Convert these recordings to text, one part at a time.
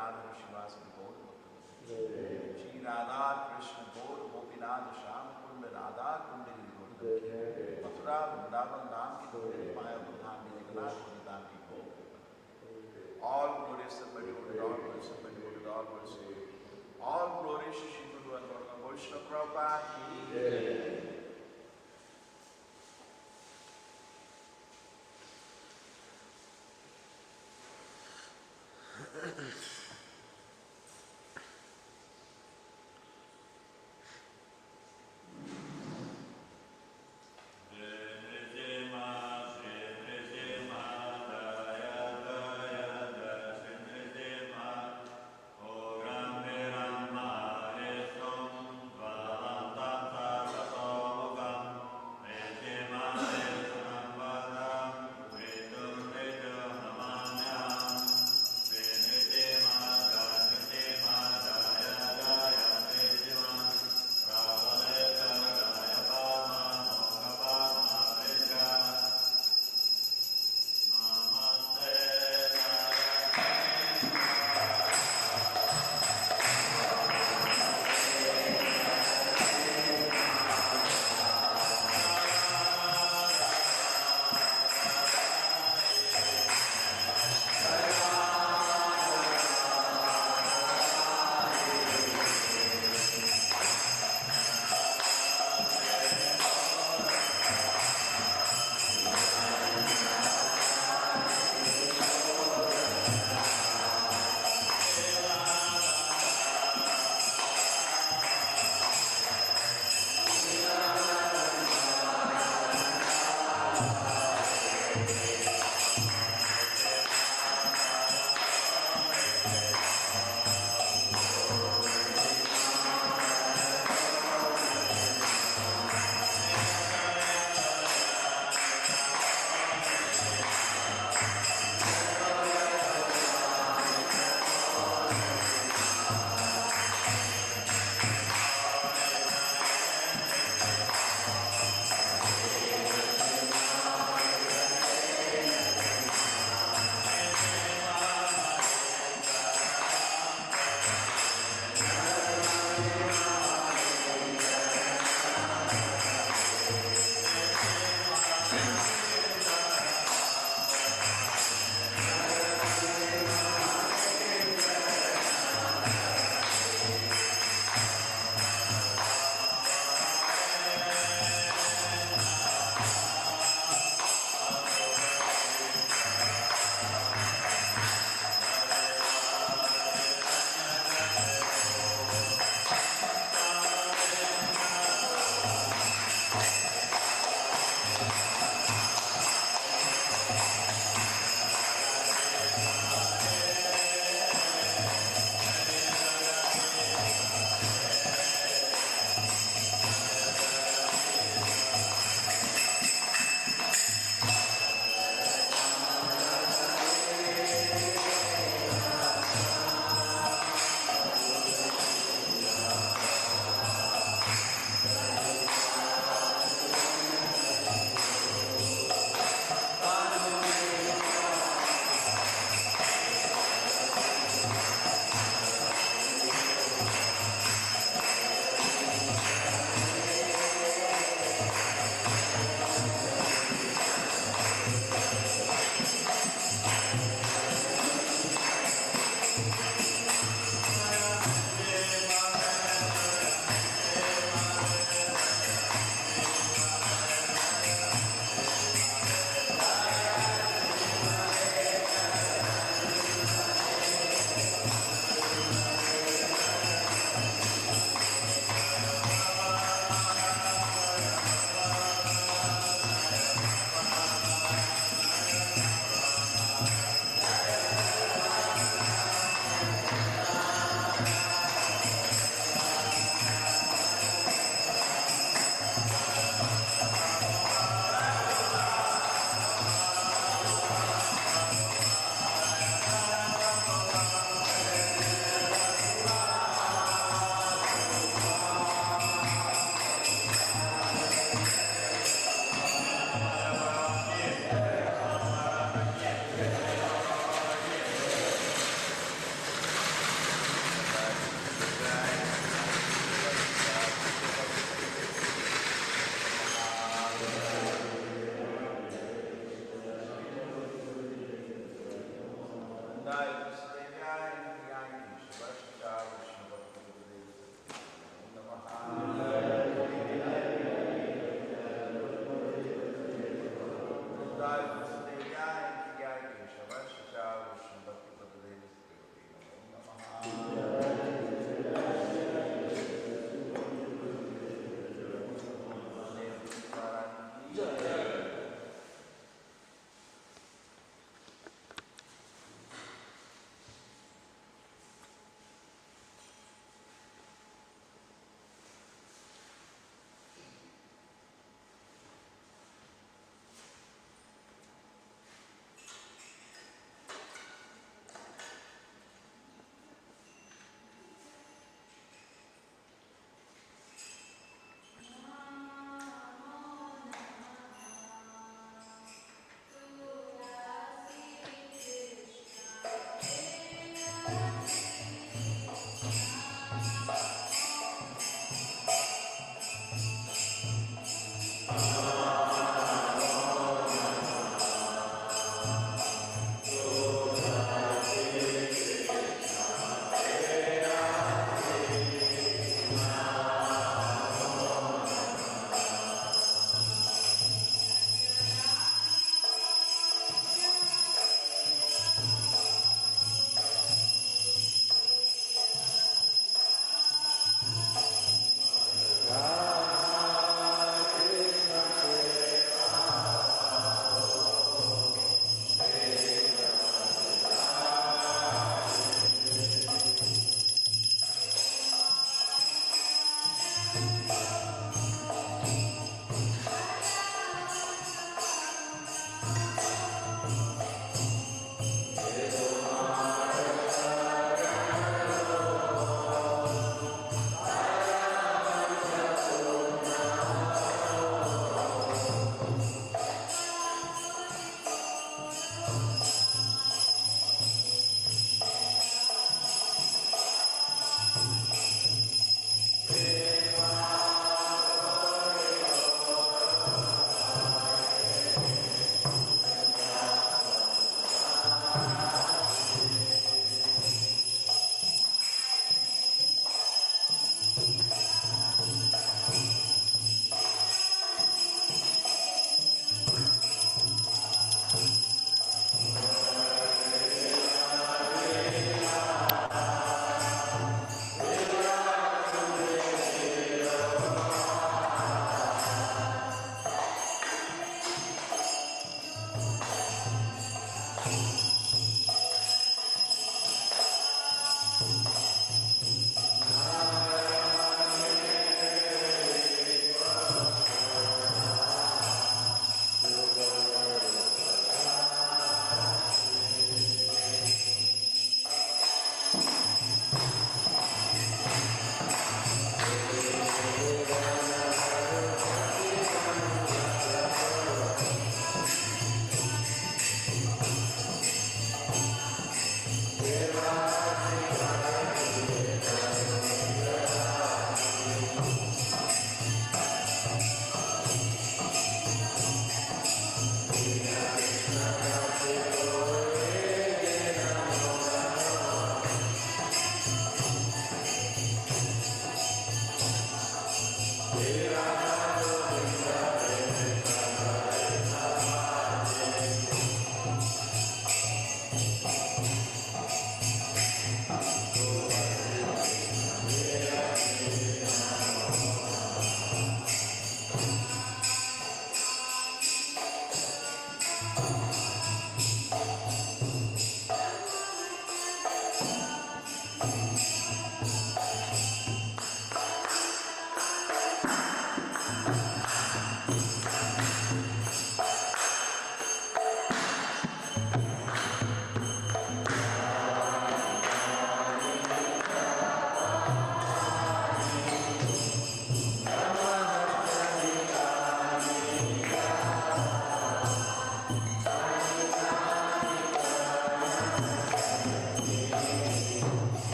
गिरिराधर शिवासि गौर श्री राधा कृष्ण गौर गोपीनाथ श्याम कुंड राधा कुंड गिरि मथुरा वृंदावन धाम की गोरी माया धाम की जगन्नाथ धाम की गो all glories somebody would all glories somebody would all glories all glories Shri Guru and Lord Vaishnava Prabhupada ki Bodhaya Vasudevaya Indraya Keshavasya Vishnu Bhakti Padadeva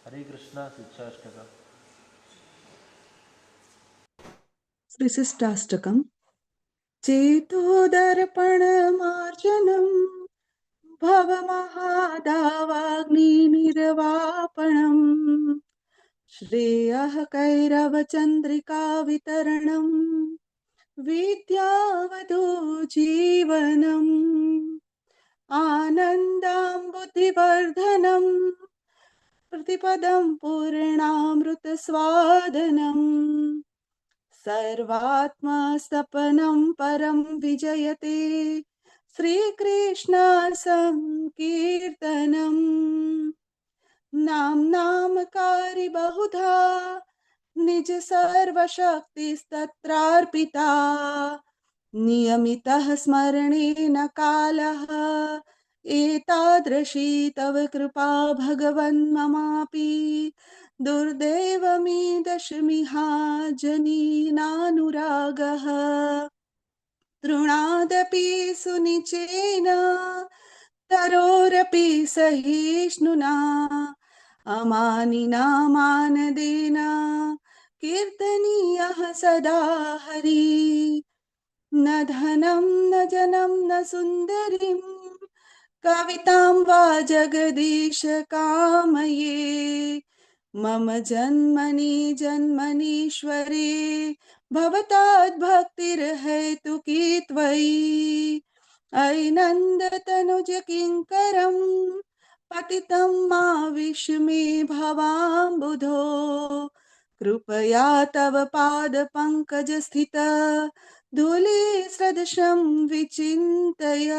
हरे कृष्णा शिक्षाष्टकम। विशिष्टाष्टकम्। चेतोदर्पणमार्जनम् भवमहादावाग्निनिर्वापणम् श्रेयः कैरवचन्द्रिका वितरणम् विद्यावधू जीवनम् आनन्दां बुद्धिवर्धनम् प्रतिपदं पूर्णामृतस्वादनम् सर्वात्मस्तपनं परं विजयते श्रीकृष्ण संकीर्तनम् नामकारी बहुधा निज सर्वशक्तिस्तत्रार्पिता नियमितः स्मरणेन कालः एतादृशी तव कृपा भगवन् ममापि दुर्दैवमी दशमिहाजनीनानुरागः तृणादपि सुनिचेन तरोरपि सहिष्णुना अमानिना मानदेन कीर्तनीयः सदा हरि न धनं न जनं न सुन्दरीं कवितां वा जगदीश कामये मम जन्मनि जन्मनीश्वरे भवताद्भक्तिर्हेतुकी त्वयि अयि नन्दतनुज किङ्करं पतितं माविश मे भवाम्बुधो कृपया तव पादपङ्कजस्थित धूलिसदृशं विचिन्तय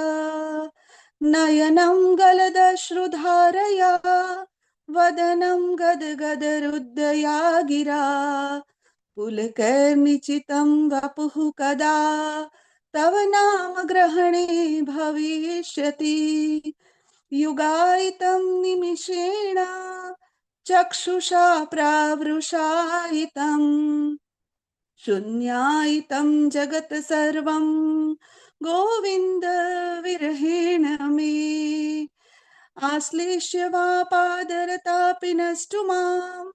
नयनं गलदश्रुधारया वदनं गदगदरुद्धया गिरा पुलकैर्निचितं वपुः कदा तव नाम ग्रहणे भविष्यति युगायितं निमिषेण चक्षुषा प्रावृषायितं शून्यायितं जगत् सर्वं गोविन्द विरहेण मे आश्लेष्य वा पादरतापि नष्टु माम्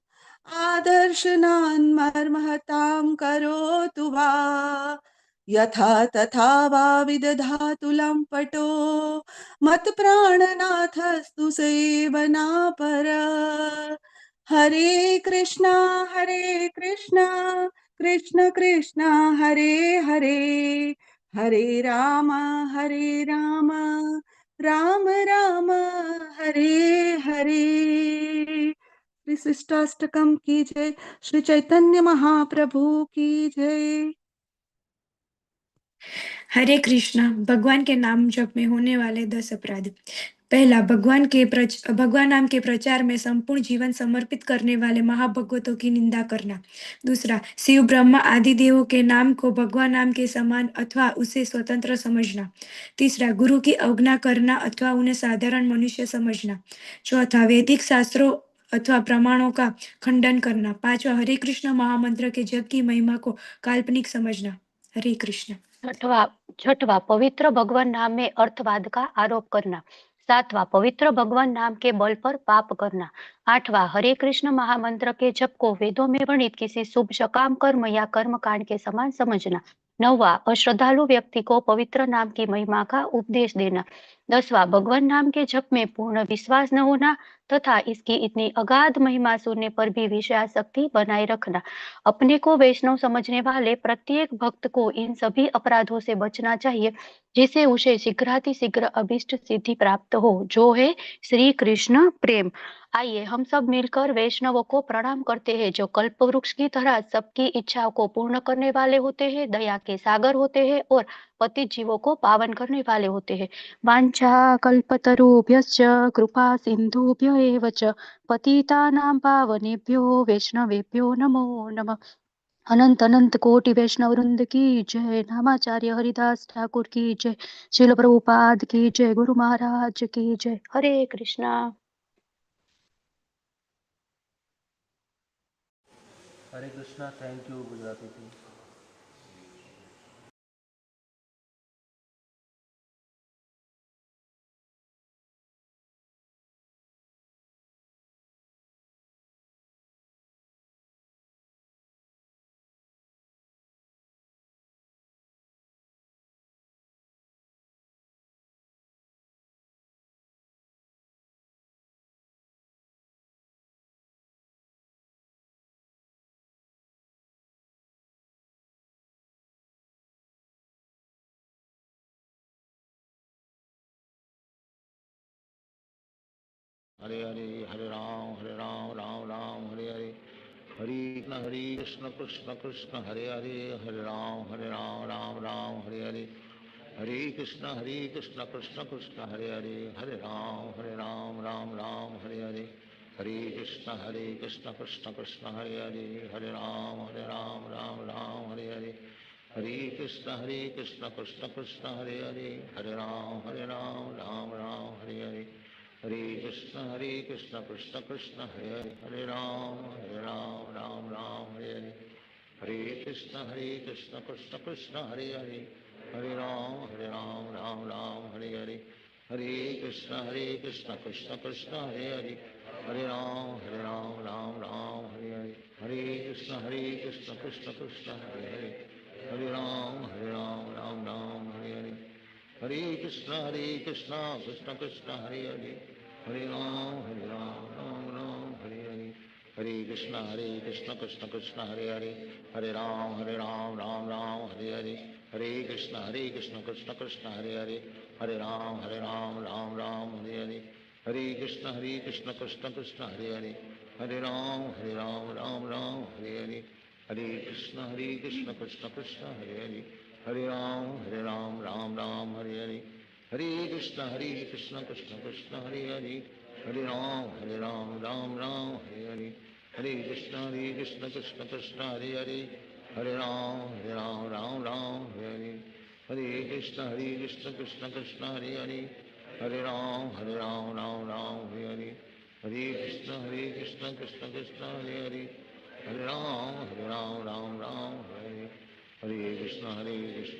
आदर्शनान् मर्महतां करोतु वा यथा तथा वा विदधातु लम्पटो मत्प्राणनाथस्तु सेवनापर हरे कृष्णा कृष्ण कृष्ण हरे हरे हरे राम राम राम हरे हरे। श्री शिष्टाष्टकम की जय। श्री चैतन्य महाप्रभु की जय। हरे कृष्णा। भगवान के नाम जप में होने वाले 10 अपराध। पहला, भगवान नाम के प्रचार में संपूर्ण जीवन समर्पित करने वाले महाभगवतों की निंदा करना। दूसरा, शिव ब्रह्मा आदि देवों के नाम को भगवान नाम के समान अथवा उसे स्वतंत्र समझना। तीसरा, गुरु की अवज्ञा करना अथवा उन्हें साधारण मनुष्य समझना। चौथा, वैदिक शास्त्रों अथवा प्रमाणों का खंडन करना। पांचवा, हरे कृष्ण महामंत्र के जप की महिमा को काल्पनिक समझना। हरे कृष्ण। छठवा, पवित्र भगवान नाम में अर्थवाद का आरोप करना। सातवां, पवित्र भगवान नाम के बल पर पाप करना। आठवां, हरे कृष्ण महामंत्र के जप को वेदों में वर्णित किसी शुभ सकाम कर्म या कर्म कांड के समान समझना। नौवां, अश्रद्धालु व्यक्ति को पवित्र नाम की महिमा का उपदेश देना। 10वां, भगवान नाम के जप में पूर्ण विश्वास न होना तथा इसकी इतनी अगाध महिमा सुनने पर भी विषयासक्ति बनाए रखना। अपने को वैष्णव समझने वाले प्रत्येक भक्त को इन सभी अपराधों से बचना चाहिए, जिससे उसे शीघ्रातिशीघ्र अभीष्ट सिद्धि प्राप्त हो, जो है श्री कृष्ण प्रेम। आइए हम सब मिलकर वैष्णवों को प्रणाम करते हैं, जो कल्प वृक्ष की तरह सबकी इच्छाओं को पूर्ण करने वाले होते हैं, दया के सागर होते हैं और पतित जीवों को पावन करने वाले होते हैं। वांछा कल्पतरुभ्यश्च कृपा सिंधुभ्य एव च पतितानां पावनेभ्यो वैष्णवेभ्यो नमो नमः। अनंत अनंत कोटि वैष्णव वृंद की जय। नामाचार्य हरिदास ठाकुर की जय। श्रील प्रभुपाद की जय। गुरु महाराज की जय। हरे कृष्णा। हरे कृष्णा। थैंक यू गुजराती थी। हरे हरे हरे राम राम राम हरे हरे हरे कृष्ण कृष्ण कृष्ण हरे हरे हरे राम राम राम हरे हरे हरे कृष्ण कृष्ण कृष्ण हरे हरे हरे राम राम राम हरे हरे हरे कृष्ण कृष्ण कृष्ण हरे हरे राम राम राम हरे हरे हरे कृष्ण कृष्ण कृष्ण हरे हरे राम राम हरे हरे हरे कृष्ण कृष्ण कृष्ण हरे राम राम राम हरे हरे हरे कृष्ण कृष्ण कृष्ण हरे हरे राम राम हरे हरे हरे कृष्ण कृष्ण कृष्ण हरे राम राम हरे हरे हरे कृष्ण कृष्ण कृष्ण हरे राम राम हरे हरे हरे कृष्ण कृष्ण कृष्ण हरे राम राम हरे हरे हरे कृष्ण कृष्ण कृष्ण हरे राम राम हरे हरे हरे कृष्ण कृष्ण कृष्ण हरे राम राम हरे हरे हरे कृष्ण कृष्ण कृष्ण हरे राम राम हरे हरे हरे कृष्ण कृष्ण कृष्ण हरे राम राम हरे हरे हरे कृष्ण कृष्ण कृष्ण हरे राम राम हरे हरे हरे कृष्ण कृष्ण कृष्ण हरे राम राम हरे हरे हरे कृष्ण कृष्ण कृष्ण हरे राम राम हरे हरे हरे कृष्ण कृष्ण कृष्ण हरे राम राम हरे हरे कृष्ण कृष्ण कृष्ण हरे राम राम हरे हरे हरे कृष्ण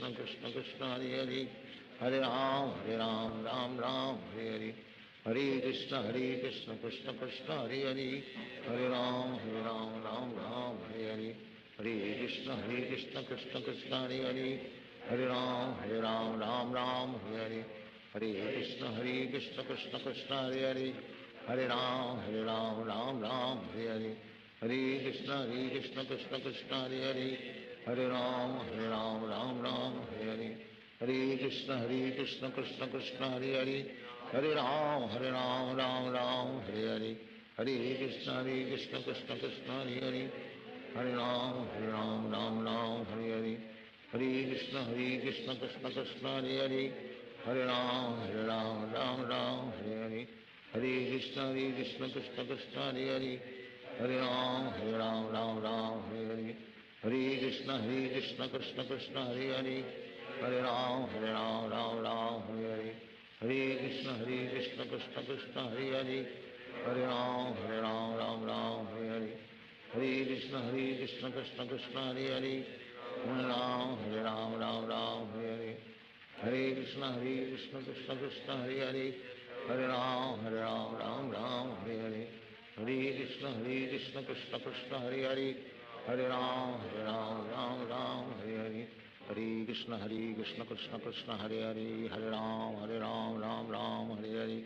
कृष्ण कृष्ण हरे राम राम हरे हरे हरे कृष्ण कृष्ण कृष्ण हरे राम राम हरे हरे हरे कृष्ण कृष्ण कृष्ण हरे राम राम हरे हरे हरे कृष्ण कृष्ण कृष्ण हरे राम राम हरे हरे हरे कृष्ण कृष्ण कृष्ण हरे राम राम हरे हरे हरे कृष्ण कृष्ण कृष्ण हरे राम राम हरे हरे हरे कृष्ण कृष्ण कृष्ण हरे राम राम हरे हरे हरे कृष्ण कृष्ण कृष्ण हरे राम हरे हरे हरे कृष्ण कृष्ण कृष्ण हरे राम हरे हरे हरे कृष्ण कृष्ण कृष्ण हरे राम हरे हरे हरे कृष्ण कृष्ण कृष्ण हरे राम हरे हरे हरे कृष्ण कृष्ण कृष्ण हरे राम राम हरे हरे हरे कृष्ण कृष्ण कृष्ण हरे राम राम हरे हरे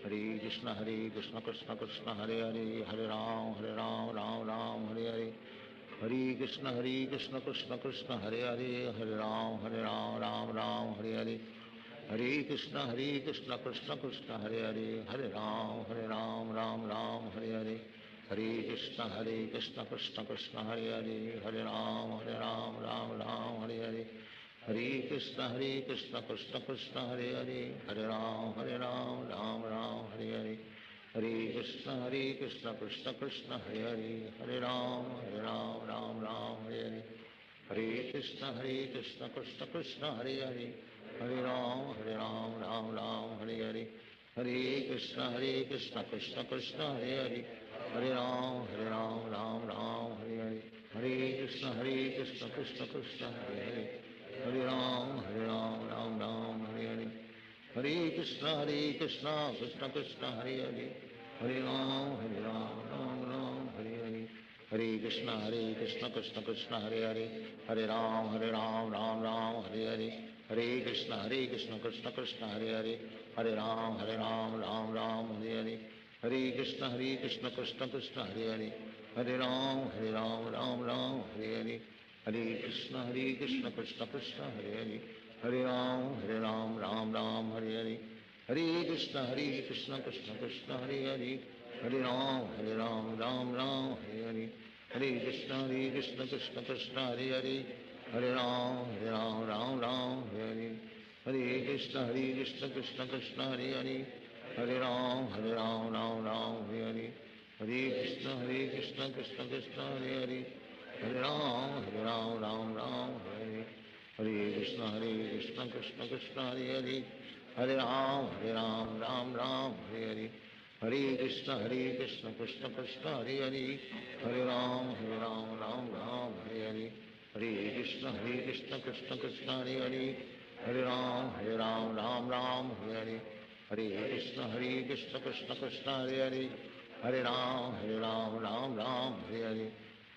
हरे कृष्ण कृष्ण कृष्ण हरे राम राम हरे हरे हरे कृष्ण कृष्ण कृष्ण हरे राम राम हरे हरे हरे कृष्ण कृष्ण कृष्ण हरे राम हरे हरे हरे कृष्ण कृष्ण कृष्ण हरे राम राम हरे हरे हरे कृष्ण कृष्ण कृष्ण हरे राम राम हरे हरे हरे कृष्ण कृष्ण कृष्ण हरे हरे, हरे राम राम राम हरे हरे, हरे कृष्ण कृष्ण कृष्ण हरे हरे, हरे राम राम राम हरे हरे, हरे कृष्ण कृष्ण कृष्ण हरे हरे, हरे राम राम राम हरे हरे, हरे कृष्ण कृष्ण कृष्ण हरे हरे, हरे राम राम राम हरे हरे, हरे कृष्ण कृष्ण कृष्ण हरे हरे, हरे राम राम राम हरे हरे, हरे कृष्ण कृष्ण कृष्ण हरे हरे, हरे राम राम राम हरे हरे, हरे कृष्ण कृष्ण कृष्ण हरे हरे, हरे राम राम राम हरे हरे, हरे कृष्ण कृष्ण कृष्ण हरे हरे, हरे राम राम राम हरे हरे, हरे कृष्ण कृष्ण कृष्ण हरे हरे, हरे राम राम राम हरे हरे, हरे कृष्ण कृष्ण कृष्ण हरे हरे, हरे राम राम हरे हरे, हरे कृष्ण कृष्ण कृष्ण हरे हरे, हरे राम राम हरे हरे, हरे कृष्ण कृष्ण कृष्ण हरे हरे, हरे राम राम हरे हरे, हरे कृष्ण कृष्ण कृष्ण हरे हरे, हरे राम राम हरे हरे, हरे कृष्ण कृष्ण कृष्ण हरे हरे, हरे राम राम हरे, हरे कृष्ण कृष्ण कृष्ण हरे हरे, हरे राम राम हरे हरे, हरे कृष्ण कृष्ण कृष्ण हरे हरे, हरे राम राम हरे हरे, हरे कृष्ण कृष्ण कृष्ण हरे हरे, हरे राम राम हरे हरे, हरे कृष्ण कृष्ण कृष्ण हरे हरे, हरे राम राम हरे हरे, हरे कृष्ण कृष्ण कृष्ण हरे हरे, हरे राम राम हरे हरे, हरे कृष्ण कृष्ण कृष्ण हरे हरे, हरे राम राम हरे हरे,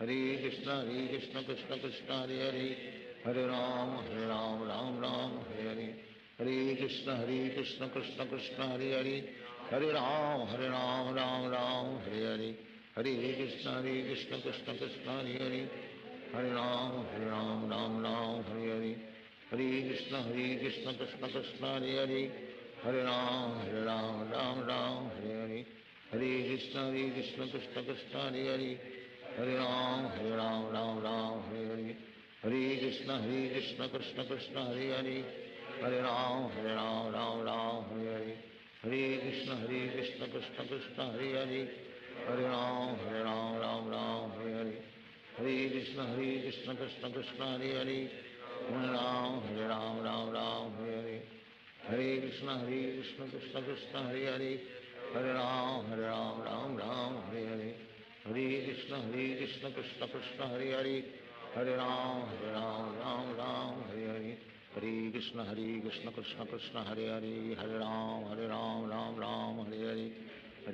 हरे कृष्ण कृष्ण कृष्ण हरे हरे, हरे राम राम हरे हरे, हरे कृष्ण कृष्ण कृष्ण हरे हरे, हरे राम राम हरे हरे, हरे कृष्ण कृष्ण कृष्ण हरे हरे, हरे राम राम हरे हरे, हरे कृष्ण कृष्ण कृष्ण हरे हरे, हरे राम राम हरे हरे, हरे कृष्ण कृष्ण कृष्ण हरे हरे, हरे राम राम हरे हरे, हरे कृष्ण कृष्ण कृष्ण हरे हरे, हरे राम हरे हरे, हरे कृष्ण कृष्ण कृष्ण हरे हरे, हरे राम राम हरे हरे, हरे कृष्ण कृष्ण कृष्ण हरे हरे, हरे राम राम हरे हरे, हरे कृष्ण कृष्ण कृष्ण हरे हरे, हरे राम राम हरे हरे, हरे कृष्ण कृष्ण कृष्ण हरे हरे, हरे राम राम हरे हरे, हरे कृष्ण कृष्ण कृष्ण हरे हरे, हरे राम राम हरे हरे, हरे कृष्ण कृष्ण कृष्ण हरे हरे, हरे राम राम हरे हरे,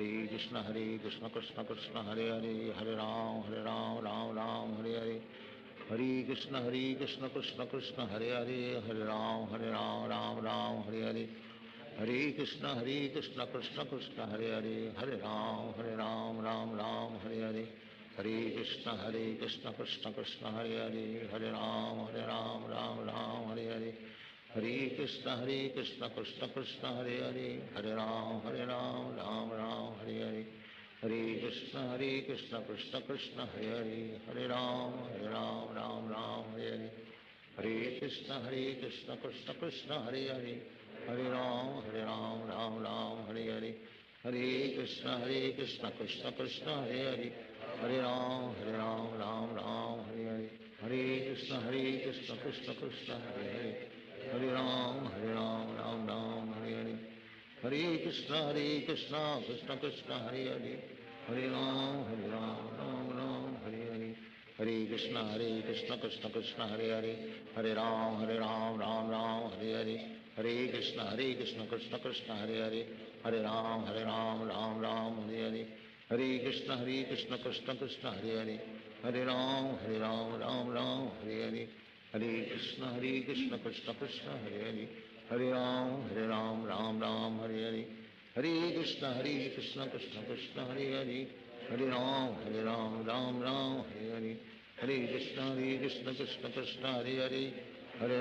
हरे कृष्ण कृष्ण कृष्ण हरे हरे, हरे राम राम हरे हरे, हरे कृष्ण कृष्ण कृष्ण हरे हरे, हरे राम राम हरे हरे, हरे कृष्ण कृष्ण कृष्ण हरे हरे, हरे राम राम हरे हरे, हरे कृष्ण कृष्ण कृष्ण हरे हरे, हरे राम राम हरे हरे, हरे कृष्ण कृष्ण कृष्ण हरे हरे, हरे राम राम हरे हरे, हरे कृष्ण कृष्ण कृष्ण हरे हरे, हरे राम राम हरे हरे, हरे कृष्ण कृष्ण कृष्ण हरे हरे, हरे राम राम हरे हरे, हरे कृष्ण कृष्ण कृष्ण हरे हरे, हरे राम राम हरे हरे, हरे कृष्ण कृष्ण कृष्ण हरे हरे, हरे राम राम हरे हरे, हरे कृष्ण कृष्ण कृष्ण हरे हरे, हरे राम राम हरे हरे, हरे कृष्ण कृष्ण कृष्ण हरे हरे, हरे राम राम हरे हरे, हरे कृष्ण कृष्ण कृष्ण हरे हरे, हरे राम राम हरे हरे, हरे कृष्ण कृष्ण कृष्ण हरे हरे, हरे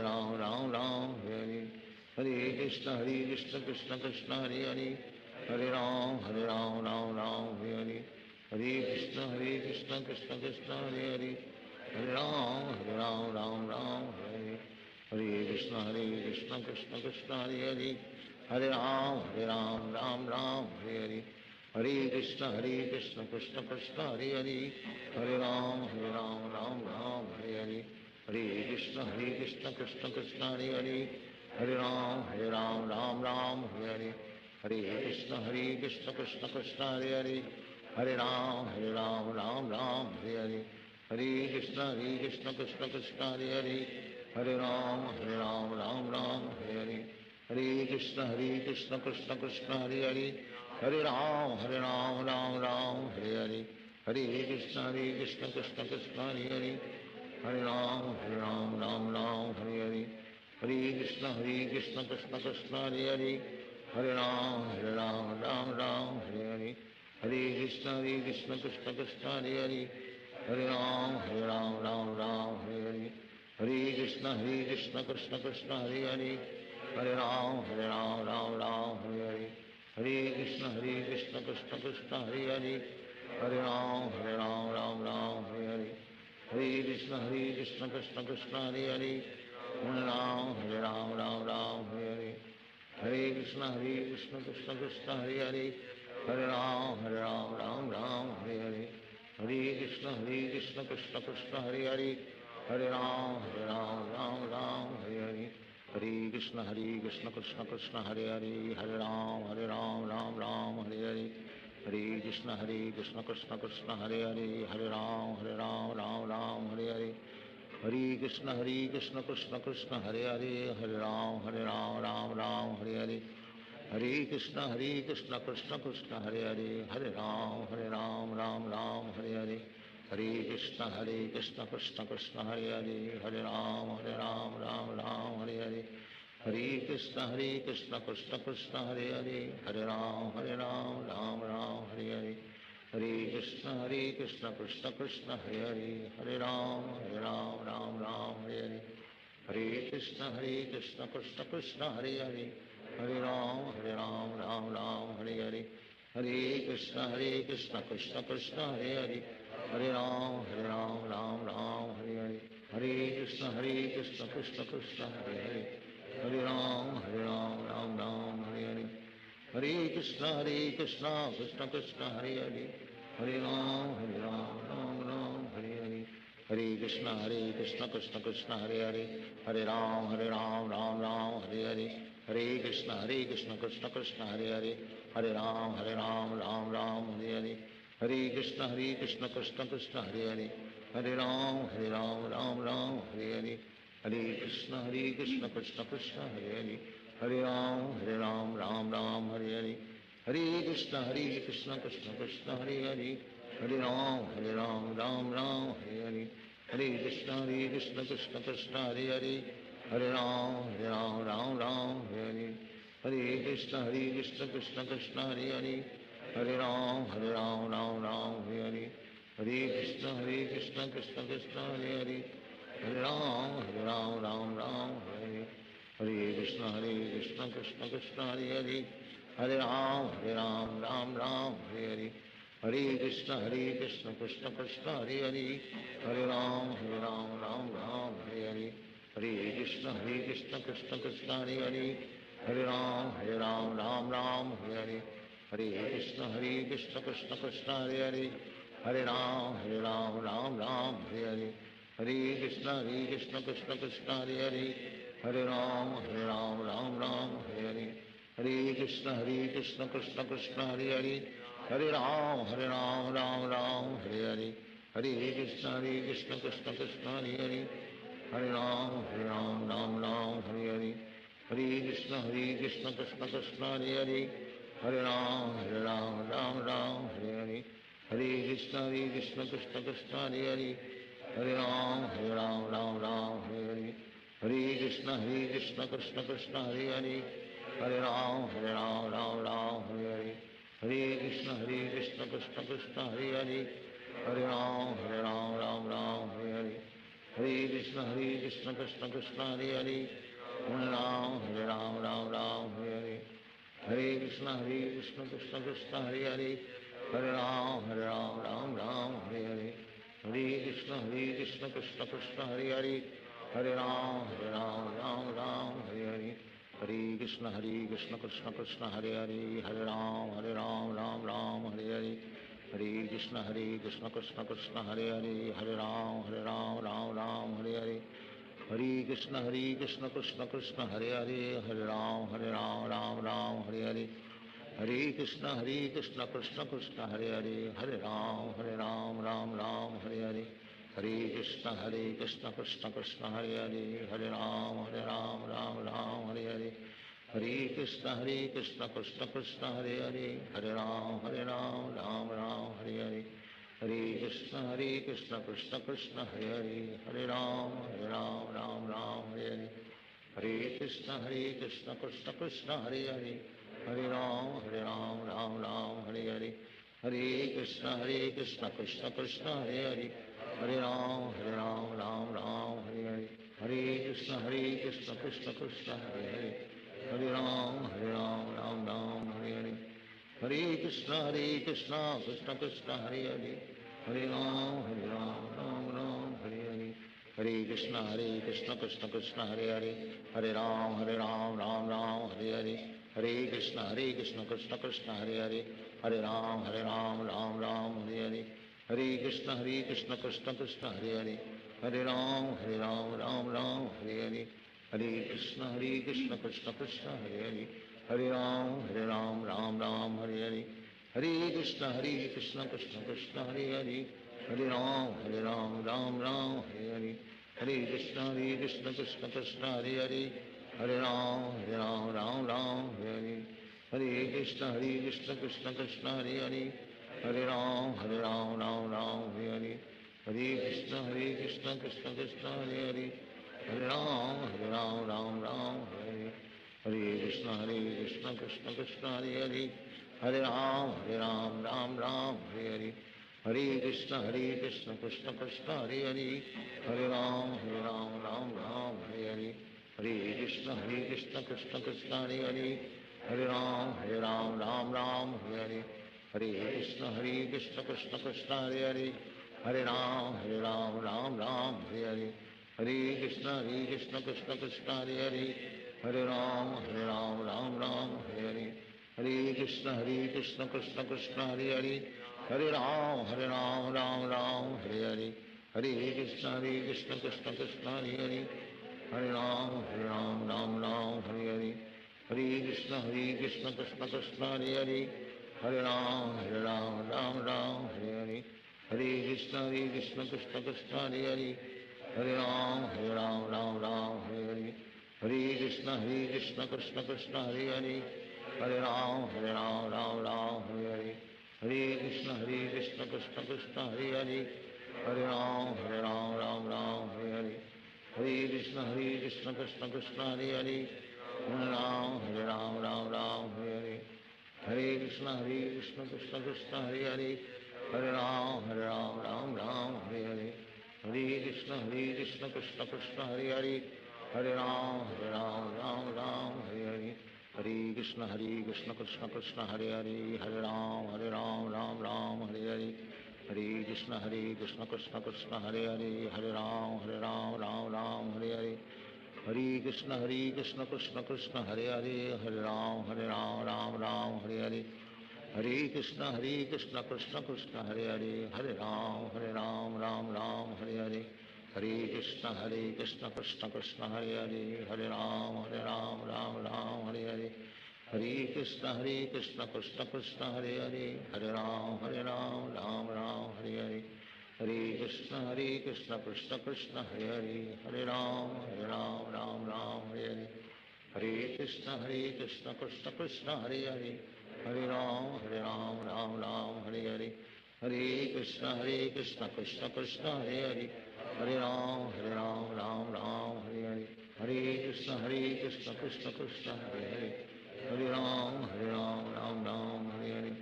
राम राम हरे हरे, हरे कृष्ण कृष्ण कृष्ण हरे हरे, हरे राम राम हरे हरे, हरे Krishna Krishna Krishna Hare Hare, Hare Ram, Ram Ram, Hare Hare Krishna Krishna Krishna Hare Hare, Hare Ram, Ram Ram, Hare Hare Krishna Krishna Krishna Hare Hare, Hare Ram, Ram Ram, Hare Hare, Hare Krishna Krishna Krishna Hare Hare, Hare Ram, Ram Ram, Hare Hare, Hare Krishna Krishna Krishna Hare Hare, Hare Ram, Ram Ram, Hare Hare, Hare Krishna Krishna Krishna Hare Hare, Hare Ram, Ram Ram, Hare Hare, Hare Krishna Krishna Krishna Hare Hare, Hare Ram, Ram Ram, Hare Hare, Hare Krishna Krishna Krishna Hare Hare, Hare Ram, Ram Ram, Hare Hare, Hare Krishna Krishna Krishna Hare Hare, Hare Ram, Ram Ram, Hare Hare, Hare Krishna Krishna Krishna Hare Hare, Hare Ram, Ram Ram, Hare Hare, Hare Krishna Krishna Krishna Hare Hare, Hare Ram, Ram Ram, Hare Hare, Hare Krishna Krishna Krishna Hare Hare, Hare Ram, Ram Ram, Hare Hare, Hare Krishna Krishna Krishna Hare Hare, Hare Ram, Ram Ram, Hare Hare, Hare Krishna Krishna Krishna Hare Hare, Hare Ram, Ram Ram, Hare Hare, Hare Krishna Krishna Krishna Hare Hare, Hare Ram, Ram Ram, Hare Hare, Hare Krishna Krishna Krishna Hare Hare, Hare Ram, Ram Ram, Hare Hare, Hare Krishna Krishna Krishna Hare Hare, Hare Ram, Ram Hare Hare, Hare Krishna Krishna Krishna Hare Hare, Hare Ram, Ram Hare Hare, Hare Krishna Krishna Krishna Hare Hare, Hare Ram, Ram Hare Hare, Hare Krishna Krishna Krishna Hare Hare, Hare Ram, Ram Hare Hare, Hare Krishna Krishna Krishna Hare Hare, Hare Ram, Ram Hare Hare, Hare Krishna Krishna Krishna Hare Hare, Hare Ram, Ram Hare Hare, Hare Krishna Krishna Krishna Hare Hare, Hare Ram, Ram Hare Hare, Hare Krishna Krishna Krishna Hare Hare, Hare Ram, Ram Hare Hare, Hare Krishna Krishna Krishna Hare Hare, Hare Ram, Ram Hare Hare, Hare Krishna Krishna Krishna Hare Hare, Hare Ram, Ram Hare Hare, Hare Krishna Krishna Krishna Hare Hare, Hare Ram, Ram Hare Hare, Hare Krishna Krishna Krishna Hare Hare, Hare Ram, Ram Hare Hare, Hare Krishna Krishna Krishna Hare Hare, Hare Ram, Ram Hare Hare, Hare Krishna Krishna Krishna Hare Hare, Hare Ram, Ram Hare Hare, Hare Krishna Krishna Krishna Hare Hare, Hare Ram, Ram Hare Hare, Hare Krishna Krishna Krishna Hare Hare, Hare Ram, Ram Hare Hare, Hare Krishna Krishna Krishna Hare Hare, Hare Ram, Ram Hare Hare, Hare Krishna Krishna Krishna Hare Hare, Hare Ram, Ram Hare Hare, Hare Krishna Krishna Krishna Hare Hare, Hare Ram, Ram Hare Hare, Hare Krishna Krishna Krishna Hare Hare, Hare Ram, Ram Hare Hare, Hare Krishna Krishna Krishna Hare Hare, Hare Ram, Ram Hare Hare, Hare Krishna Krishna Krishna Hare Hare, Hare Ram, Ram Hare Hare, Hare Krishna Krishna Krishna Hare Hare, Hare Ram, Ram Hare Hare, Hare Krishna Krishna Krishna Hare Hare, Hare Ram, Ram Hare Hare, Hare Krishna Krishna Krishna Hare Hare, Hare Ram, Ram Hare Hare, Hare Krishna Krishna Krishna Hare Hare, Hare Ram, Ram Hare Hare, Hare Krishna Krishna Krishna Hare Hare, Hare Ram, Ram Hare Hare, Hare Krishna Krishna Krishna Hare Hare, Hare Ram, Ram Hare Hare, Hare Krishna Krishna Krishna Hare Hare, Hare Ram, Ram Hare Hare, Hare Krishna Krishna Krishna Hare Hare, Hare Ram, Ram Hare Hare, Hare Krishna Krishna Krishna Hare Hare, Hare Ram, Ram Hare Hare, Hare Krishna Krishna Krishna Krishna Hare Hare Hare Ram Ram Ram Hare Hare Hare Krishna Krishna Krishna Hare Hare Hare Ram Ram Hare Hare Hare Krishna Krishna Krishna Hare Hare Hare Ram Ram Hare Hare Hare Krishna Krishna Krishna Hare Hare Hare Ram Ram Hare Hare Hare Krishna Krishna Krishna Hare Hare Hare Ram Ram Hare Hare Hare Krishna Krishna Krishna Hare Hare Hare Ram Ram Hare Hare Hare Krishna Krishna Krishna Hare Hare Hare Ram Ram Hare Hare Hare Krishna Krishna Krishna Hare Hare Hare Ram Ram Hare Hare Hare Krishna Krishna Krishna Hare Hare Hare Ram Ram Hare Hare Hare Krishna Krishna Krishna Hare Hare Hare Ram Ram Hare Hare Hare Krishna Krishna Krishna Hare Hare Hare Ram Ram Hare Hare Hare Krishna Krishna Krishna Hare Hare Hare Ram Hare Hare Hare Krishna Krishna Krishna Hare Hare Hare Ram Ram Hare Hare Hare Krishna Krishna Krishna Hare Hare Hare Ram Ram Hare Hare Hare Krishna Krishna Krishna Hare Hare Hare Ram Ram Hare Hare Hare Krishna Krishna Krishna Hare Hare Hare Ram Ram Hare Hare Hare Krishna Krishna Krishna Hare Hare Hare Ram Ram Hare Hare Hare Krishna Krishna Krishna Hare Hare Hare Ram Ram Hare Hare Hare Krishna Krishna Krishna Hare Hare Hare Ram Ram Hare Hare Hare Krishna Krishna Krishna Hare Hare Hare Ram Ram Hare Hare Hare Krishna Krishna Krishna Hare Hare Hare Ram Ram Hare Hare Hare Krishna Krishna Krishna Hare Hare Hare Ram Ram Hare Hare Hare Krishna Krishna Krishna Hare Hare Hare Ram Ram Hare Hare Hare Krishna Krishna Krishna Hare Hare Hare Ram Ram Hare Hare Hare Krishna Krishna Krishna Hare Hare Hare Ram Ram Hare Hare Hare Krishna Krishna Krishna Hare Hare Hare Ram Ram Hare Hare Hare Krishna Krishna Krishna Hare Hare Hare Ram Ram Hare Hare Hare Krishna Krishna Krishna Hare Hare Hare Ram Ram Hare Hare Hare Krishna Krishna Krishna Hare Hare Hare Ram Ram Hare Hare Hare Krishna Krishna Krishna Hare Hare Hare Ram Ram Hare Hare Hare Krishna Krishna Krishna Hare Hare Hare Ram Ram Hare Hare Hare Krishna Krishna Krishna Hare Hare Hare Ram Hare Hare Hare Krishna Krishna Krishna Hare Hare Hare Ram Ram Hare Hare Hare Krishna Krishna Krishna Hare Hare Hare Ram Ram Hare Hare Hare Krishna Krishna Krishna Hare Hare Hare Ram Ram Hare Hare Hare Krishna Krishna Krishna Hare Hare Hare Ram Hare Hare Hare Krishna Krishna Krishna Hare Hare Hare Ram Ram Hare Hare Hare Krishna Krishna Krishna Hare Hare Hare Ram Ram Hare Hare Hare Krishna Krishna Krishna Hare Hare Hare Ram Ram Hare Hare Hare Krishna Krishna Krishna Hare Hare Hare Ram Ram Hare Hare Hare Krishna Krishna Krishna Hare Hare Hare Ram Ram Hare Hare Hare Krishna Krishna Krishna Hare Hare Hare Ram Ram Hare Hare Hare Krishna Krishna Krishna Hare Hare Hare Ram Ram Hare Hare Hare Krishna Krishna Krishna Hare Hare Hare Ram Ram Hare Hare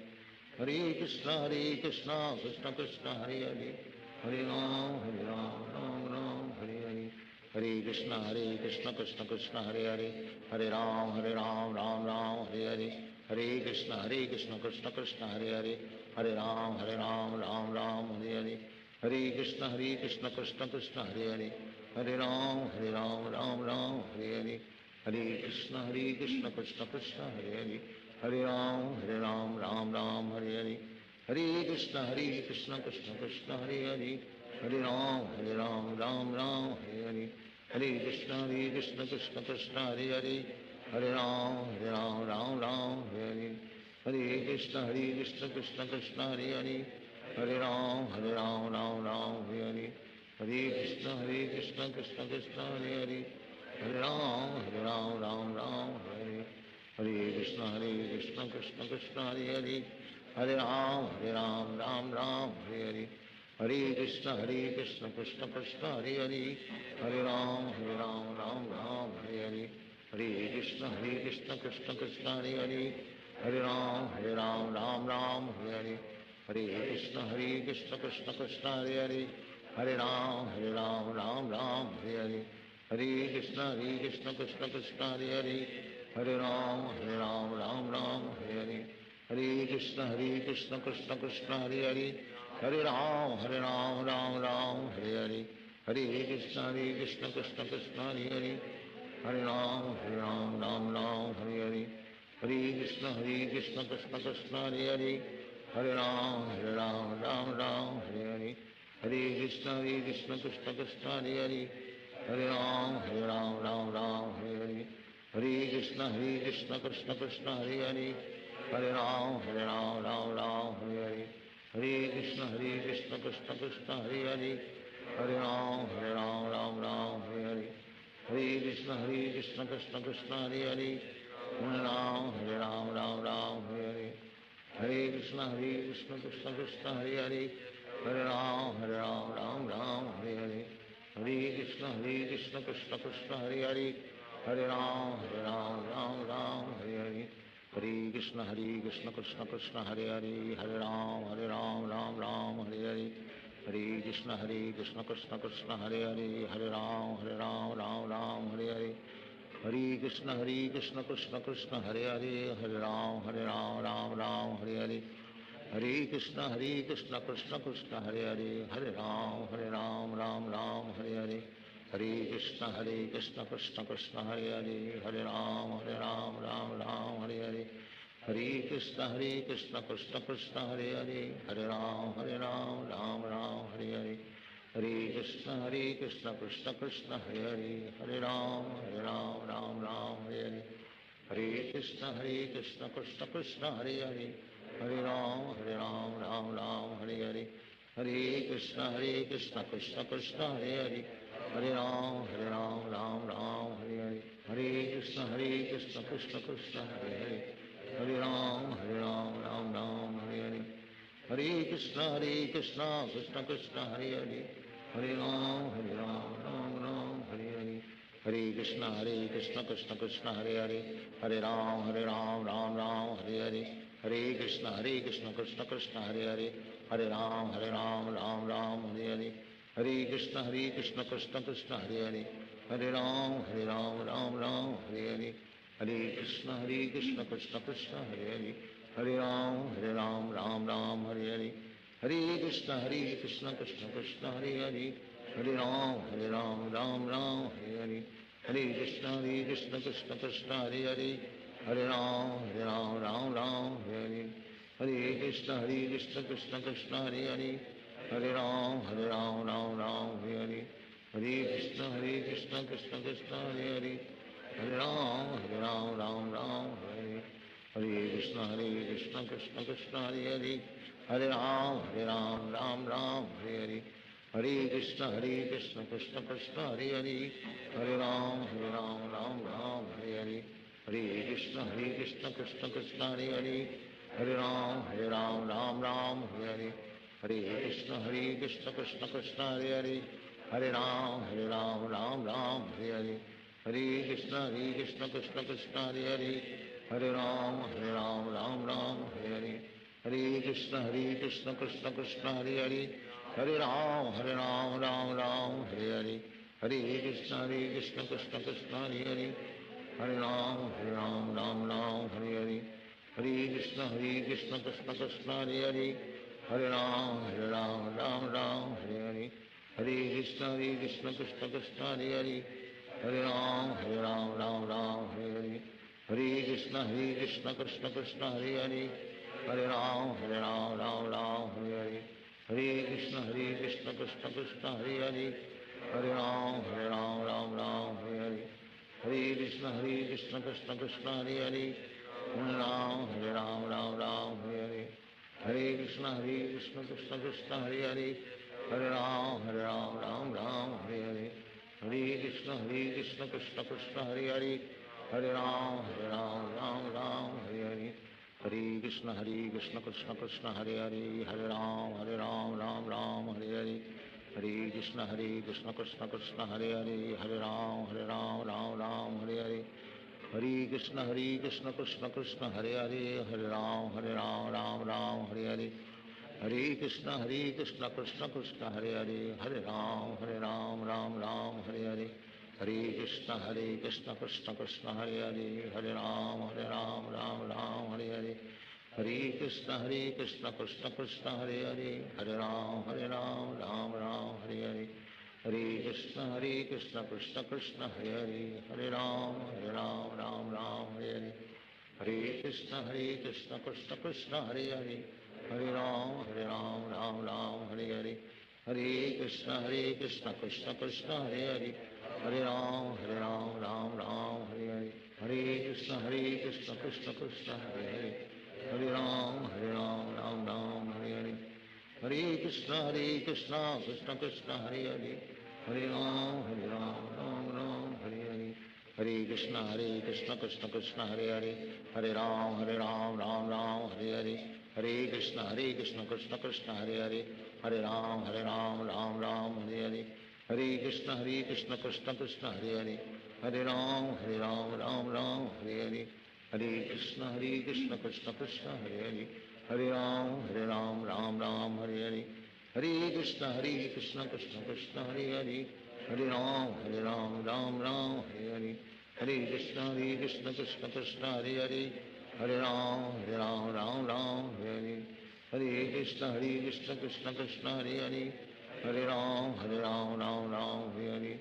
Hare Krishna Krishna Krishna Hare Hare Hare Ram Hare Hare Hare Krishna Krishna Krishna Hare Hare Hare Ram Ram Hare Hare Hare Krishna Krishna Krishna Hare Hare Hare Ram Ram Ram Hare Hare Hare Krishna Krishna Krishna Hare Hare, हरे राम राम राम हरे हरे, हरे कृष्ण कृष्ण कृष्ण हरे हरे, हरे राम राम राम हरे हरे, हरे कृष्ण कृष्ण कृष्ण हरे हरे, हरे राम राम राम हरे हरे, हरे कृष्ण कृष्ण कृष्ण हरे हरे, हरे राम राम राम हरे हरे, हरे कृष्ण कृष्ण कृष्ण हरे हरे, हरे राम राम राम हरे हरे, हरे कृष्ण कृष्ण कृष्ण हरे हरे, हरे राम राम राम हरे हरे, हरे कृष्ण कृष्ण कृष्ण हरे हरे, हरे राम राम राम हरे हरे, हरे कृष्ण कृष्ण कृष्ण हरे हरे, हरे राम राम राम हरे हरे, हरे कृष्ण कृष्ण कृष्ण हरे हरे, हरे राम राम राम हरे हरे, हरे कृष्ण कृष्ण कृष्ण हरे हरे, हरे राम राम राम हरे हरे, हरे कृष्ण कृष्ण कृष्ण हरे हरे, हरे राम राम राम हरे हरे, हरे कृष्ण कृष्ण कृष्ण हरे हरे, हरे राम राम राम हरे हरे, हरे कृष्ण कृष्ण कृष्ण हरे हरे, हरे राम राम राम हरे हरे, हरे कृष्ण कृष्ण कृष्ण हरे हरे, हरे राम राम राम हरे हरे, हरे कृष्ण कृष्ण कृष्ण हरे हरे, हरे राम राम राम हरे हरे, हरे कृष्ण कृष्ण कृष्ण हरे हरे, हरे राम राम राम हरे हरे, हरे कृष्ण कृष्ण कृष्ण हरे हरे, हरे राम राम राम हरे हरे, हरे कृष्ण कृष्ण कृष्ण हरे हरे, हरे राम राम राम हरे हरे, हरे कृष्ण कृष्ण कृष्ण हरे हरे, हरे राम राम राम हरे हरे, हरे कृष्ण कृष्ण कृष्ण हरे हरे, हरे राम राम राम हरे हरे, हरे कृष्ण कृष्ण कृष्ण हरे हरे, हरे राम राम राम हरे हरे, हरे कृष्ण कृष्ण कृष्ण हरे हरे, हरे राम राम राम हरे हरे, हरे कृष्ण कृष्ण कृष्ण हरे हरे, हरे राम राम राम हरे हरे, हरे कृष्ण कृष्ण कृष्ण हरे हरे, हरे राम राम राम हरे हरे, हरे कृष्ण कृष्ण कृष्ण हरे हरे, हरे राम राम राम हरे हरे, हरे कृष्ण कृष्ण कृष्ण हरे हरे, हरे राम राम राम हरे हरे, हरे कृष्ण कृष्ण कृष्ण हरे हरे, हरे राम राम राम हरे हरे, हरे कृष्ण कृष्ण कृष्ण हरे हरे, हरे राम राम राम हरे हरे, हरे कृष्ण कृष्ण कृष्ण हरे हरे, हरे राम राम राम हरे हरे, हरे कृष्ण कृष्ण कृष्ण हरे हरे, हरे राम राम राम हरे हरे, हरे कृष्ण कृष्ण कृष्ण हरे हरे, हरे राम राम राम हरे हरे, हरे कृष्ण कृष्ण कृष्ण हरे हरे, हरे राम राम राम हरे हरे, हरे कृष्ण कृष्ण कृष्ण हरे हरे, हरे राम राम राम हरे हरे, हरे कृष्ण कृष्ण कृष्ण हरे हरे, हरे राम राम राम हरे हरे, हरे कृष्ण कृष्ण कृष्ण हरे हरे, हरे राम राम राम हरे हरे, हरे कृष्ण कृष्ण कृष्ण हरे हरे, हरे राम राम राम हरे हरे, हरे कृष्ण कृष्ण कृष्ण हरे हरे, हरे राम राम राम हरे हरे, हरे कृष्ण कृष्ण कृष्ण हरे हरे, हरे राम राम राम हरे हरे, हरे कृष्ण कृष्ण कृष्ण हरे हरे, हरे राम राम राम हरे हरे, हरे कृष्ण कृष्ण कृष्ण हरे हरे, हरे राम राम राम हरे हरे, हरे कृष्ण कृष्ण कृष्ण हरे हरे, हरे राम राम राम हरे हरे, हरे कृष्ण कृष्ण कृष्ण हरे हरे, हरे राम राम राम हरे हरे, हरे कृष्ण कृष्ण कृष्ण हरे हरे, हरे राम राम राम हरे हरे, हरे कृष्ण कृष्ण कृष्ण हरे हरे, हरे राम राम राम हरे हरे, हरे कृष्ण कृष्ण कृष्ण हरे हरे, हरे राम राम राम हरे हरे, हरे कृष्ण कृष्ण कृष्ण हरे हरे, हरे राम राम राम हरे हरे, हरे कृष्ण कृष्ण कृष्ण कृष्ण हरे हरे, हरे राम राम राम हरे हरे, कृष्ण कृष्ण हरे हरे हरे राम राम राम हरे हरे हरे कृष्ण कृष्ण कृष्ण हरे हरे हरे राम राम राम हरे हरे हरे कृष्ण कृष्ण कृष्ण हरे हरे हरे राम राम राम हरे हरे हरे कृष्ण कृष्ण कृष्ण हरे हरे हरे राम राम हरे हरे हरे कृष्ण कृष्ण कृष्ण हरे हरे हरे राम राम हरे हरे हरे कृष्ण कृष्ण कृष्ण हरे हरे हरे राम राम हरे हरे हरे कृष्ण कृष्ण कृष्ण हरे हरे हरे राम राम हरे हरे हरे कृष्ण कृष्ण कृष्ण हरे हरे हरे राम राम हरे हरे हरे कृष्ण कृष्ण कृष्ण हरे हरे हरे राम राम हरे हरे हरे कृष्ण कृष्ण कृष्ण हरे हरे हरे राम राम हरे हरे हरे कृष्ण कृष्ण कृष्ण हरे हरे हरे राम राम हरे हरे हरे कृष्ण कृष्ण कृष्ण हरे हरे हरे राम राम हरे हरे हरे कृष्ण कृष्ण कृष्ण हरे हरे हरे राम राम हरे हरे हरे कृष्ण कृष्ण कृष्ण हरे हरे हरे राम राम हरे हरे हरे कृष्ण कृष्ण कृष्ण हरे हरे हरे राम राम हरे हरे हरे कृष्ण कृष्ण कृष्ण हरे हरे हरे राम राम हरे हरे हरे कृष्ण कृष्ण कृष्ण हरे हरे हरे राम राम हरे हरे हरे कृष्ण कृष्ण कृष्ण हरे हरे हरे राम राम हरे हरे हरे कृष्ण कृष्ण कृष्ण हरे हरे हरे राम राम हरे हरे हरे कृष्ण कृष्ण कृष्ण हरे हरे हरे राम राम हरे हरे हरे कृष्ण कृष्ण कृष्ण हरे हरे हरे राम राम हरे हरे हरे कृष्ण कृष्ण कृष्ण हरे हरे हरे राम राम हरे हरे हरे कृष्ण कृष्ण कृष्ण हरे हरे हरे राम राम हरे हरे हरे कृष्ण कृष्ण कृष्ण हरे हरे हरे राम राम हरे हरे हरे कृष्ण कृष्ण कृष्ण हरे हरे हरे राम राम हरे हरे हरे कृष्ण कृष्ण कृष्ण हरे हरे हरे राम राम हरे हरे हरे कृष्ण कृष्ण कृष्ण हरे हरे हरे राम राम हरे हरे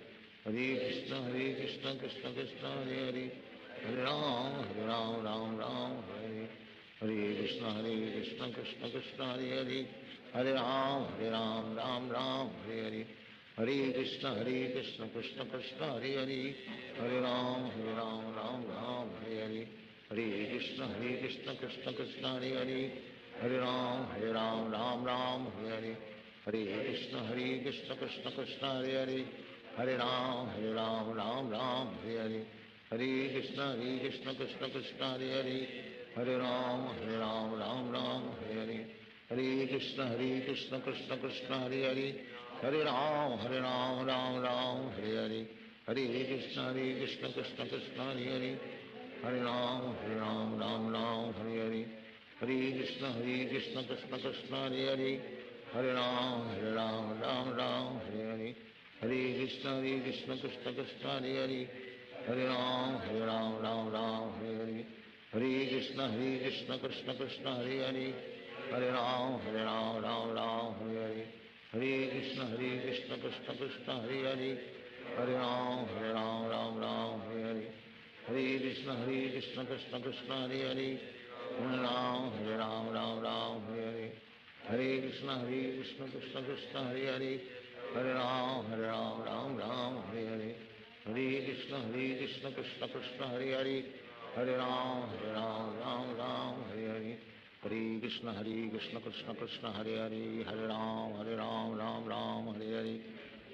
हरे कृष्ण कृष्ण कृष्ण हरे हरे हरे राम राम हरे हरे हरे कृष्ण कृष्ण कृष्ण हरे हरे हरे राम राम हरे हरे हरे कृष्ण कृष्ण कृष्ण हरे हरे हरे राम राम हरे हरे हरे कृष्ण कृष्ण कृष्ण हरे हरे हरे राम राम हरे हरे हरे कृष्ण कृष्ण कृष्ण हरे हरे हरे राम राम हरे हरे हरे कृष्ण कृष्ण कृष्ण हरे हरे हरे राम राम हरे हरे हरे कृष्ण कृष्ण कृष्ण हरे हरे हरे राम राम हरे हरे हरे कृष्ण कृष्ण कृष्ण हरे हरे हरे राम राम हरे हरे हरे कृष्ण कृष्ण कृष्ण हरे हरे हरे राम राम हरे हरे हरे कृष्ण कृष्ण कृष्ण हरे हरे हरे राम राम हरे हरे हरे कृष्ण कृष्ण कृष्ण हरे हरे हरे राम राम हरे हरे हरे कृष्ण कृष्ण कृष्ण हरे हरे हरे राम राम हरे हरे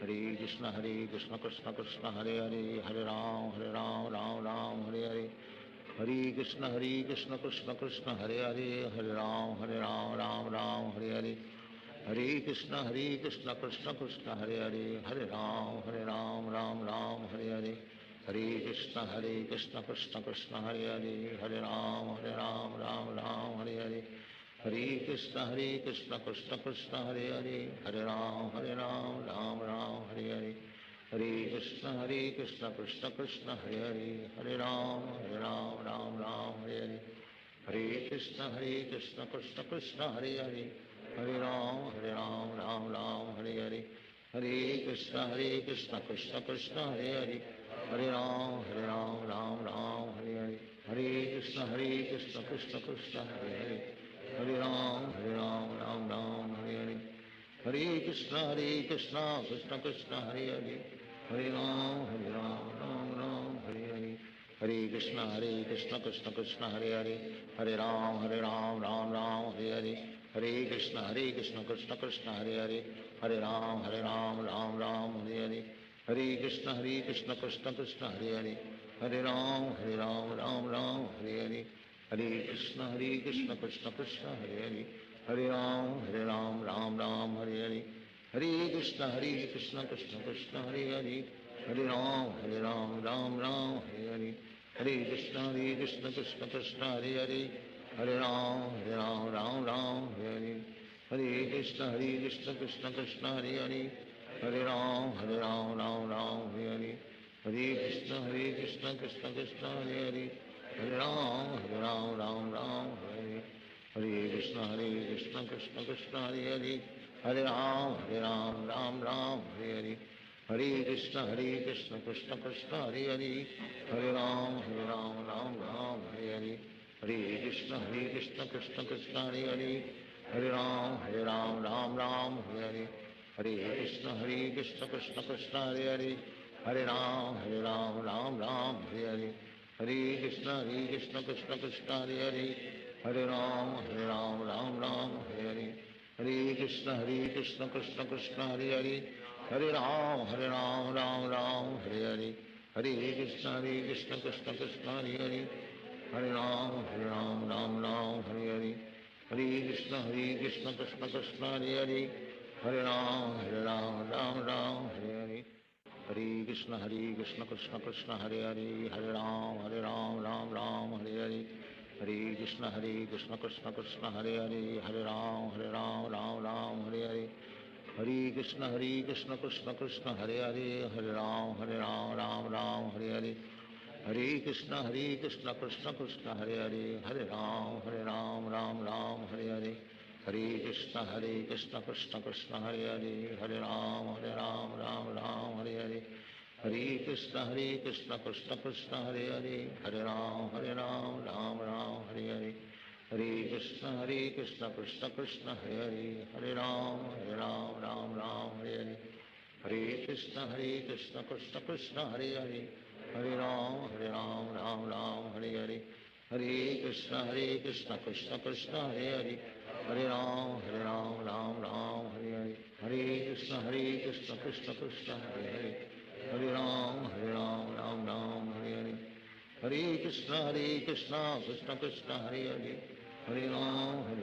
हरे कृष्ण कृष्ण कृष्ण हरे हरे हरे राम राम हरे हरे हरे कृष्ण कृष्ण कृष्ण हरे हरे हरे राम राम हरे हरे हरे कृष्ण कृष्ण कृष्ण हरे हरे हरे राम राम हरे हरे हरे कृष्ण कृष्ण कृष्ण हरे हरे हरे राम राम हरे हरे हरे कृष्ण कृष्ण कृष्ण हरे हरे हरे राम राम हरे हरे हरे कृष्ण कृष्ण कृष्ण हरे हरे हरे राम राम हरे हरे हरे कृष्ण कृष्ण कृष्ण हरे हरे हरे राम राम हरे हरे हरे कृष्ण कृष्ण कृष्ण हरे हरे हरे राम राम हरे हरे हरे कृष्ण कृष्ण कृष्ण हरे हरे, हरे राम राम राम हरे हरे, हरे कृष्ण कृष्ण कृष्ण हरे हरे, हरे राम राम राम हरे हरे, हरे कृष्ण कृष्ण कृष्ण हरे हरे, हरे राम राम राम हरे हरे, हरे कृष्ण कृष्ण कृष्ण हरे हरे, हरे राम राम राम हरे हरे, हरे कृष्ण कृष्ण कृष्ण हरे हरे, हरे राम राम राम हरे हरे, हरे कृष्ण कृष्ण कृष्ण हरे हरे, हरे राम राम राम हरे हरे, हरे कृष्ण कृष्ण कृष्ण हरे हरे, हरे राम राम हरे हरे, हरे कृष्ण कृष्ण कृष्ण हरे हरे, हरे राम राम राम हरे हरे, हरे कृष्ण कृष्ण कृष्ण हरे हरे, हरे राम राम हरे हरे, हरे कृष्ण कृष्ण कृष्ण हरे हरे, हरे राम राम हरे हरे, हरे कृष्ण कृष्ण कृष्ण हरे हरे, हरे राम राम हरे हरे, हरे कृष्ण कृष्ण कृष्ण हरे हरे, हरे राम राम हरे हरे, हरे कृष्ण कृष्ण कृष्ण हरे हरे, हरे राम राम हरे हरे, हरे कृष्ण कृष्ण कृष्ण हरे हरे, हरे राम राम हरे हरे, हरे कृष्ण कृष्ण कृष्ण हरे हरे, हरे राम राम हरे हरे, हरे कृष्ण कृष्ण कृष्ण हरे हरे, हरे राम राम हरे हरे, हरे कृष्ण कृष्ण कृष्ण हरे हरे, हरे राम राम हरे हरे, हरे कृष्ण कृष्ण कृष्ण हरे हरे, हरे राम राम हरे हरे, हरे कृष्ण कृष्ण कृष्ण हरे हरे, हरे राम राम हरे हरे, हरे कृष्ण कृष्ण कृष्ण हरे हरे, हरे राम राम हरे हरे, हरे कृष्ण कृष्ण कृष्ण हरे हरे, हरे राम राम हरे हरे, हरे कृष्ण कृष्ण कृष्ण हरे हरे, हरे राम राम हरे हरे, हरे कृष्ण कृष्ण कृष्ण हरे हरे, हरे राम राम हरे हरे, हरे कृष्ण कृष्ण कृष्ण हरे हरे, हरे राम राम राम हरे हरे, हरे कृष्ण कृष्ण कृष्ण हरे हरे, हरे राम राम हरे हरे, हरे कृष्ण कृष्ण कृष्ण हरे हरे, हरे राम राम हरे हरे, हरे कृष्ण कृष्ण कृष्ण हरे हरे, हरे राम राम हरे हरे, हरे कृष्ण कृष्ण कृष्ण हरे हरे, हरे राम राम हरे हरे, हरे कृष्ण कृष्ण कृष्ण हरे हरे, हरे राम राम हरे हरे, हरे कृष्ण कृष्ण कृष्ण हरे हरे, हरे राम राम हरे हरे, हरे कृष्ण कृष्ण कृष्ण हरे हरे, हरे राम राम राम हरे हरे, हरे कृष्ण कृष्ण कृष्ण हरे हरे, हरे राम राम राम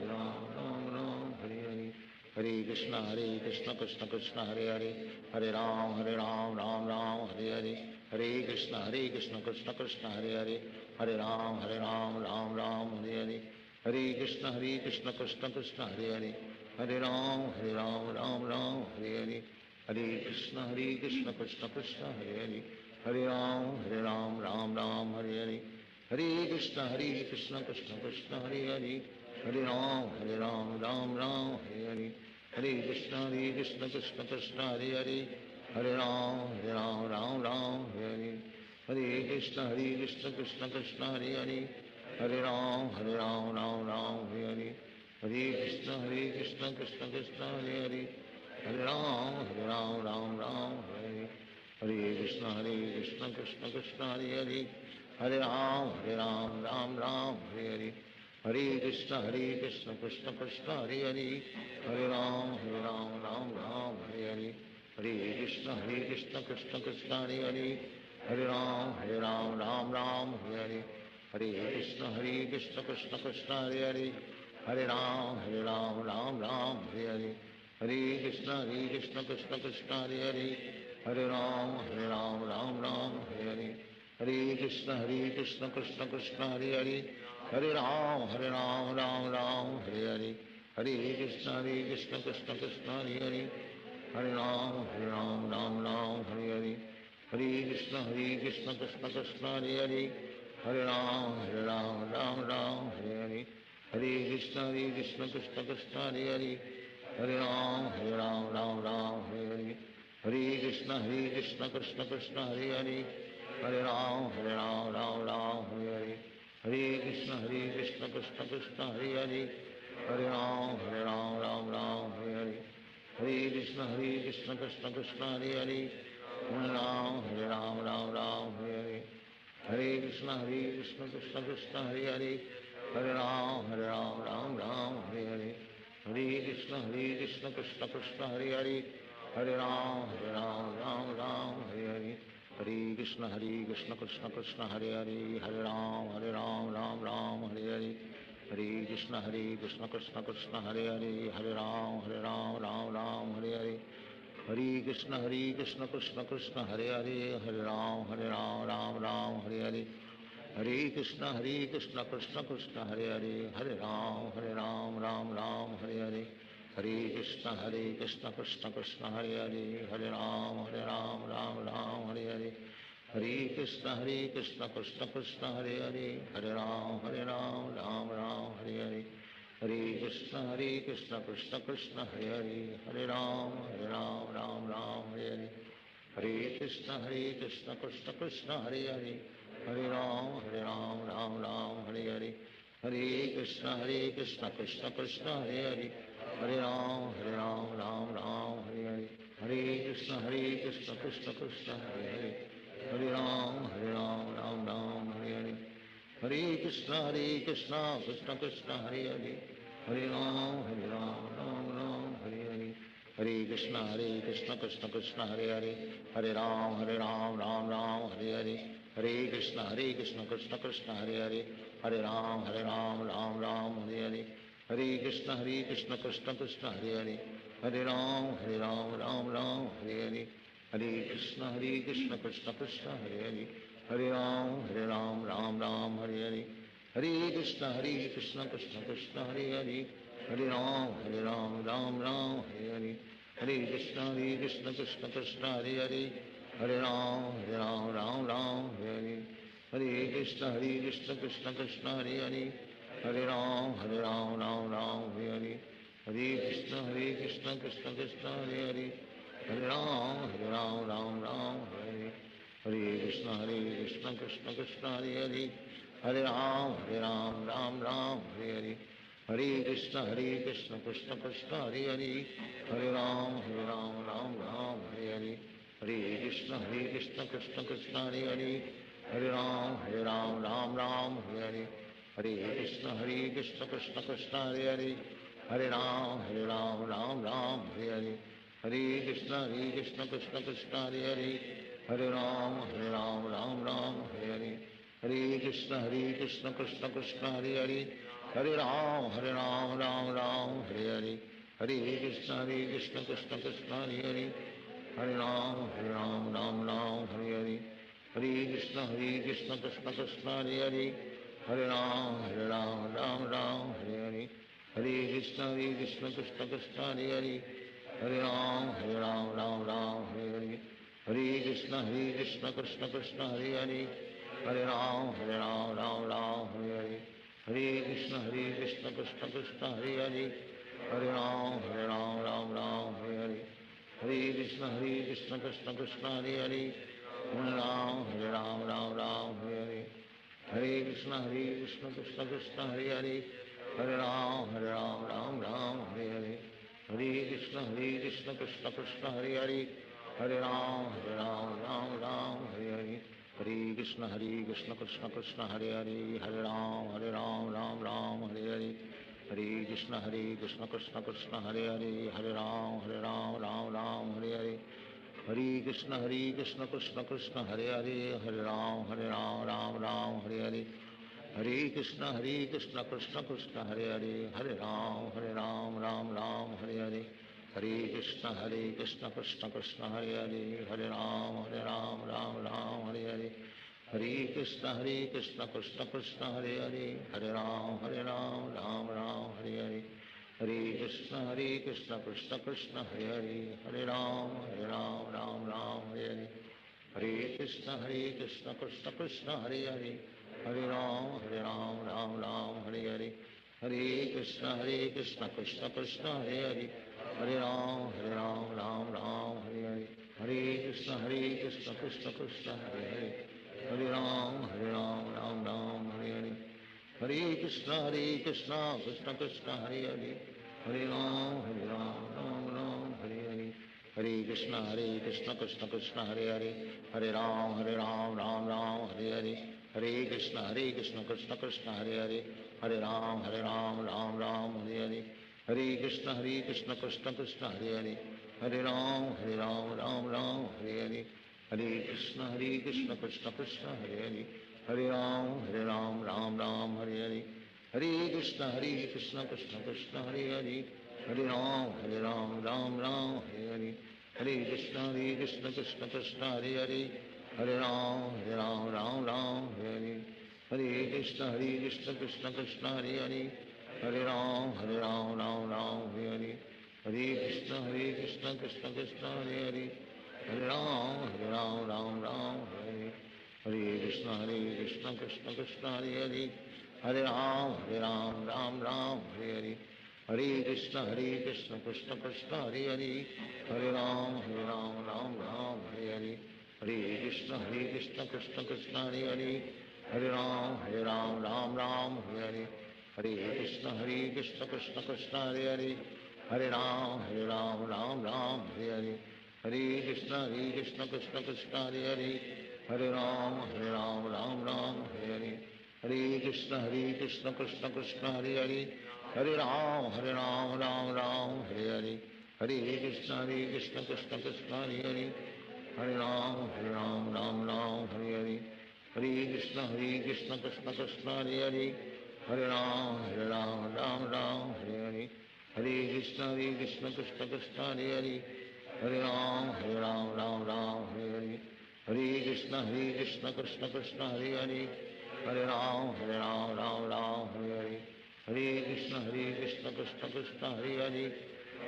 हरे हरे, हरे कृष्ण कृष्ण कृष्ण हरे हरे, हरे राम राम हरे हरे, हरे कृष्ण कृष्ण कृष्ण हरे हरे, हरे राम राम हरे हरे, हरे कृष्ण कृष्ण कृष्ण हरे हरे, हरे राम राम हरे हरे, हरे कृष्ण कृष्ण कृष्ण हरे हरे, हरे राम राम हरे हरे, हरे कृष्ण कृष्ण कृष्ण हरे हरे, हरे राम राम हरे हरे, हरे कृष्ण कृष्ण कृष्ण हरे हरे, हरे राम राम हरे हरे, हरे कृष्ण कृष्ण कृष्ण हरे हरे, हरे राम हरे हरे, हरे कृष्ण कृष्ण कृष्ण हरे हरे, हरे राम राम हरे हरे, हरे कृष्ण कृष्ण कृष्ण हरे हरे, हरे राम राम हरे हरे, हरे कृष्ण कृष्ण कृष्ण हरे हरे, हरे राम राम हरे हरे, हरे कृष्ण कृष्ण कृष्ण हरे हरे, हरे राम राम हरे हरे, हरे कृष्ण कृष्ण कृष्ण हरे हरे, हरे राम राम हरे हरे, हरे कृष्ण कृष्ण कृष्ण हरे हरे, हरे राम राम हरे हरे, हरे कृष्ण कृष्ण कृष्ण हरे हरे, हरे राम राम हरे हरे, हरे कृष्ण कृष्ण कृष्ण हरे हरे, हरे राम राम राम हरे हरे, कृष्ण कृष्ण हरे हरे हरे राम राम राम हरे हरे कृष्ण कृष्ण कृष्ण हरे हरे हरे राम राम हरे हरे कृष्ण कृष्ण कृष्ण हरे हरे हरे राम राम हरे हरे कृष्ण कृष्ण कृष्ण हरे हरे हरे राम राम हरे हरे हरे कृष्ण कृष्ण कृष्ण हरे हरे हरे राम राम हरे हरे हरे कृष्ण कृष्ण कृष्ण हरे हरे हरे राम राम हरे हरे हरे कृष्ण कृष्ण कृष्ण हरे हरे हरे राम राम हरे हरे हरे कृष्ण कृष्ण कृष्ण हरे हरे हरे राम राम हरे हरे हरे कृष्ण कृष्ण कृष्ण हरे हरे हरे राम राम हरे हरे हरे कृष्ण कृष्ण कृष्ण हरे हरे हरे राम राम हरे हरे हरे कृष्ण कृष्ण कृष्ण हरे हरे हरे राम राम हरे हरे हरे कृष्ण कृष्ण कृष्ण हरे हरे हरे राम राम हरे हरे हरे कृष्ण कृष्ण कृष्ण हरे हरे हरे राम राम हरे हरे हरे कृष्ण कृष्ण कृष्ण हरे हरे हरे राम राम हरे हरे हरे कृष्ण कृष्ण कृष्ण हरे हरे हरे राम राम हरे हरे हरे कृष्ण कृष्ण कृष्ण हरे हरे हरे राम राम हरे हरे हरे कृष्ण कृष्ण कृष्ण हरे हरे हरे राम राम हरे हरे हरे कृष्ण कृष्ण कृष्ण हरे हरे हरे राम राम हरे हरे हरे कृष्ण कृष्ण कृष्ण हरे हरे हरे राम राम हरे हरे हरे कृष्ण कृष्ण कृष्ण हरे हरे हरे राम राम हरे हरे हरे कृष्ण कृष्ण कृष्ण हरे हरे हरे राम राम हरे हरे हरे कृष्ण कृष्ण कृष्ण हरे हरे हरे राम राम हरे हरे हरे कृष्ण कृष्ण कृष्ण हरे हरे हरे राम राम हरे हरे हरे कृष्ण कृष्ण कृष्ण हरे हरे हरे राम राम हरे हरे हरे कृष्ण कृष्ण कृष्ण हरे हरे हरे राम राम हरे हरे हरे कृष्ण कृष्ण कृष्ण हरे हरे हरे राम राम हरे हरे हरे कृष्ण कृष्ण कृष्ण हरे हरे हरे राम राम हरे हरे हरे कृष्ण कृष्ण कृष्ण हरे हरे हरे राम राम हरे हरे हरे कृष्ण कृष्ण कृष्ण हरे हरे हरे राम राम हरे हरे हरे कृष्ण कृष्ण कृष्ण हरे हरे हरे राम राम हरे हरे हरे कृष्ण कृष्ण कृष्ण हरे हरे हरे राम राम हरे हरे हरे कृष्ण कृष्ण कृष्ण हरे हरे हरे राम राम हरे हरे हरे कृष्ण कृष्ण कृष्ण हरे हरे हरे राम राम हरे हरे हरे कृष्ण कृष्ण कृष्ण हरे हरे हरे राम राम हरे हरे हरे कृष्ण कृष्ण कृष्ण हरे हरे हरे राम राम हरे हरे हरे कृष्ण कृष्ण कृष्ण हरे हरे हरे राम राम हरे हरे हरे कृष्ण कृष्ण कृष्ण हरे हरे हरे राम राम हरे हरे हरे कृष्ण कृष्ण कृष्ण हरे हरे हरे राम राम हरे हरे हरे कृष्ण कृष्ण कृष्ण हरे हरे हरे राम राम हरे हरे हरे कृष्ण कृष्ण कृष्ण हरे हरे हरे राम राम हरे हरे हरे कृष्ण कृष्ण कृष्ण हरे हरे हरे राम राम हरे हरे हरे कृष्ण कृष्ण कृष्ण हरे हरे हरे राम राम हरे हरे हरे कृष्ण कृष्ण कृष्ण हरे हरे हरे राम राम हरे हरे हरे कृष्ण कृष्ण कृष्ण हरे हरे हरे राम राम हरे हरे हरे कृष्ण कृष्ण कृष्ण हरे हरे हरे राम राम हरे हरे हरे कृष्ण कृष्ण कृष्ण हरे हरे हरे राम राम हरे हरे हरे कृष्ण कृष्ण कृष्ण हरे हरे हरे राम राम राम हरे हरे हरे कृष्ण कृष्ण कृष्ण हरे हरे हरे राम राम राम हरे हरे हरे कृष्ण कृष्ण कृष्ण हरे हरे हरे राम राम राम हरे हरे हरे कृष्ण कृष्ण कृष्ण हरे हरे हरे राम राम राम हरे हरे हरे कृष्ण कृष्ण कृष्ण हरे हरे हरे राम राम राम हरे हरे हरे कृष्ण कृष्ण कृष्ण हरे हरे हरे राम राम राम हरे हरे हरे कृष्ण कृष्ण कृष्ण हरे हरे हरे राम राम राम हरे हरे हरे कृष्ण कृष्ण कृष्ण हरे हरे हरे राम राम राम हरे हरे हरे कृष्ण कृष्ण कृष्ण हरे हरे हरे राम राम राम हरे हरे हरे कृष्ण कृष्ण कृष्ण हरे हरे हरे राम राम राम हरे हरे हरे कृष्ण कृष्ण कृष्ण हरे हरे हरे राम राम राम हरे हरे हरे कृष्ण कृष्ण कृष्ण हरे हरे हरे राम राम राम हरे हरे हरे कृष्ण कृष्ण कृष्ण हरे हरे हरे राम राम राम हरे हरे हरे कृष्ण कृष्ण कृष्ण हरे हरे हरे राम राम राम हरे हरे हरे कृष्ण कृष्ण कृष्ण हरे हरे हरे राम राम राम हरे हरे हरे कृष्ण कृष्ण कृष्ण हरे हरे हरे राम राम राम हरे हरे हरे कृष्ण कृष्ण कृष्ण हरे हरे हरे राम राम राम हरे हरे हरे कृष्ण कृष्ण कृष्ण हरे हरे हरे राम राम राम हरे हरे हरे कृष्ण कृष्ण कृष्ण हरे हरे हरे राम राम राम हरे हरे हरे कृष्ण कृष्ण कृष्ण हरे हरे हरे राम राम राम हरे हरे हरे कृष्ण कृष्ण कृष्ण हरे हरे हरे राम राम राम हरे हरे हरे कृष्ण कृष्ण कृष्ण हरे हरे हरे राम राम राम हरे हरे हरे कृष्ण कृष्ण कृष्ण हरे हरे हरे राम राम राम हरे हरे हरे कृष्ण कृष्ण कृष्ण हरे हरे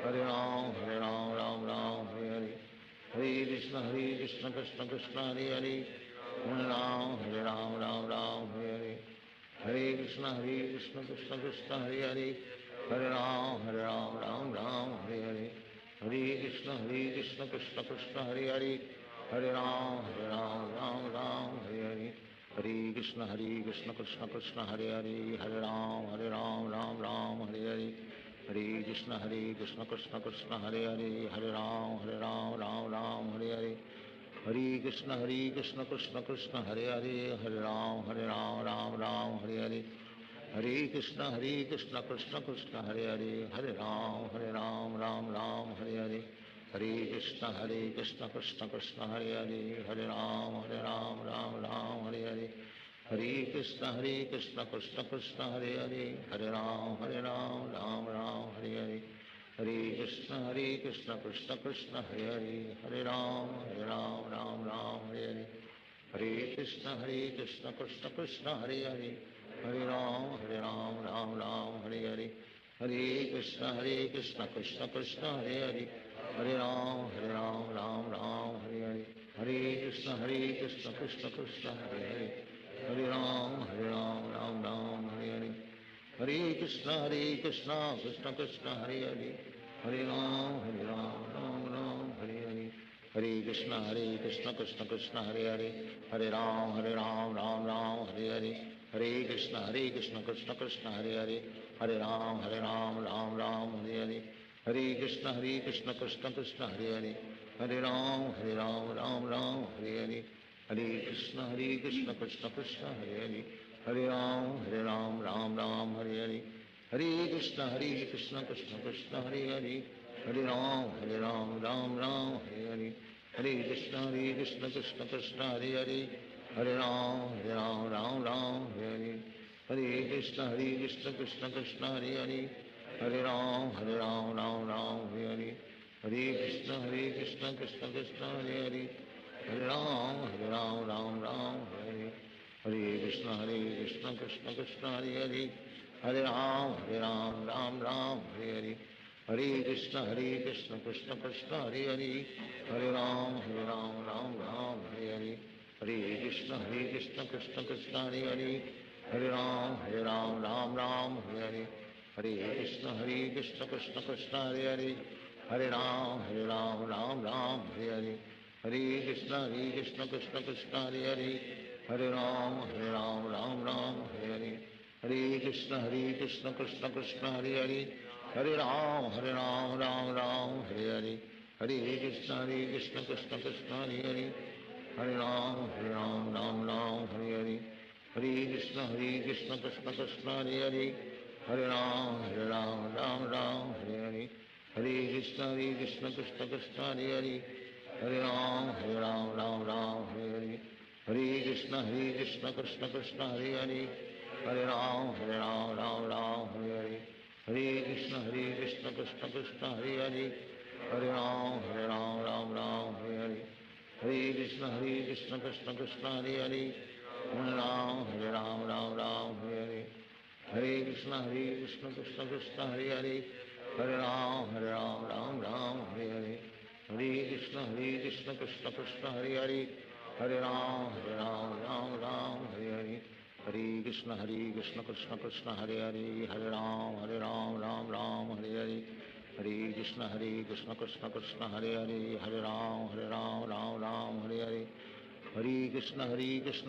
हरे राम राम राम हरे हरे हरे कृष्ण कृष्ण कृष्ण हरे हरे हरे राम राम राम हरे हरे हरे कृष्ण कृष्ण कृष्ण हरे हरे हरे राम राम राम हरे हरे हरे कृष्ण कृष्ण कृष्ण हरे हरे हरे राम राम राम हरे हरे हरे कृष्ण कृष्ण कृष्ण हरे हरे हरे राम राम राम हरे हरे हरे कृष्ण कृष्ण कृष्ण हरे हरे हरे राम राम राम हरे हरे हरे कृष्ण कृष्ण कृष्ण हरे हरे हरे राम राम राम हरे हरे हरे कृष्ण कृष्ण कृष्ण हरे हरे हरे राम राम राम हरे हरे हरे कृष्ण कृष्ण कृष्ण हरे हरे हरे राम राम राम हरे हरे हरे कृष्ण कृष्ण कृष्ण हरे हरे हरे राम राम राम हरे हरे हरे कृष्ण कृष्ण कृष्ण हरे हरे हरे राम राम राम हरे हरे हरे कृष्ण कृष्ण कृष्ण हरे हरे हरे राम राम राम हरे हरे हरे कृष्ण कृष्ण कृष्ण हरे हरे हरे राम राम राम हरे हरे हरे कृष्ण कृष्ण कृष्ण हरे हरे हरे राम राम राम हरे हरे हरे कृष्ण कृष्ण कृष्ण हरे हरे हरे राम राम राम हरे हरे हरे कृष्ण कृष्ण कृष्ण हरे हरे हरे राम राम राम हरे हरे हरे कृष्ण कृष्ण कृष्ण हरे हरे हरे राम राम राम हरे हरे हरे कृष्ण कृष्ण कृष्ण हरे हरे हरे राम राम राम हरे हरे हरे कृष्ण कृष्ण कृष्ण हरे हरे हरे राम राम राम हरे हरे हरे कृष्ण कृष्ण कृष्ण हरे हरे हरे राम राम राम हरे हरे हरे कृष्ण कृष्ण कृष्ण हरे हरे हरे राम राम राम हरे हरे हरे कृष्ण कृष्ण कृष्ण हरे हरे हरे राम राम राम हरे हरे हरे कृष्ण कृष्ण कृष्ण हरे हरे हरे राम राम राम हरे हरे हरे कृष्ण कृष्ण कृष्ण हरे हरे हरे राम राम राम हरे हरे हरे कृष्ण कृष्ण कृष्ण कृष्ण हरे हरे हरे राम राम राम हरे हरे हरे कृष्ण कृष्ण कृष्ण हरे हरे, हरे राम राम राम हरे हरे, हरे कृष्ण कृष्ण कृष्ण हरे हरे, हरे राम राम राम हरे हरे, हरे कृष्ण कृष्ण कृष्ण हरे हरे, हरे राम राम राम हरे हरे, हरे कृष्ण कृष्ण कृष्ण हरे हरे, हरे राम राम हरे हरे, हरे कृष्ण कृष्ण कृष्ण हरे हरे, हरे राम राम हरे हरे, हरे कृष्ण कृष्ण कृष्ण हरे हरे, हरे राम राम हरे हरे, हरे कृष्ण कृष्ण कृष्ण हरे हरे, हरे राम राम हरे हरे, हरे कृष्ण कृष्ण कृष्ण हरे हरे, हरे राम राम हरे हरे, हरे कृष्ण कृष्ण कृष्ण हरे हरे, हरे राम राम हरे हरे, हरे कृष्ण कृष्ण कृष्ण हरे हरे, हरे राम राम हरे हरे, हरे कृष्ण कृष्ण कृष्ण हरे हरे, हरे राम राम हरे हरे, हरे कृष्ण कृष्ण कृष्ण हरे हरे, हरे राम राम हरे हरे, हरे कृष्ण कृष्ण कृष्ण हरे हरे, हरे राम राम हरे हरे, हरे कृष्ण कृष्ण कृष्ण हरे हरे, हरे राम राम हरे हरे, हरे कृष्ण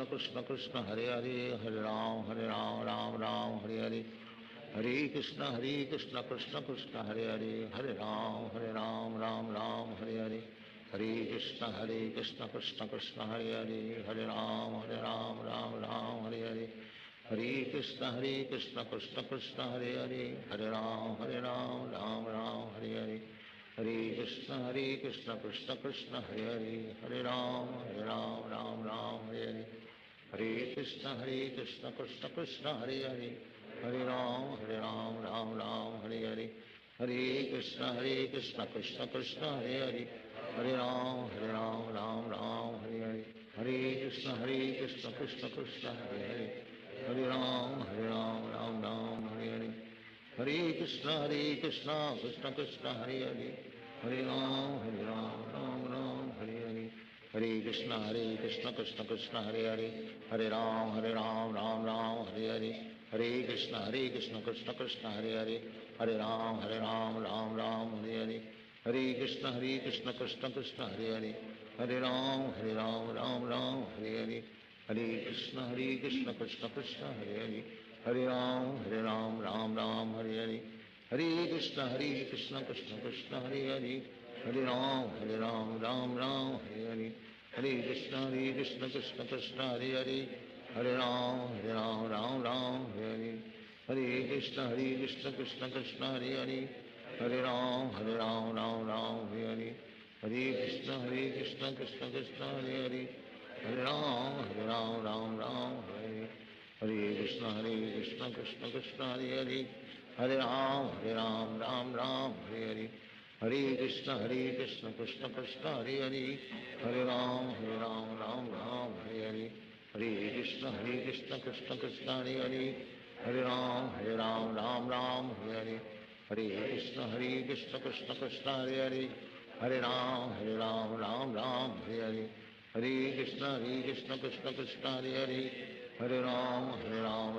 कृष्ण कृष्ण हरे हरे, हरे राम राम हरे हरे, हरे कृष्ण कृष्ण कृष्ण हरे हरे, हरे राम राम हरे हरे, हरे कृष्ण कृष्ण कृष्ण हरे हरे, हरे राम राम हरे हरे, हरे कृष्ण कृष्ण कृष्ण हरे हरे, हरे राम राम हरे हरे, हरे कृष्ण कृष्ण कृष्ण हरे हरे, हरे राम राम हरे हरे, हरे कृष्ण कृष्ण कृष्ण हरे हरे, हरे राम राम हरे हरे, हरे कृष्ण कृष्ण कृष्ण हरे हरे, हरे राम राम हरे हरे, हरे कृष्ण कृष्ण कृष्ण हरे हरे, हरे राम राम हरे हरे, हरे कृष्ण कृष्ण कृष्ण हरे हरे, हरे राम राम हरे हरे, हरे कृष्ण कृष्ण कृष्ण हरे हरे, हरे राम राम हरे हरे, हरे कृष्ण कृष्ण कृष्ण हरे हरे, हरे राम राम हरे हरे, हरे कृष्ण कृष्ण कृष्ण हरे हरे, हरे राम राम हरे हरे, हरे कृष्ण कृष्ण कृष्ण हरे हरे, हरे राम राम हरे हरे, हरे कृष्ण कृष्ण कृष्ण हरे हरे, हरे राम राम हरे हरे, हरे कृष्ण कृष्ण कृष्ण हरे हरे, हरे राम राम हरे हरे, हरे कृष्ण कृष्ण कृष्ण हरे हरे, हरे राम राम हरे हरे, हरे कृष्ण कृष्ण कृष्ण हरे हरे, हरे राम राम हरे हरे, हरे कृष्ण कृष्ण कृष्ण हरे हरे, हरे राम राम हरे हरे, हरे कृष्ण कृष्ण कृष्ण हरे हरे, हरे राम राम हरे हरे, हरे कृष्ण कृष्ण कृष्ण हरे हरे, हरे राम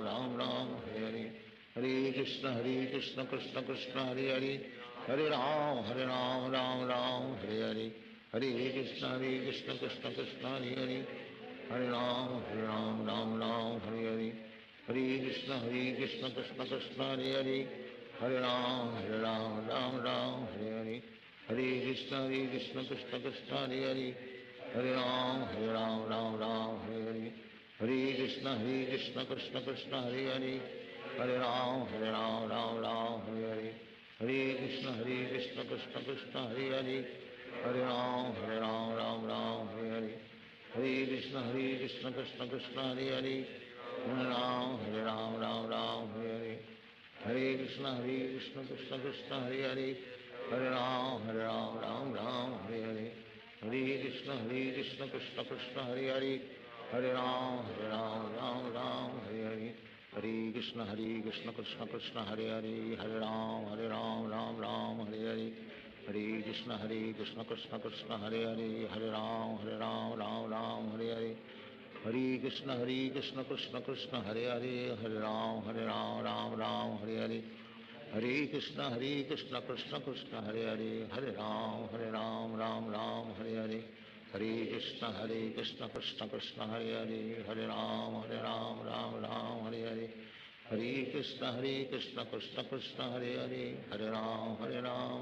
राम हरे हरे, हरे कृष्ण कृष्ण कृष्ण हरे हरे, हरे राम राम हरे हरे, हरे कृष्ण कृष्ण कृष्ण हरे हरे, हरे राम राम हरे हरे, हरे कृष्ण कृष्ण कृष्ण हरे हरे, हरे राम राम हरे हरे, हरे कृष्ण कृष्ण कृष्ण हरे हरे, हरे राम राम हरे हरे, हरे कृष्ण कृष्ण कृष्ण हरे हरे, हरे राम राम हरे हरे, हरे कृष्ण कृष्ण कृष्ण हरे हरे, हरे राम राम हरे हरे, हरे कृष्ण कृष्ण कृष्ण हरे हरे, हरे राम हरे हरे, हरे कृष्ण कृष्ण कृष्ण हरे हरे, हरे राम राम हरे हरे, हरे कृष्ण कृष्ण कृष्ण हरे हरे, हरे राम राम हरे हरे, हरे कृष्ण कृष्ण कृष्ण हरे हरे, हरे राम राम हरे हरे, हरे कृष्ण कृष्ण कृष्ण हरे हरे, हरे राम राम हरे हरे, हरे कृष्ण कृष्ण कृष्ण हरे हरे, हरे राम राम हरे हरे, हरे कृष्ण कृष्ण कृष्ण हरे हरे, हरे राम राम राम हरे हरे, हरे कृष्ण कृष्ण कृष्ण हरे हरे, हरे राम राम राम हरे हरे, हरे कृष्ण कृष्ण कृष्ण हरे हरे, हरे राम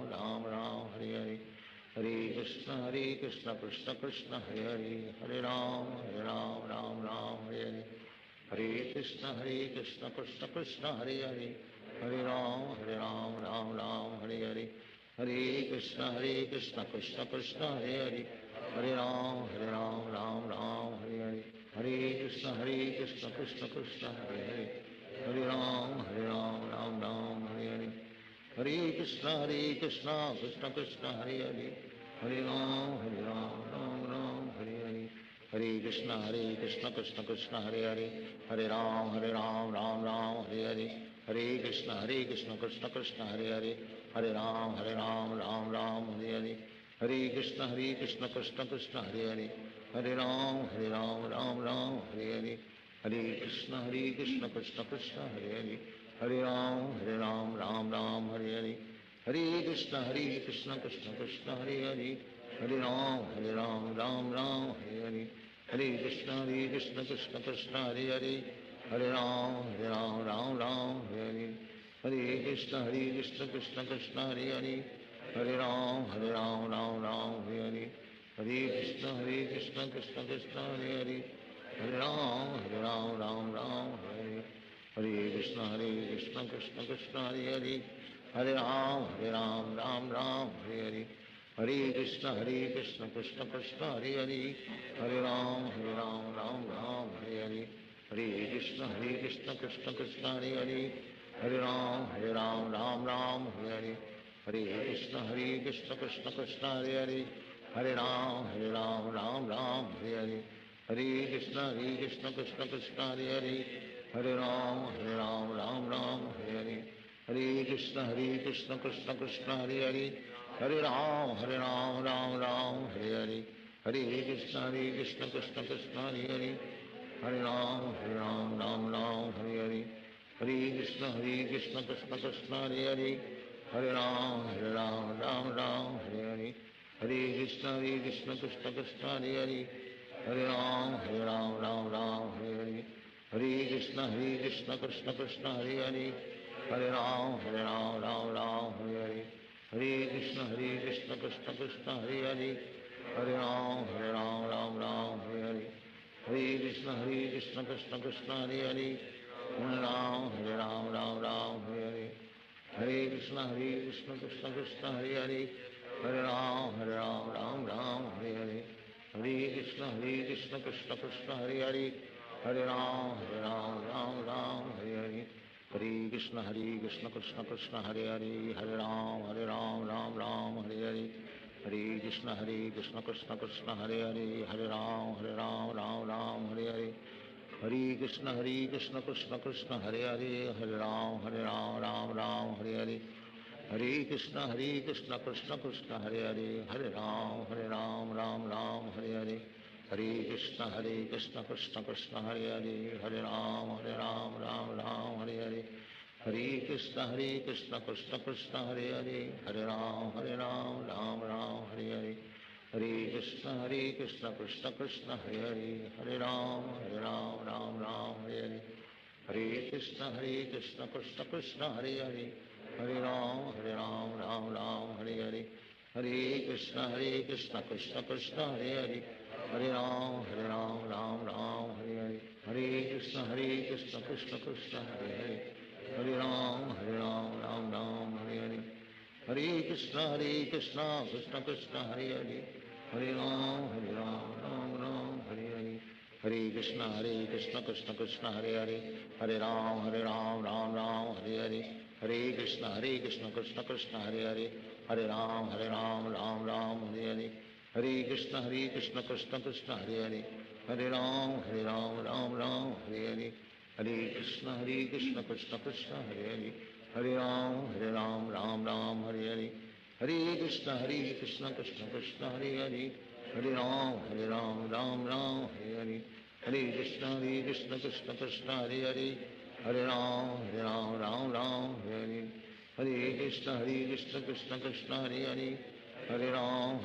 राम राम हरे हरे, हरे कृष्ण कृष्ण कृष्ण हरे हरे, हरे राम राम राम हरे हरे, हरे कृष्ण कृष्ण कृष्ण हरे हरे, हरे राम राम राम हरे हरे, हरे कृष्ण कृष्ण कृष्ण हरे हरे, हरे राम राम राम हरे हरे, हरे कृष्ण कृष्ण कृष्ण हरे हरे, हरे राम राम राम हरे हरे, हरे कृष्ण कृष्ण कृष्ण हरे हरे, हरे राम राम राम हरे हरे, हरे कृष्ण कृष्ण कृष्ण हरे हरे, हरे राम राम राम हरे हरे, हरे कृष्ण कृष्ण कृष्ण हरे हरे, हरे राम राम राम हरे हरे, हरे कृष्ण कृष्ण कृष्ण हरे हरे, हरे राम राम राम हरे हरे, हरे कृष्ण कृष्ण कृष्ण हरे हरे, हरे राम राम हरे हरे, हरे कृष्ण कृष्ण कृष्ण हरे हरे, हरे राम राम हरे हरे, हरे कृष्ण कृष्ण कृष्ण हरे हरे, हरे राम राम हरे हरे, हरे कृष्ण कृष्ण कृष्ण हरे हरे, हरे राम राम हरे हरे, हरे कृष्ण कृष्ण कृष्ण हरे हरे, हरे राम राम हरे हरे, हरे कृष्ण कृष्ण कृष्ण हरे हरे, हरे राम राम हरे हरे, हरे कृष्ण कृष्ण कृष्ण हरे हरे, हरे राम राम राम हरे हरे, हरे कृष्ण कृष्ण कृष्ण हरे हरे, हरे राम राम हरे हरे, हरे कृष्ण कृष्ण कृष्ण हरे हरे, हरे राम राम हरे हरे, हरे कृष्ण कृष्ण कृष्ण हरे हरे, हरे राम राम हरे हरे, हरे कृष्ण कृष्ण कृष्ण हरे हरे, हरे राम राम हरे हरे, हरे कृष्ण कृष्ण कृष्ण हरे हरे, हरे राम राम हरे हरे, हरे कृष्ण कृष्ण कृष्ण हरे हरे, हरे राम राम हरे हरे, हरे कृष्ण कृष्ण कृष्ण हरे हरे, हरे राम राम हरे हरे, हरे कृष्ण कृष्ण कृष्ण हरे हरे, हरे राम राम हरे हरे, हरे कृष्ण कृष्ण कृष्ण हरे हरे, हरे राम राम हरे हरे, हरे कृष्ण कृष्ण कृष्ण हरे हरे, हरे राम राम हरे हरे, हरे कृष्ण कृष्ण कृष्ण हरे हरे, हरे राम राम हरे हरे, हरे कृष्ण कृष्ण कृष्ण हरे हरे, हरे राम राम हरे हरे, हरे कृष्ण कृष्ण कृष्ण हरे हरे, हरे राम राम हरे हरे, हरे कृष्ण कृष्ण कृष्ण हरे हरे, हरे राम राम हरे हरे, हरे कृष्ण कृष्ण कृष्ण हरे हरे, हरे राम राम हरे हरे, हरे कृष्ण कृष्ण कृष्ण हरे हरे, हरे राम राम हरे हरे, हरे कृष्ण कृष्ण कृष्ण हरे हरे, हरे राम राम हरे हरे, हरे कृष्ण कृष्ण कृष्ण हरे हरे, हरे राम राम हरे हरे, हरे कृष्ण कृष्ण कृष्ण हरे हरे, हरे राम राम हरे हरे, हरे कृष्ण कृष्ण कृष्ण हरे हरे, हरे राम राम हरे हरे, हरे कृष्ण कृष्ण कृष्ण हरे हरे, हरे राम राम हरे हरे, हरे कृष्ण कृष्ण कृष्ण हरे हरे, हरे राम राम हरे हरे, हरे कृष्ण कृष्ण कृष्ण हरे हरे, हरे राम राम हरे हरे, हरे कृष्ण कृष्ण कृष्ण हरे हरे, हरे राम राम हरे हरे, हरे कृष्ण कृष्ण कृष्ण हरे हरे, हरे राम राम हरे हरे, हरे कृष्ण कृष्ण कृष्ण हरे हरे, हरे राम राम हरे हरे, हरे कृष्ण कृष्ण कृष्ण हरे हरे, हरे राम राम हरे हरे, हरे कृष्ण कृष्ण कृष्ण हरे हरे, हरे राम राम हरे हरे, हरे कृष्ण कृष्ण कृष्ण हरे हरे, हरे राम राम हरे हरे, हरे कृष्ण कृष्ण कृष्ण हरे हरे, हरे राम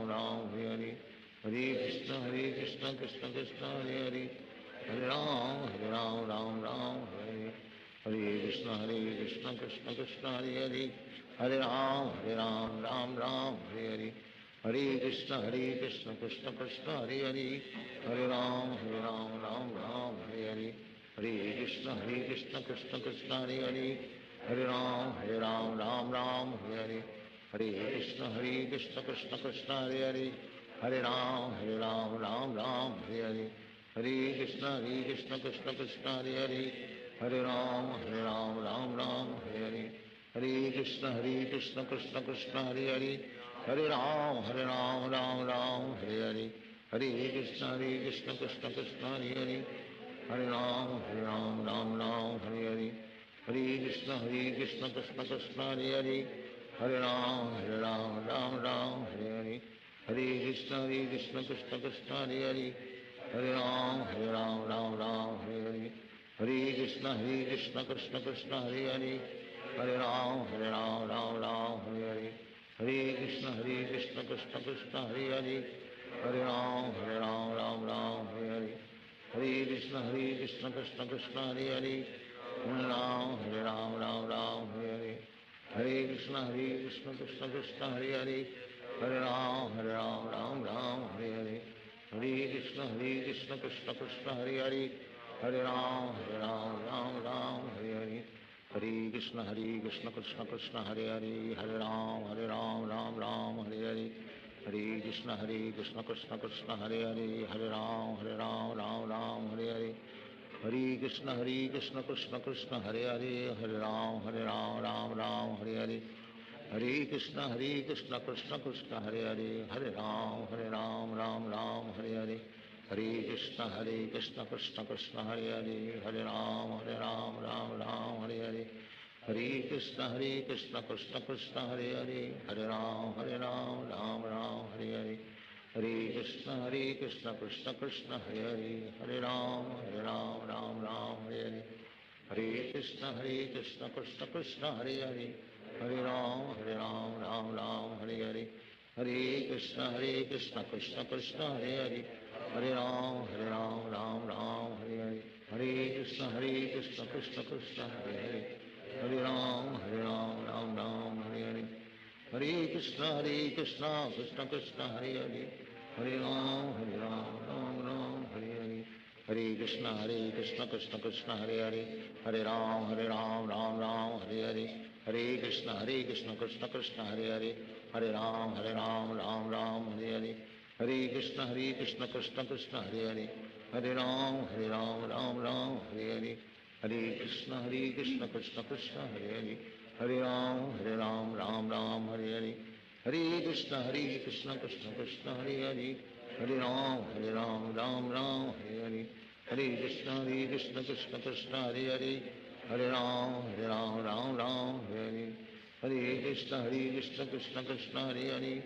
राम हरे हरे, हरे कृष्ण कृष्ण हरे हरे हरे राम राम राम हरे कृष्ण कृष्ण कृष्ण हरे हरे हरे राम राम राम हरे कृष्ण कृष्ण कृष्ण हरे हरे हरे राम राम राम हरे कृष्ण कृष्ण कृष्ण हरे हरे हरे राम राम राम हरे कृष्ण कृष्ण कृष्ण हरे हरे हरे राम राम राम हरे कृष्ण कृष्ण कृष्ण हरे हरे हरे राम राम राम हरे कृष्ण कृष्ण कृष्ण हरे हरे हरे राम राम राम हरे कृष्ण कृष्ण कृष्ण हरे हरे हरे राम राम राम हरे कृष्ण कृष्ण कृष्ण हरे हरे हरे राम राम राम हरे कृष्ण कृष्ण कृष्ण हरे हरे हरे राम राम राम हरे कृष्ण कृष्ण कृष्ण हरे हरे हरे राम राम राम हरे कृष्ण कृष्ण कृष्ण हरे हरे हरे राम राम राम हरे कृष्ण कृष्ण कृष्ण हरे हरे हरे राम राम राम हरे कृष्ण कृष्ण कृष्ण हरे हरे हरे राम राम राम हरे कृष्ण कृष्ण कृष्ण हरे हरे हरे राम राम राम हरे कृष्ण कृष्ण कृष्ण हरे हरे हरे राम राम राम हरे कृष्ण कृष्ण कृष्ण हरे हरे हरे राम राम राम हरे कृष्ण कृष्ण कृष्ण हरे हरे हरे राम राम राम हरे कृष्ण कृष्ण कृष्ण हरे हरे हरे राम राम राम हरे कृष्ण कृष्ण कृष्ण हरे हरे हरे राम राम राम हरे कृष्ण कृष्ण कृष्ण हरे हरे हरे राम राम राम हरे कृष्ण कृष्ण कृष्ण हरे हरे हरे राम राम राम हरे कृष्ण कृष्ण कृष्ण हरे हरे हरे राम राम राम हरे कृष्ण कृष्ण कृष्ण हरे हरे हरे राम राम राम हरे कृष्ण कृष्ण कृष्ण हरे हरे हरे राम राम राम हरे कृष्ण कृष्ण कृष्ण हरे हरे हरे राम राम राम हरे कृष्ण कृष्ण कृष्ण हरे हरे हरे राम राम राम हरे कृष्ण कृष्ण कृष्ण हरे हरे हरे राम राम राम हरे कृष्ण कृष्ण कृष्ण हरे हरे हरे राम राम राम हरे कृष्ण कृष्ण कृष्ण हरे हरे हरे राम राम राम हरे कृष्ण कृष्ण कृष्ण हरे हरे हरे राम राम राम हरे कृष्ण कृष्ण कृष्ण हरे हरे हरे राम राम राम हरे कृष्ण कृष्ण कृष्ण हरे हरे हरे राम राम राम हरे कृष्ण कृष्ण कृष्ण हरे हरे हरे राम राम राम हरे कृष्ण कृष्ण कृष्ण हरे हरे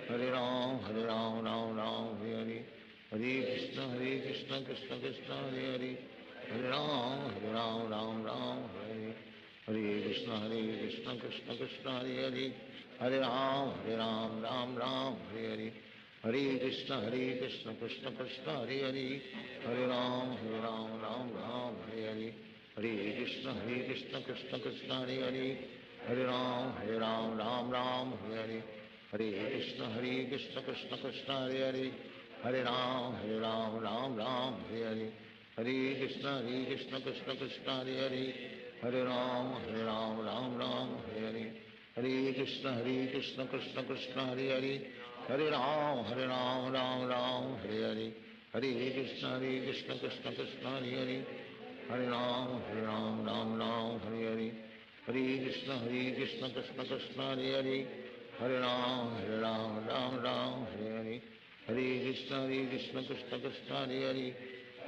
हरे राम राम राम हरे कृष्ण कृष्ण कृष्ण हरे हरे हरे राम राम राम हरे कृष्ण कृष्ण कृष्ण हरे हरे हरे राम राम राम हरे कृष्ण कृष्ण कृष्ण हरे हरे हरे राम राम राम हरे कृष्ण कृष्ण कृष्ण हरे हरे हरे राम राम राम हरे कृष्ण कृष्ण कृष्ण हरे हरे हरे राम राम राम हरे कृष्ण कृष्ण कृष्ण हरे हरे हरे राम राम राम हरे कृष्ण कृष्ण कृष्ण हरे हरे हरे राम राम राम हरे कृष्ण कृष्ण कृष्ण हरे हरे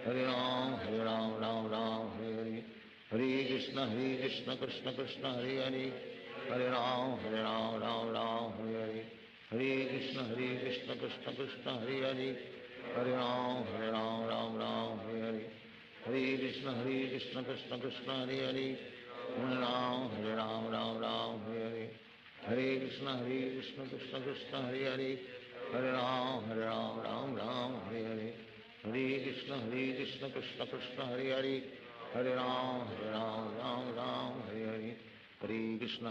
हरे राम राम राम हरे कृष्ण कृष्ण कृष्ण हरे हरे हरे राम राम हरे कृष्ण कृष्ण कृष्ण हरे हरे हरे राम राम हरे कृष्ण कृष्ण कृष्ण हरे हरे हरे राम राम हरे कृष्ण कृष्ण कृष्ण हरे हरे हरे राम राम राम हरे कृष्ण कृष्ण हरे हरे हरे राम राम राम हरे हरे हरे कृष्ण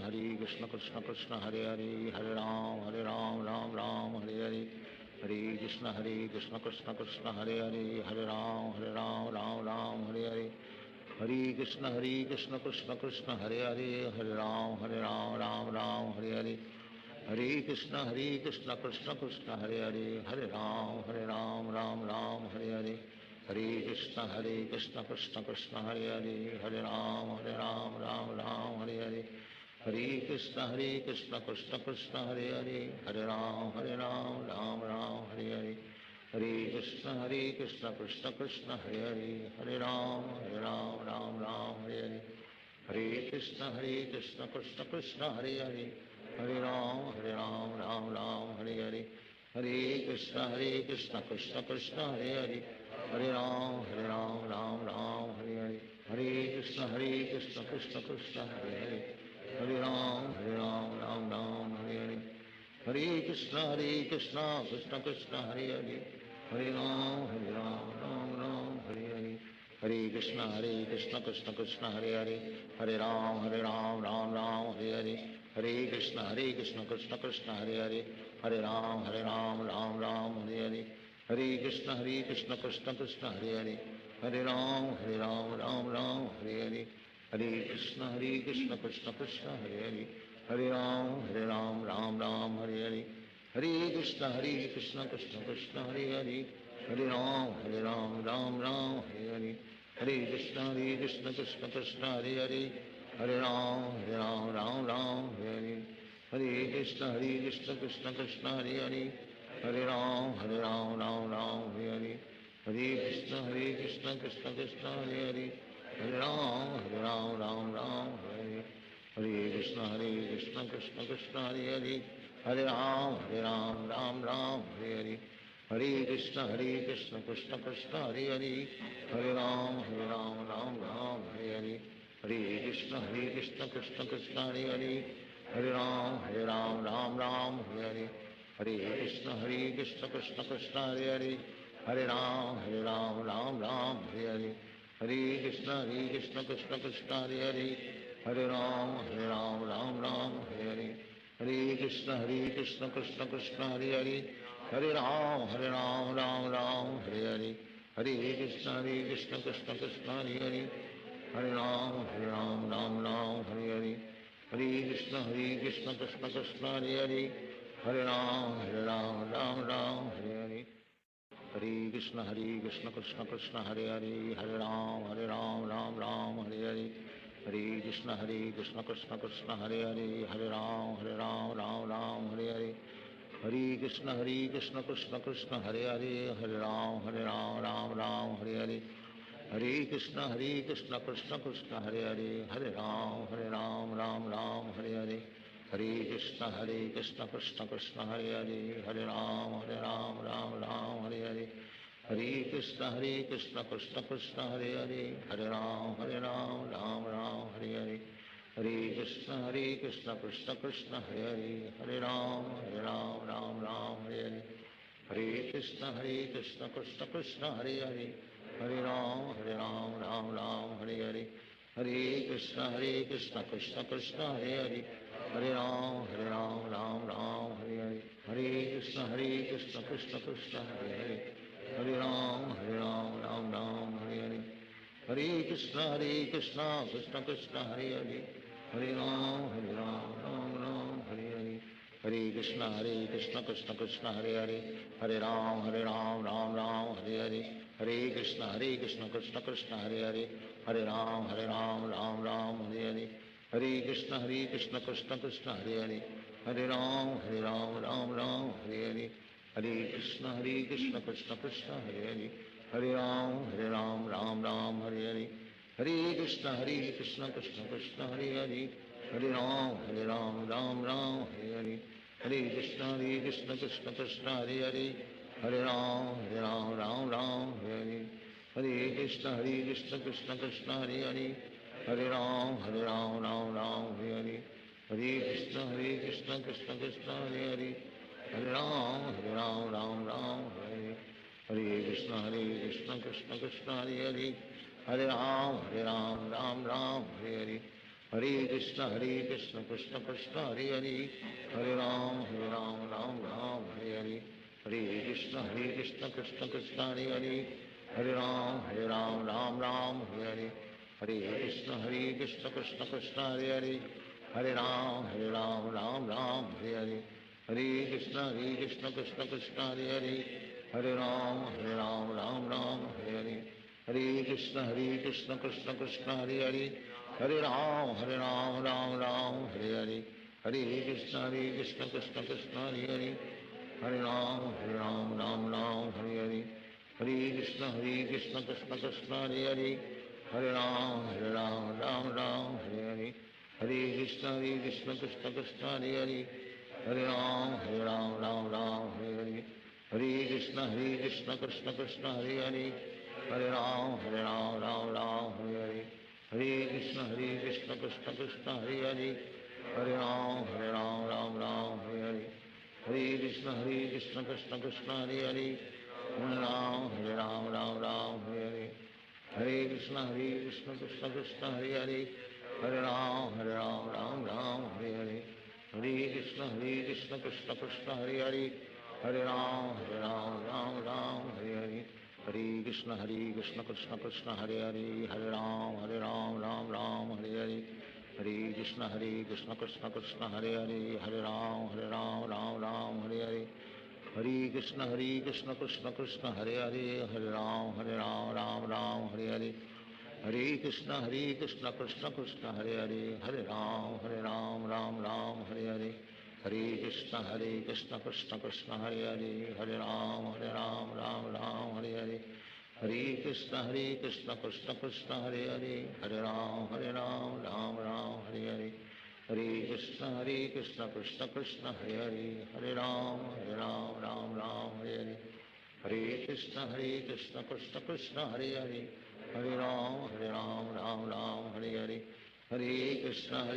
कृष्ण कृष्ण हरे हरे हरे राम राम हरे हरे हरे कृष्ण कृष्ण कृष्ण हरे हरे राम राम हरे हरे हरे कृष्ण कृष्ण कृष्ण हरे हरे राम राम हरे हरे हरे कृष्ण कृष्ण कृष्ण हरे राम राम हरे हरे हरे कृष्ण कृष्ण कृष्ण हरे राम राम हरे हरे हरे कृष्ण कृष्ण कृष्ण हरे राम राम हरे हरे हरे कृष्ण कृष्ण कृष्ण हरे राम राम हरे हरे हरे कृष्ण कृष्ण कृष्ण हरे राम राम हरे हरे हरे कृष्ण कृष्ण कृष्ण हरे राम हरे हरे हरे कृष्ण कृष्ण कृष्ण हरे राम हरे हरे हरे कृष्ण कृष्ण कृष्ण हरे राम हरे हरे हरे कृष्ण कृष्ण कृष्ण हरे राम राम हरे हरे हरे कृष्ण कृष्ण कृष्ण हरे राम राम हरे हरे हरे कृष्ण कृष्ण कृष्ण हरे राम राम हरे हरे हरे कृष्ण कृष्ण कृष्ण हरे राम राम हरे हरे हरे कृष्ण कृष्ण कृष्ण हरे राम राम हरे हरे हरे कृष्ण कृष्ण कृष्ण हरे राम राम हरे हरे हरे कृष्ण कृष्ण कृष्ण हरे राम राम हरे हरे हरे कृष्ण कृष्ण कृष्ण हरे राम राम हरे हरे हरे कृष्ण कृष्ण कृष्ण हरे राम राम हरे हरे हरे कृष्ण कृष्ण कृष्ण हरे राम राम हरे हरे हरे कृष्ण कृष्ण कृष्ण हरे राम राम हरे हरे हरे कृष्ण कृष्ण कृष्ण हरे राम राम हरे हरे हरे कृष्ण कृष्ण कृष्ण हरे राम राम हरे हरे हरे कृष्ण कृष्ण कृष्ण हरे राम राम हरे हरे हरे कृष्ण कृष्ण कृष्ण हरे राम राम हरे हरे हरे कृष्ण कृष्ण कृष्ण हरे राम राम हरे हरे हरे कृष्ण कृष्ण कृष्ण हरे राम राम हरे हरे हरे कृष्ण कृष्ण कृष्ण हरे राम राम हरे हरे हरे कृष्ण कृष्ण कृष्ण हरे राम हरे हरे हरे कृष्ण कृष्ण कृष्ण हरे राम राम हरे हरे हरे कृष्ण कृष्ण कृष्ण हरे राम राम हरे हरे हरे कृष्ण कृष्ण कृष्ण हरे राम राम हरे हरे हरे कृष्ण कृष्ण कृष्ण हरे राम राम हरे हरे हरे कृष्ण कृष्ण कृष्ण हरे राम हरे हरे हरे कृष्ण कृष्ण कृष्ण हरे राम हरे हरे हरे कृष्ण कृष्ण कृष्ण हरे राम हरे हरे हरे कृष्ण कृष्ण कृष्ण हरे राम हरे हरे हरे कृष्ण कृष्ण कृष्ण हरे राम राम हरे हरे हरे कृष्ण कृष्ण कृष्ण हरे राम राम हरे हरे हरे कृष्ण कृष्ण कृष्ण हरे राम राम हरे हरे हरे कृष्ण कृष्ण कृष्ण हरे राम राम हरे हरे हरे कृष्ण कृष्ण कृष्ण हरे राम राम हरे हरे हरे कृष्ण कृष्ण कृष्ण हरे राम राम हरे हरे हरे कृष्ण कृष्ण कृष्ण हरे राम राम हरे हरे हरे कृष्ण कृष्ण कृष्ण हरे राम राम राम हरे हरे हरे कृष्ण कृष्ण कृष्ण हरे हरे हरे राम राम राम हरे हरे हरे कृष्ण कृष्ण कृष्ण हरे हरे हरे राम राम राम हरे हरे हरे कृष्ण कृष्ण कृष्ण हरे हरे हरे राम राम हरे हरे हरे कृष्ण कृष्ण कृष्ण हरे हरे हरे राम राम हरे हरे हरे कृष्ण कृष्ण कृष्ण हरे हरे हरे राम राम हरे हरे हरे कृष्ण कृष्ण कृष्ण हरे हरे हरे राम राम हरे हरे हरे कृष्ण कृष्ण कृष्ण हरे हरे हरे राम राम हरे हरे हरे कृष्ण कृष्ण कृष्ण हरे हरे हरे राम राम हरे हरे हरे कृष्ण कृष्ण कृष्ण हरे हरे हरे राम राम हरे हरे हरे कृष्ण कृष्ण कृष्ण हरे हरे हरे राम राम हरे हरे हरे कृष्ण कृष्ण कृष्ण हरे हरे हरे राम राम हरे हरे हरे कृष्ण कृष्ण कृष्ण हरे हरे हरे राम राम हरे हरे हरे कृष्ण कृष्ण कृष्ण हरे हरे हरे राम राम हरे हरे हरे कृष्ण कृष्ण कृष्ण हरे हरे हरे राम राम हरे हरे हरे कृष्ण कृष्ण कृष्ण हरे हरे हरे राम राम हरे हरे हरे कृष्ण कृष्ण कृष्ण हरे हरे हरे राम राम हरे हरे हरे कृष्ण कृष्ण कृष्ण हरे हरे हरे राम राम हरे हरे हरे कृष्ण कृष्ण कृष्ण हरे हरे हरे राम राम हरे हरे हरे कृष्ण कृष्ण कृष्ण हरे हरे हरे राम राम हरे हरे हरे कृष्ण कृष्ण कृष्ण हरे हरे हरे राम राम हरे हरे हरे कृष्ण कृष्ण कृष्ण हरे हरे हरे राम राम हरे हरे हरे कृष्ण कृष्ण कृष्ण हरे हरे हरे राम राम हरे हरे हरे कृष्ण कृष्ण कृष्ण हरे हरे हरे राम राम हरे हरे हरे कृष्ण कृष्ण कृष्ण हरे हरे हरे राम राम हरे हरे हरे कृष्ण कृष्ण कृष्ण हरे हरे हरे राम राम हरे हरे हरे कृष्ण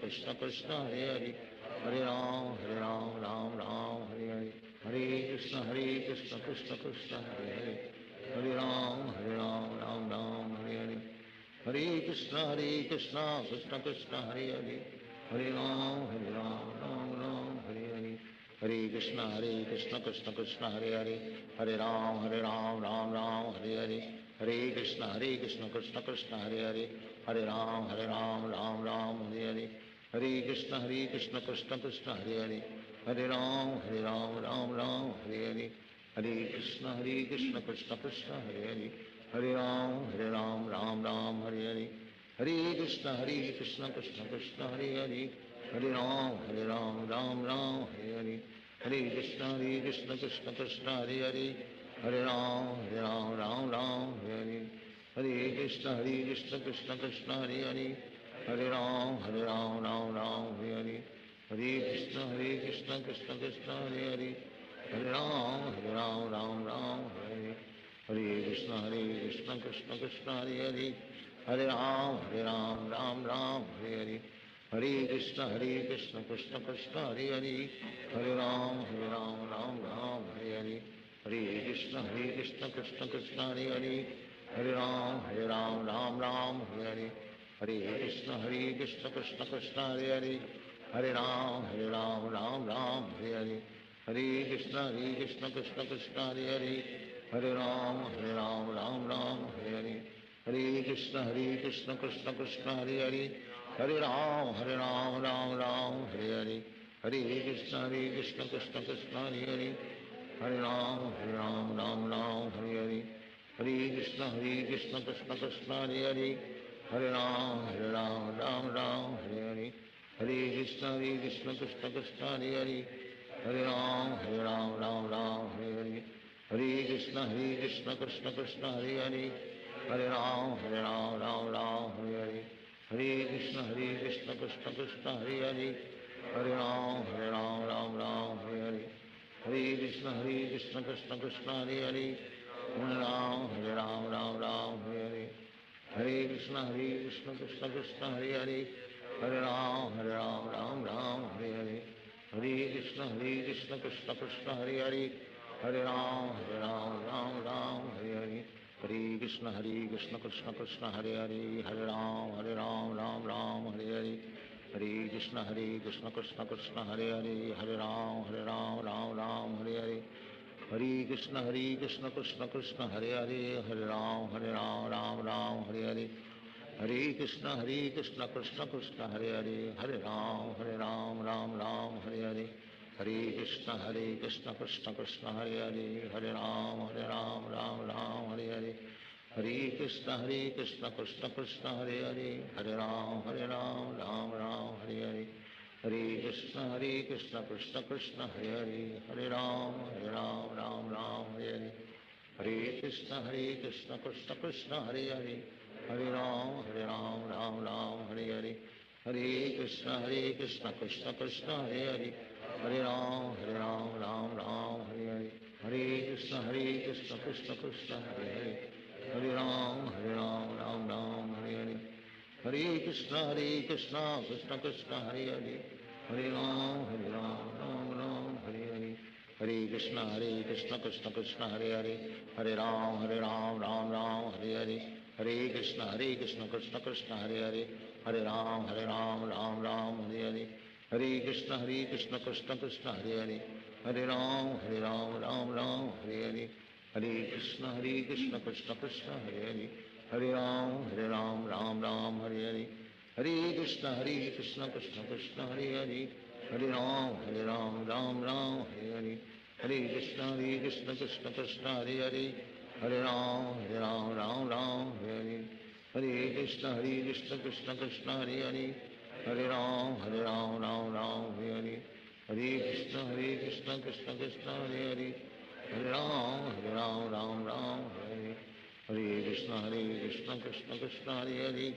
कृष्ण कृष्ण हरे हरे हरे राम राम हरे हरे हरे कृष्ण कृष्ण कृष्ण हरे हरे हरे राम राम हरे हरे हरे कृष्ण कृष्ण कृष्ण हरे हरे हरे राम राम हरे हरे हरे कृष्ण कृष्ण कृष्ण हरे हरे हरे राम राम हरे हरे हरे कृष्ण कृष्ण कृष्ण हरे हरे हरे राम राम हरे हरे हरे कृष्ण कृष्ण कृष्ण हरे हरे हरे राम राम हरे हरे हरे कृष्ण कृष्ण कृष्ण हरे हरे हरे राम राम हरे हरे हरे कृष्ण कृष्ण कृष्ण हरे हरे हरे राम राम हरे हरे हरे कृष्ण कृष्ण कृष्ण हरे हरे हरे राम राम हरे हरे हरे कृष्ण कृष्ण कृष्ण हरे हरे हरे राम राम हरे हरे हरे कृष्ण कृष्ण कृष्ण हरे हरे हरे राम राम हरे हरे हरे कृष्ण कृष्ण कृष्ण हरे हरे हरे राम राम हरे हरे हरे कृष्ण कृष्ण कृष्ण हरे हरे हरे राम राम हरे हरे हरे कृष्ण कृष्ण कृष्ण हरे हरे हरे राम राम हरे हरे हरे कृष्ण कृष्ण कृष्ण हरे हरे हरे राम राम हरे हरे हरे कृष्ण कृष्ण कृष्ण हरे हरे हरे राम राम हरे हरे हरे कृष्ण कृष्ण कृष्ण हरे हरे हरे राम राम हरे हरे हरे कृष्ण कृष्ण कृष्ण हरे हरे हरे राम राम हरे हरे हरे कृष्ण कृष्ण कृष्ण हरे हरे हरे राम राम हरे हरे हरे कृष्ण कृष्ण कृष्ण हरे हरे हरे राम हरे हरे हरे कृष्ण कृष्ण कृष्ण हरे हरे हरे राम राम हरे हरे हरे कृष्ण कृष्ण कृष्ण हरे हरे हरे राम राम हरे हरे हरे कृष्ण कृष्ण कृष्ण हरे हरे, हरे राम राम राम हरे हरे, हरे कृष्ण कृष्ण कृष्ण हरे हरे, हरे राम राम हरे हरे, हरे कृष्ण कृष्ण कृष्ण हरे हरे, हरे राम राम हरे हरे, हरे कृष्ण कृष्ण कृष्ण हरे हरे, हरे राम राम हरे हरे, हरे कृष्ण कृष्ण कृष्ण हरे हरे, हरे राम राम हरे हरे, हरे कृष्ण कृष्ण कृष्ण हरे हरे, हरे राम राम हरे हरे, हरे कृष्ण कृष्ण कृष्ण हरे हरे, हरे राम राम हरे हरे, हरे कृष्ण कृष्ण कृष्ण हरे हरे, हरे राम राम हरे हरे, हरे कृष्ण कृष्ण कृष्ण हरे हरे, हरे राम राम हरे हरे, हरे कृष्ण कृष्ण कृष्ण हरे हरे, हरे राम राम हरे हरे, हरे कृष्ण कृष्ण कृष्ण हरे हरे, हरे राम राम हरे हरे, हरे कृष्ण कृष्ण कृष्ण हरे हरे, हरे राम राम हरे हरे, हरे कृष्ण कृष्ण कृष्ण हरे हरे, हरे राम राम हरे हरे, हरे कृष्ण कृष्ण कृष्ण हरे हरे, हरे राम राम हरे हरे, हरे कृष्ण कृष्ण कृष्ण हरे हरे, हरे राम राम हरे हरे, हरे कृष्ण कृष्ण कृष्ण हरे हरे, हरे राम राम हरे हरे, हरे कृष्ण कृष्ण कृष्ण हरे हरे, हरे राम राम हरे हरे, हरे कृष्ण कृष्ण कृष्ण हरे हरे, हरे राम राम हरे हरे, हरे कृष्ण कृष्ण कृष्ण हरे हरे, हरे राम राम हरे हरे, हरे कृष्ण कृष्ण कृष्ण हरे हरे, हरे राम राम हरे हरे, हरे कृष्ण कृष्ण कृष्ण हरे हरे, हरे राम राम हरे हरे, हरे कृष्ण कृष्ण कृष्ण हरे हरे,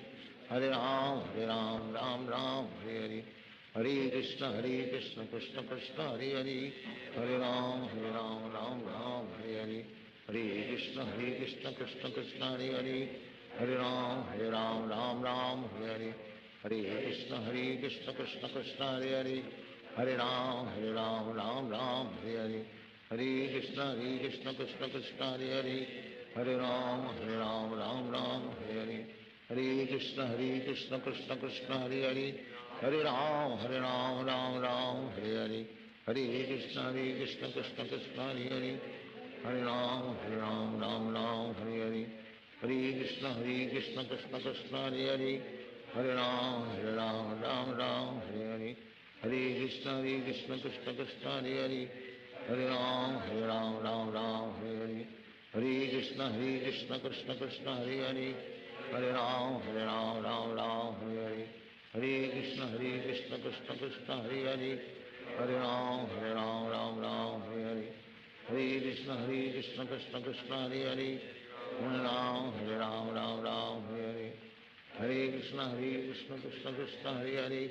हरे राम राम हरे हरे, हरे कृष्ण कृष्ण कृष्ण हरे हरे, हरे राम राम हरे हरे, हरे कृष्ण कृष्ण कृष्ण हरे हरे, हरे राम राम हरे हरे, हरे कृष्ण कृष्ण कृष्ण हरे हरे, हरे राम राम हरे हरे, हरे कृष्ण कृष्ण कृष्ण हरे हरे, हरे राम राम हरे हरे, हरे कृष्ण कृष्ण कृष्ण हरे हरे, हरे राम राम हरे हरे, हरे कृष्ण कृष्ण कृष्ण हरे हरे, हरे राम राम हरे हरे, हरे कृष्ण कृष्ण कृष्ण हरे हरे, हरे राम राम हरे हरे, हरे कृष्ण कृष्ण कृष्ण हरे हरे, हरे राम राम हरे हरे, हरे कृष्ण कृष्ण कृष्ण हरे हरे, हरे राम हरे हरे, हरे कृष्ण कृष्ण कृष्ण हरे हरे, हरे राम राम हरे हरे, हरे कृष्ण कृष्ण कृष्ण हरे हरे, हरे राम राम हरे हरे, हरे कृष्ण कृष्ण कृष्ण हरे हरे,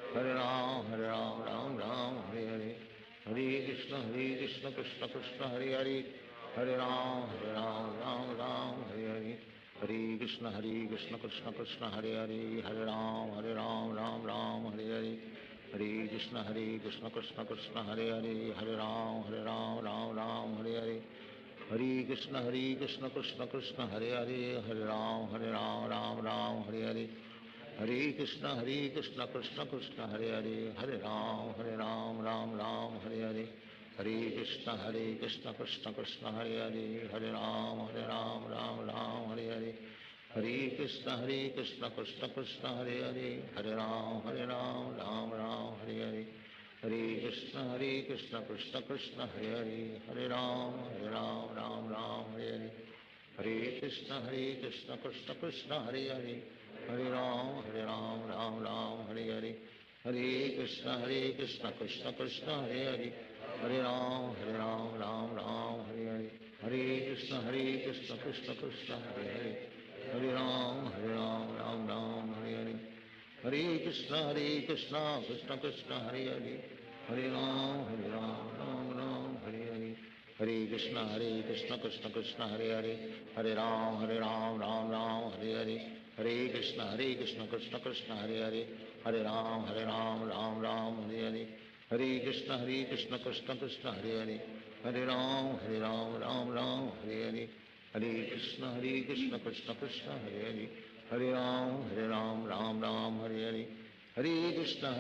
हरे राम राम हरे हरे, हरे कृष्ण कृष्ण कृष्ण हरे हरे, हरे राम राम हरे हरे, हरे कृष्ण कृष्ण कृष्ण हरे हरे, हरे राम राम हरे हरे, हरे कृष्ण कृष्ण कृष्ण हरे हरे, हरे राम राम हरे हरे, हरे कृष्ण कृष्ण कृष्ण हरे हरे, हरे राम राम हरे हरे, हरे कृष्ण कृष्ण कृष्ण हरे हरे, हरे राम राम हरे हरे, हरे कृष्ण कृष्ण कृष्ण हरे हरे, हरे राम राम हरे हरे, हरे कृष्ण कृष्ण कृष्ण हरे हरे, हरे राम हरे हरे, हरे कृष्ण कृष्ण कृष्ण हरे हरे, हरे राम हरे हरे, हरे कृष्ण कृष्ण कृष्ण हरे हरे, हरे राम हरे हरे, हरे कृष्ण कृष्ण कृष्ण हरे हरे, हरे राम हरे हरे, हरे कृष्ण कृष्ण कृष्ण हरे हरे, हरे राम राम हरे हरे, हरे कृष्ण कृष्ण कृष्ण हरे हरे, हरे राम राम हरे हरे, हरे कृष्ण कृष्ण कृष्ण हरे हरे, हरे राम राम हरे हरे, हरे कृष्ण कृष्ण कृष्ण हरे हरे, हरे राम राम राम हरे हरे, हरे कृष्ण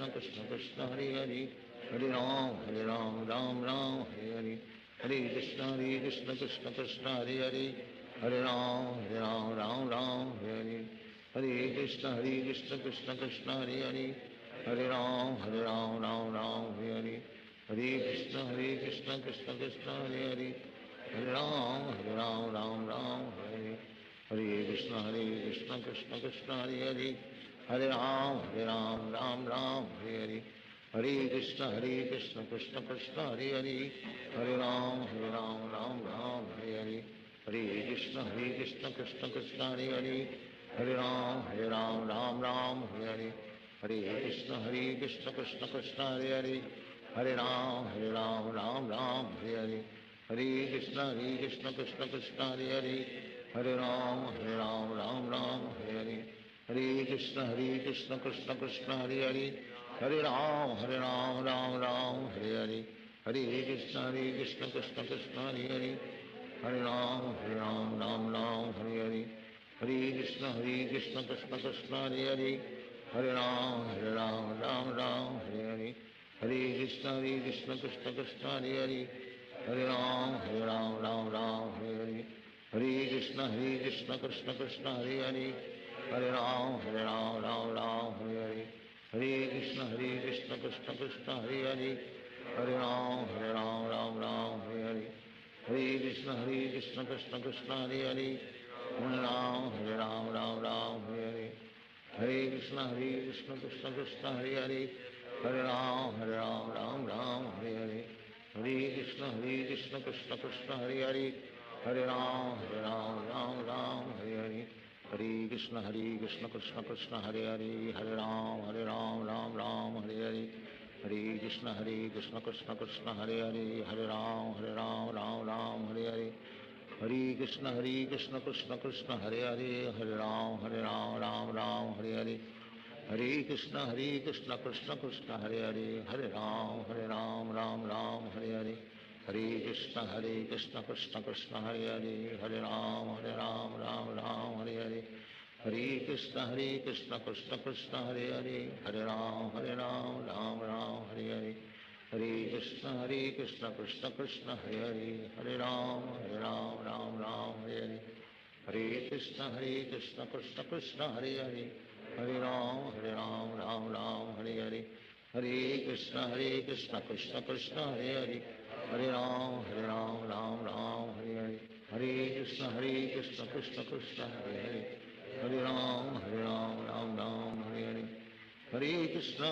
कृष्ण कृष्ण हरे हरे, हरे राम राम राम हरे हरे, हरे कृष्ण कृष्ण कृष्ण हरे हरे, हरे राम राम राम हरे हरे, हरे कृष्ण कृष्ण कृष्ण हरे हरे, हरे राम राम राम हरे हरे, हरे कृष्ण कृष्ण कृष्ण हरे हरे, हरे राम राम राम हरे, हरे कृष्ण कृष्ण कृष्ण हरे हरे, हरे राम राम राम हरे हरे, हरे कृष्ण कृष्ण कृष्ण हरे हरे, हरे राम राम राम हरे हरे, हरे कृष्ण कृष्ण कृष्ण हरे हरे, हरे राम राम हरे हरे, हरे कृष्ण कृष्ण कृष्ण हरे हरे, हरे राम राम हरे हरे, हरे कृष्ण कृष्ण कृष्ण हरे हरे, हरे राम राम राम हरे हरे, हरे कृष्ण कृष्ण कृष्ण हरे हरे, हरे राम राम हरे हरे, हरे कृष्ण कृष्ण कृष्ण हरे हरे, हरे राम राम हरे हरे, हरे कृष्ण कृष्ण कृष्ण हरे हरे, हरे राम राम हरे हरे, हरे कृष्ण कृष्ण कृष्ण हरे हरे, हरे राम राम हरे हरे, हरे कृष्ण कृष्ण कृष्ण हरे हरे, हरे राम राम हरे हरे, हरे कृष्ण कृष्ण कृष्ण हरे हरे, हरे राम राम हरे हरे, हरे कृष्ण कृष्ण कृष्ण हरे हरे, हरे राम राम हरे हरे, हरे कृष्ण कृष्ण कृष्ण हरे हरे, हरे राम राम हरे हरे, हरे कृष्ण कृष्ण कृष्ण हरे हरे, हरे राम राम हरे हरे, हरे कृष्ण कृष्ण कृष्ण हरे हरे, हरे राम राम हरे हरे, हरे कृष्ण कृष्ण कृष्ण हरे हरे, हरे राम राम हरे हरे, हरे कृष्ण कृष्ण कृष्ण हरे हरे, हरे राम राम हरे हरे, हरे कृष्ण कृष्ण कृष्ण हरे हरे, हरे राम राम हरे हरे, हरे कृष्ण कृष्ण कृष्ण हरे हरे, हरे राम राम हरे हरे, हरे कृष्ण कृष्ण कृष्ण हरे हरे, हरे राम राम हरे हरे, हरे कृष्ण कृष्ण कृष्ण हरे हरे, हरे राम राम हरे हरे, हरे कृष्ण कृष्ण कृष्ण हरे हरे, हरे राम राम हरे हरे, हरे कृष्ण कृष्ण कृष्ण हरे हरे, हरे राम राम हरे हरे, हरे कृष्ण कृष्ण कृष्ण हरे हरे, हरे राम राम हरे हरे, हरे कृष्ण कृष्ण कृष्ण हरे हरे, हरे राम राम हरे हरे, हरे कृष्ण कृष्ण कृष्ण हरे हरे, हरे राम राम राम हरे हरे, हरे कृष्ण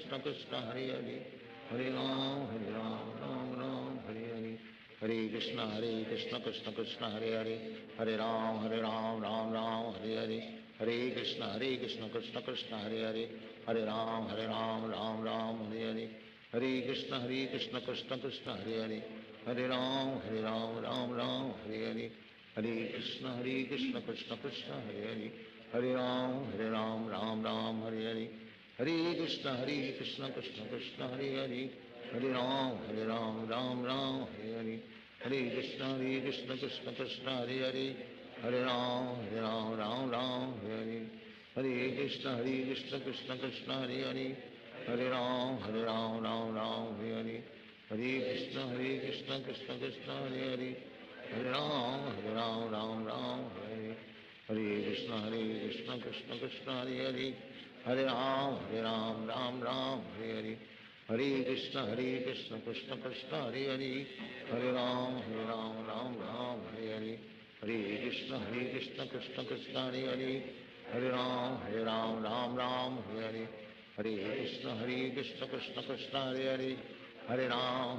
कृष्ण कृष्ण हरे हरे, हरे राम राम राम हरे हरे, हरे कृष्ण कृष्ण कृष्ण हरे हरे, हरे राम राम हरे हरे, हरे कृष्ण कृष्ण कृष्ण हरे हरे, हरे राम राम हरे हरे, हरे कृष्ण कृष्ण कृष्ण हरे हरे, हरे राम राम हरे हरे, हरे कृष्ण कृष्ण कृष्ण हरे हरे, हरे राम राम हरे हरे, हरे कृष्ण कृष्ण कृष्ण हरे हरे, हरे राम राम हरे हरे, हरे कृष्ण कृष्ण कृष्ण हरे हरे, हरे राम राम हरे हरे, हरे कृष्ण कृष्ण कृष्ण हरे हरे, हरे राम राम हरे हरे, हरे कृष्ण कृष्ण कृष्ण हरे हरे, हरे राम राम हरे हरे, हरे कृष्ण कृष्ण कृष्ण हरे हरे, हरे राम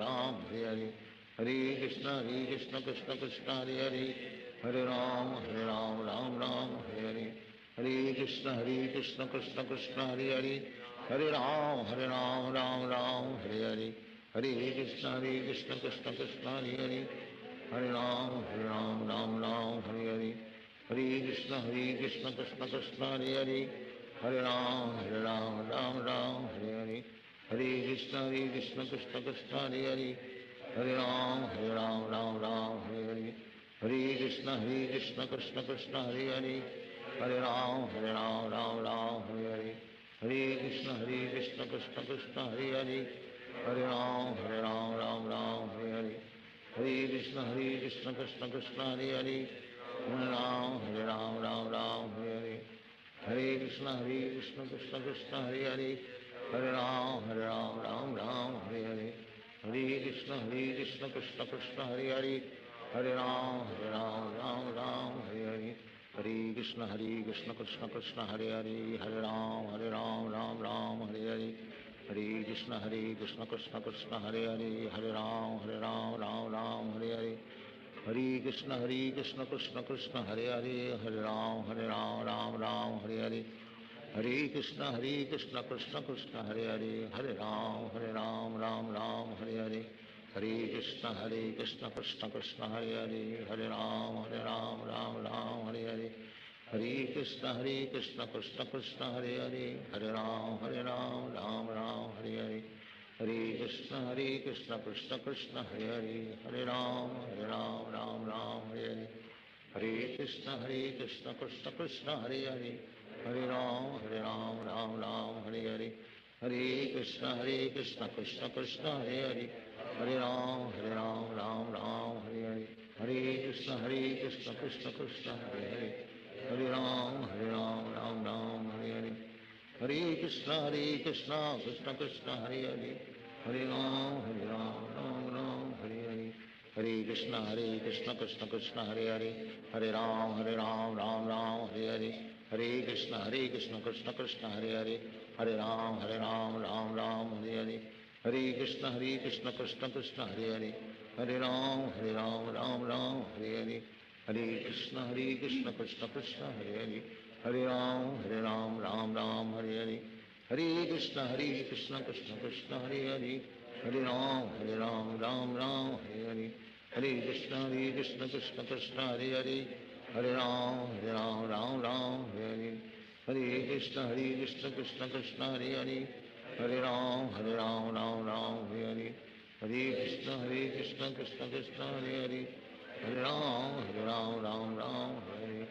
राम हरे हरे, हरे कृष्ण कृष्ण कृष्ण हरे हरे, हरे राम राम हरे हरे, हरे कृष्ण कृष्ण कृष्ण हरे हरे, हरे राम राम हरे हरे, हरे कृष्ण कृष्ण कृष्ण हरे हरे, हरे राम राम हरे हरे, हरे कृष्ण कृष्ण कृष्ण हरे हरे, हरे राम राम हरे हरे, हरे कृष्ण कृष्ण कृष्ण हरे हरे, हरे राम राम हरे हरे, हरे Krishna Krishna Krishna Hare Hare, Hare Ram, Ram Ram, Hare Hare. Hare Krishna, Krishna Krishna, Hare Hare. Hare Ram, Ram Ram, Hare Hare. Hare Krishna, Krishna Krishna, Hare Hare. Hare Ram, Ram Ram, Hare Hare. Hare Krishna, Krishna Krishna, Hare Hare. Hare Ram, Ram Ram, Hare Hare. Hare Krishna, Krishna Krishna, Hare Hare. Hare Ram, Ram Ram, Hare Hare. Hare Krishna, Krishna Krishna, Hare Hare. Hare Ram, Ram Hare Hare. Hare Krishna, Krishna Krishna, Hare Hare. Hare Ram, Ram Hare Hare. Hare Krishna, Krishna Krishna, Hare Hare. Hare Ram, Ram Hare Hare. Hare Krishna, Krishna Krishna, Hare Hare. Hare Ram, Ram Hare Hare. Hare Krishna, Krishna Krishna, Hare Hare. Hare Ram, Ram Hare Hare. Hare Krishna, Krishna Krishna, Hare Hare. Hare Ram, Ram Hare Hare. Hare Krishna, Krishna Krishna, Hare Hare. Hare Ram, Ram Hare Hare. Hare Krishna, Krishna Krishna, Hare Hare. Hare Ram, Ram Hare Hare. Hare Krishna, Krishna Krishna, Hare Hare. Hare Ram, Ram Hare Hare. Hare Krishna, Krishna Krishna, Hare Hare. Hare Ram, Ram Hare Hare. Hare Krishna, Krishna Krishna, Hare Hare. Hare Ram, Ram Hare Hare. Hare Krishna, Krishna Krishna, Hare Hare. Hare Ram, Ram Hare Hare. Hare Krishna, Krishna Krishna, Hare Hare. Hare Ram, Ram Hare Hare. Hare Krishna, Krishna Krishna, Hare Hare. Hare Ram, Ram Hare Hare. Hare Krishna, Krishna Krishna, Hare Hare. Hare Ram, Ram Hare Hare. Hare Krishna, Krishna Krishna, Hare Hare. Hare Ram, Ram Hare Hare. Hare Krishna, Krishna Krishna, Hare Hare. Hare Ram, Ram Hare Hare. Hare Krishna, Krishna Krishna, Hare Hare. Hare Ram, Ram Hare Hare. Hare Krishna, Krishna Krishna, Hare Hare. Hare Ram, Ram Hare Hare. Hare Krishna, Krishna Krishna, Hare Hare. Hare Ram, Ram Hare. Hare Krishna, Krishna Krishna, Hare Hare. Hare Ram, Ram Hare.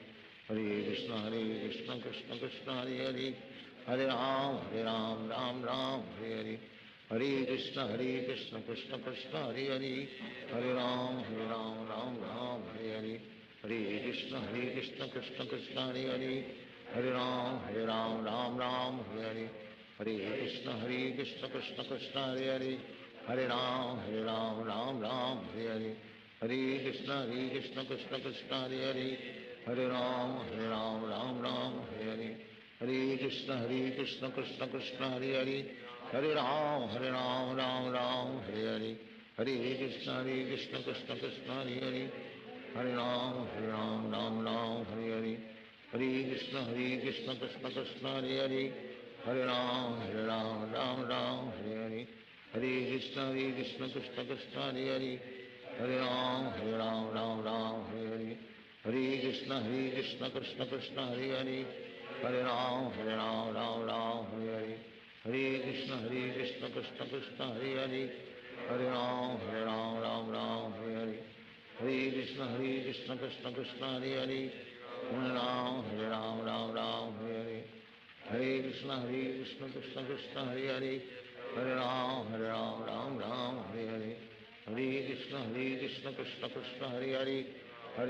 Hare Krishna, Krishna Krishna, Hare Hare. Hare Ram, Ram Hare. Hare Krishna, Krishna Krishna, Hare Hare. Hare Ram, Ram Hare. Hare Krishna, Krishna Krishna, Hare Hare. Hare Ram, Ram Hare. Hare Krishna, Krishna Krishna, Hare Hare. Hare Ram, Ram Hare. Hare Krishna, Krishna Krishna, Hare Hare. Hare Ram, Ram Hare Hare. Hare Krishna, Krishna Krishna, Hare Hare. Hare Ram, Ram Hare Hare. Hare Krishna, Krishna Krishna, Hare Hare. Hare Ram, Ram Hare Hare. Hare Krishna, Krishna Krishna, Hare Hare. Hare Ram, Ram Hare Hare. Hare Krishna, Krishna Krishna, Hare Hare. Hare Ram, Ram Hare Hare. Hare Krishna, Krishna Krishna, Hare Hare. Hare Ram, Ram Hare Hare. Hare Krishna, Krishna Krishna, Hare Hare. Hare Ram, Ram Hare Hare. Hare Krishna, Krishna Krishna, Hare Hare. Hare Ram, Ram Hare Hare. Hare Krishna, Krishna Krishna, Hare Hare. Hare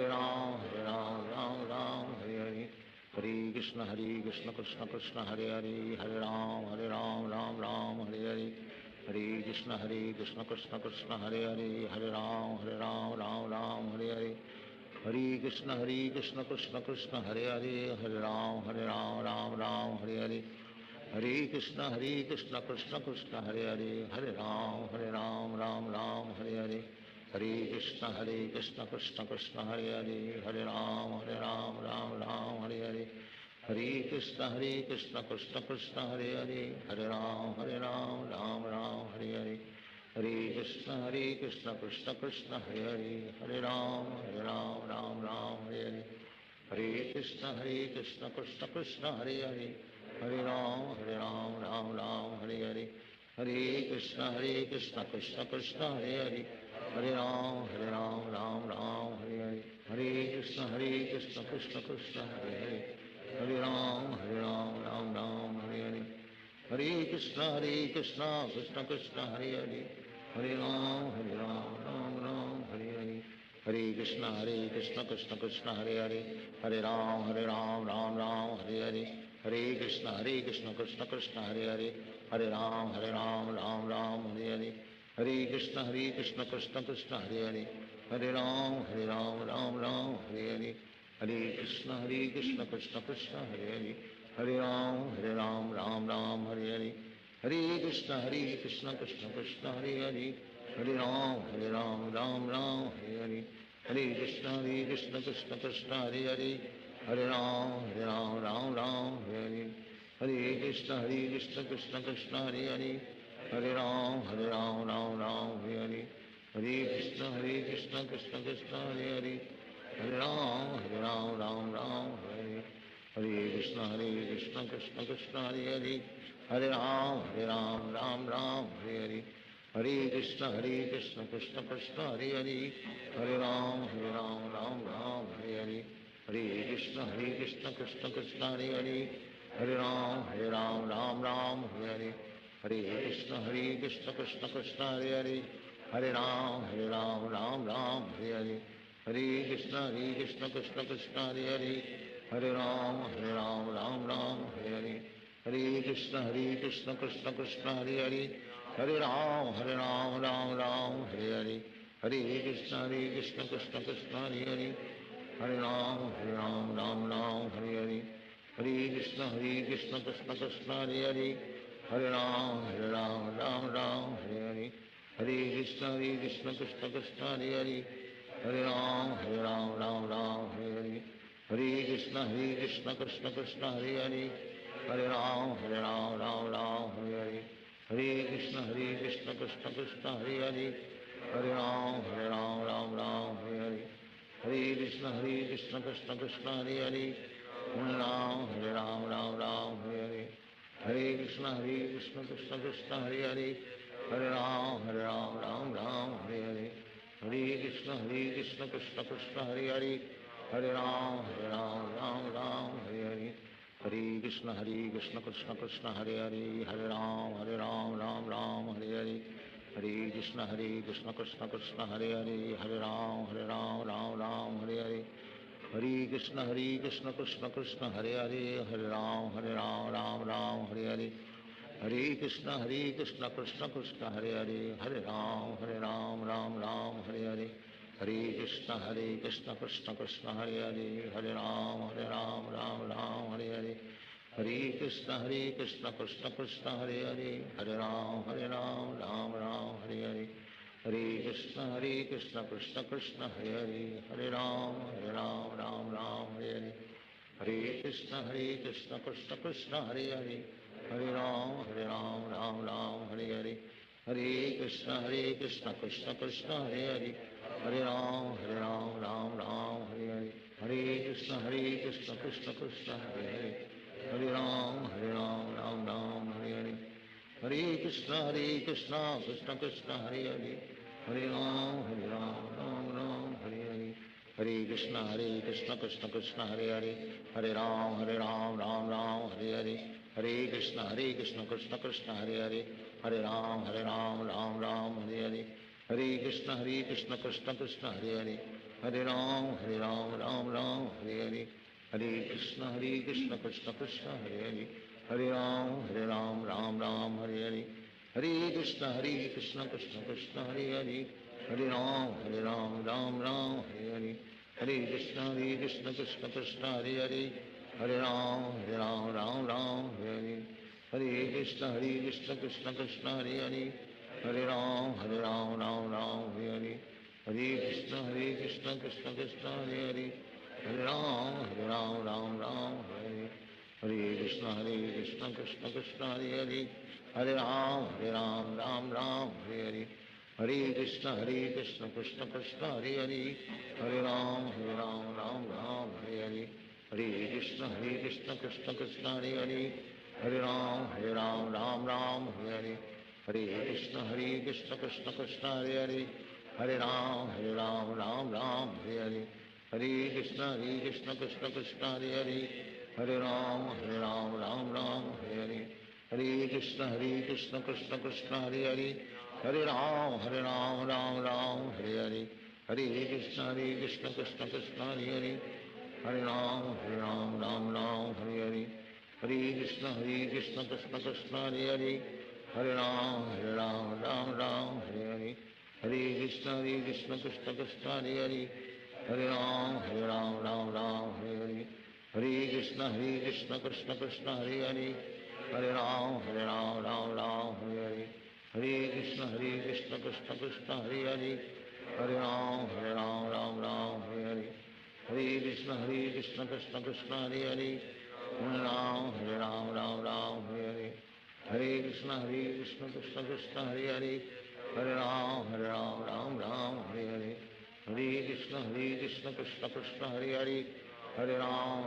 Ram, Ram Hare Hare. Hare Krishna, Krishna Krishna, Hare Hare. Hare Ram, Ram Hare Hare. Hare Krishna, Krishna Krishna, Hare Hare. Hare Ram, Ram Hare Hare. Hare Krishna, Krishna Krishna, Hare Hare. Hare Ram, Ram Hare Hare. Hare Krishna, Krishna Krishna, Hare Hare. Hare Ram, Ram Hare Hare. Hare Krishna, Krishna Krishna, Hare Hare. Hare Ram, Ram Hare Hare. Hare Krishna, Krishna Krishna, Hare Hare. Hare Ram, Ram Hare Hare. Hare Krishna, Krishna Krishna, Hare Hare. Hare Ram, Ram Hare Hare. Hare Krishna, Krishna Krishna, Hare Hare. Hare Ram, Ram Hare Hare. हरे कृष्ण कृष्ण कृष्ण हरे हरे हरे राम राम राम हरे हरे हरे कृष्ण कृष्ण कृष्ण हरे हरे हरे राम राम राम हरे हरे हरे कृष्ण कृष्ण कृष्ण हरे हरे हरे राम राम राम हरे हरे हरे कृष्ण कृष्ण कृष्ण हरे हरे हरे राम राम राम हरे हरे हरे कृष्ण कृष्ण कृष्ण हरे हरे हरे राम राम राम हरे हरे हरे कृष्ण कृष्ण कृष्ण हरे हरे हरे राम राम राम हरे हरे हरे कृष्ण कृष्ण कृष्ण हरे हरे हरे राम राम हरे हरे हरे कृष्ण कृष्ण कृष्ण हरे हरे हरे राम राम राम हरे हरे हरे कृष्ण कृष्ण कृष्ण हरे हरे हरे राम राम हरे हरे हरे कृष्ण कृष्ण कृष्ण हरे हरे हरे राम राम हरे हरे हरे कृष्ण कृष्ण कृष्ण हरे हरे हरे राम राम हरे हरे कृष्ण कृष्ण कृष्ण हरे हरे हरे राम राम हरे हरे हरे कृष्ण कृष्ण कृष्ण हरे हरे हरे राम राम राम हरे हरे हरे कृष्ण कृष्ण कृष्ण हरे हरे हरे राम राम हरे हरे हरे कृष्ण कृष्ण कृष्ण हरे हरे हरे राम राम हरे हरे हरे कृष्ण कृष्ण कृष्ण हरे हरे हरे राम राम हरे हरे हरे कृष्ण कृष्ण कृष्ण हरे हरे हरे राम राम हरे हरे हरे कृष्ण कृष्ण कृष्ण हरे हरे हरे राम राम हरे हरे हरे कृष्ण कृष्ण कृष्ण हरे हरे हरे राम राम हरे हरे हरे कृष्ण कृष्ण कृष्ण हरे हरे हरे राम राम हरे हरे हरे कृष्ण कृष्ण कृष्ण हरे हरे हरे राम राम हरे हरे हरे कृष्ण कृष्ण कृष्ण हरे हरे हरे राम राम हरे हरे हरे कृष्ण कृष्ण कृष्ण हरे हरे हरे राम राम हरे हरे हरे कृष्ण कृष्ण कृष्ण हरे हरे हरे राम राम हरे हरे हरे कृष्ण कृष्ण कृष्ण हरे हरे हरे राम राम हरे हरे हरे कृष्ण कृष्ण कृष्ण हरे हरे हरे राम राम हरे हरे हरे कृष्ण कृष्ण कृष्ण हरे हरे हरे राम राम हरे हरे हरे कृष्ण कृष्ण कृष्ण हरे हरे हरे राम राम हरे हरे हरे कृष्ण कृष्ण कृष्ण हरे हरे हरे राम राम हरे हरे हरे कृष्ण कृष्ण कृष्ण हरे हरे हरे राम राम हरे हरे हरे कृष्ण कृष्ण कृष्ण हरे हरे हरे राम राम हरे हरे हरे कृष्ण कृष्ण कृष्ण हरे हरे हरे राम राम हरे हरे हरे कृष्ण कृष्ण कृष्ण हरे हरे हरे राम राम हरे हरे हरे कृष्ण कृष्ण कृष्ण हरे हरे हरे राम राम हरे हरे हरे कृष्ण कृष्ण कृष्ण हरे हरे हरे राम राम हरे हरे हरे कृष्ण कृष्ण कृष्ण हरे हरे हरे राम हरे हरे हरे कृष्ण कृष्ण कृष्ण हरे हरे हरे राम राम हरे हरे हरे कृष्ण कृष्ण कृष्ण हरे हरे हरे राम राम हरे हरे हरे कृष्ण कृष्ण कृष्ण हरे हरे हरे राम राम हरे हरे हरे कृष्ण कृष्ण कृष्ण हरे हरे हरे राम राम हरे हरे हरे कृष्ण कृष्ण कृष्ण हरे हरे हरे राम राम हरे हरे हरे कृष्ण कृष्ण कृष्ण हरे हरे हरे राम राम हरे हरे हरे कृष्ण कृष्ण कृष्ण हरे हरे हरे राम राम हरे हरे हरे कृष्ण कृष्ण कृष्ण हरे हरे हरे राम राम हरे हरे हरे कृष्ण कृष्ण कृष्ण हरे हरे हरे राम राम हरे हरे हरे कृष्ण कृष्ण कृष्ण हरे हरे हरे राम राम हरे हरे हरे कृष्ण कृष्ण कृष्ण हरे हरे हरे राम राम राम हरे हरे हरे कृष्ण कृष्ण कृष्ण हरे हरे, हरे राम राम राम हरे हरे, हरे कृष्ण कृष्ण कृष्ण हरे हरे, हरे राम राम राम हरे हरे, हरे कृष्ण कृष्ण कृष्ण हरे हरे, हरे राम राम राम हरे हरे, हरे कृष्ण कृष्ण कृष्ण हरे हरे, हरे राम राम राम हरे हरे, हरे कृष्ण कृष्ण कृष्ण हरे हरे, हरे राम राम राम हरे हरे, हरे कृष्ण कृष्ण कृष्ण हरे हरे, हरे राम राम हरे हरे, हरे कृष्ण कृष्ण कृष्ण हरे हरे, हरे राम राम हरे हरे, हरे कृष्ण कृष्ण कृष्ण हरे हरे, हरे राम राम हरे हरे, हरे कृष्ण कृष्ण कृष्ण हरे हरे, हरे राम राम हरे हरे, हरे कृष्ण कृष्ण कृष्ण हरे हरे, हरे राम राम हरे हरे, हरे कृष्ण कृष्ण कृष्ण हरे हरे, हरे राम राम हरे हरे, हरे कृष्ण कृष्ण कृष्ण हरे हरे, हरे राम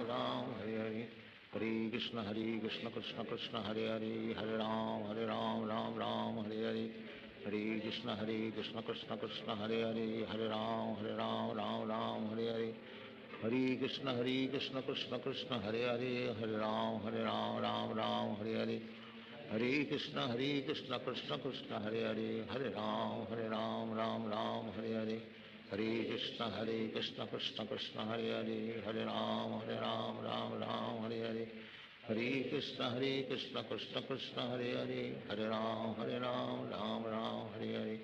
राम हरे हरे, हरे कृष्ण कृष्ण कृष्ण हरे हरे, हरे राम राम हरे हरे, हरे कृष्ण कृष्ण कृष्ण हरे हरे, हरे राम राम हरे हरे, हरे कृष्ण कृष्ण कृष्ण हरे हरे, हरे राम राम हरे हरे, हरे कृष्ण कृष्ण कृष्ण हरे हरे, हरे राम राम हरे हरे, हरे कृष्ण कृष्ण कृष्ण हरे हरे, हरे राम राम हरे हरे, हरे कृष्ण कृष्ण कृष्ण हरे हरे, हरे राम राम हरे हरे, हरे कृष्ण कृष्ण कृष्ण हरे हरे, हरे राम राम हरे हरे, हरे कृष्ण कृष्ण कृष्ण हरे हरे, हरे राम राम हरे हरे,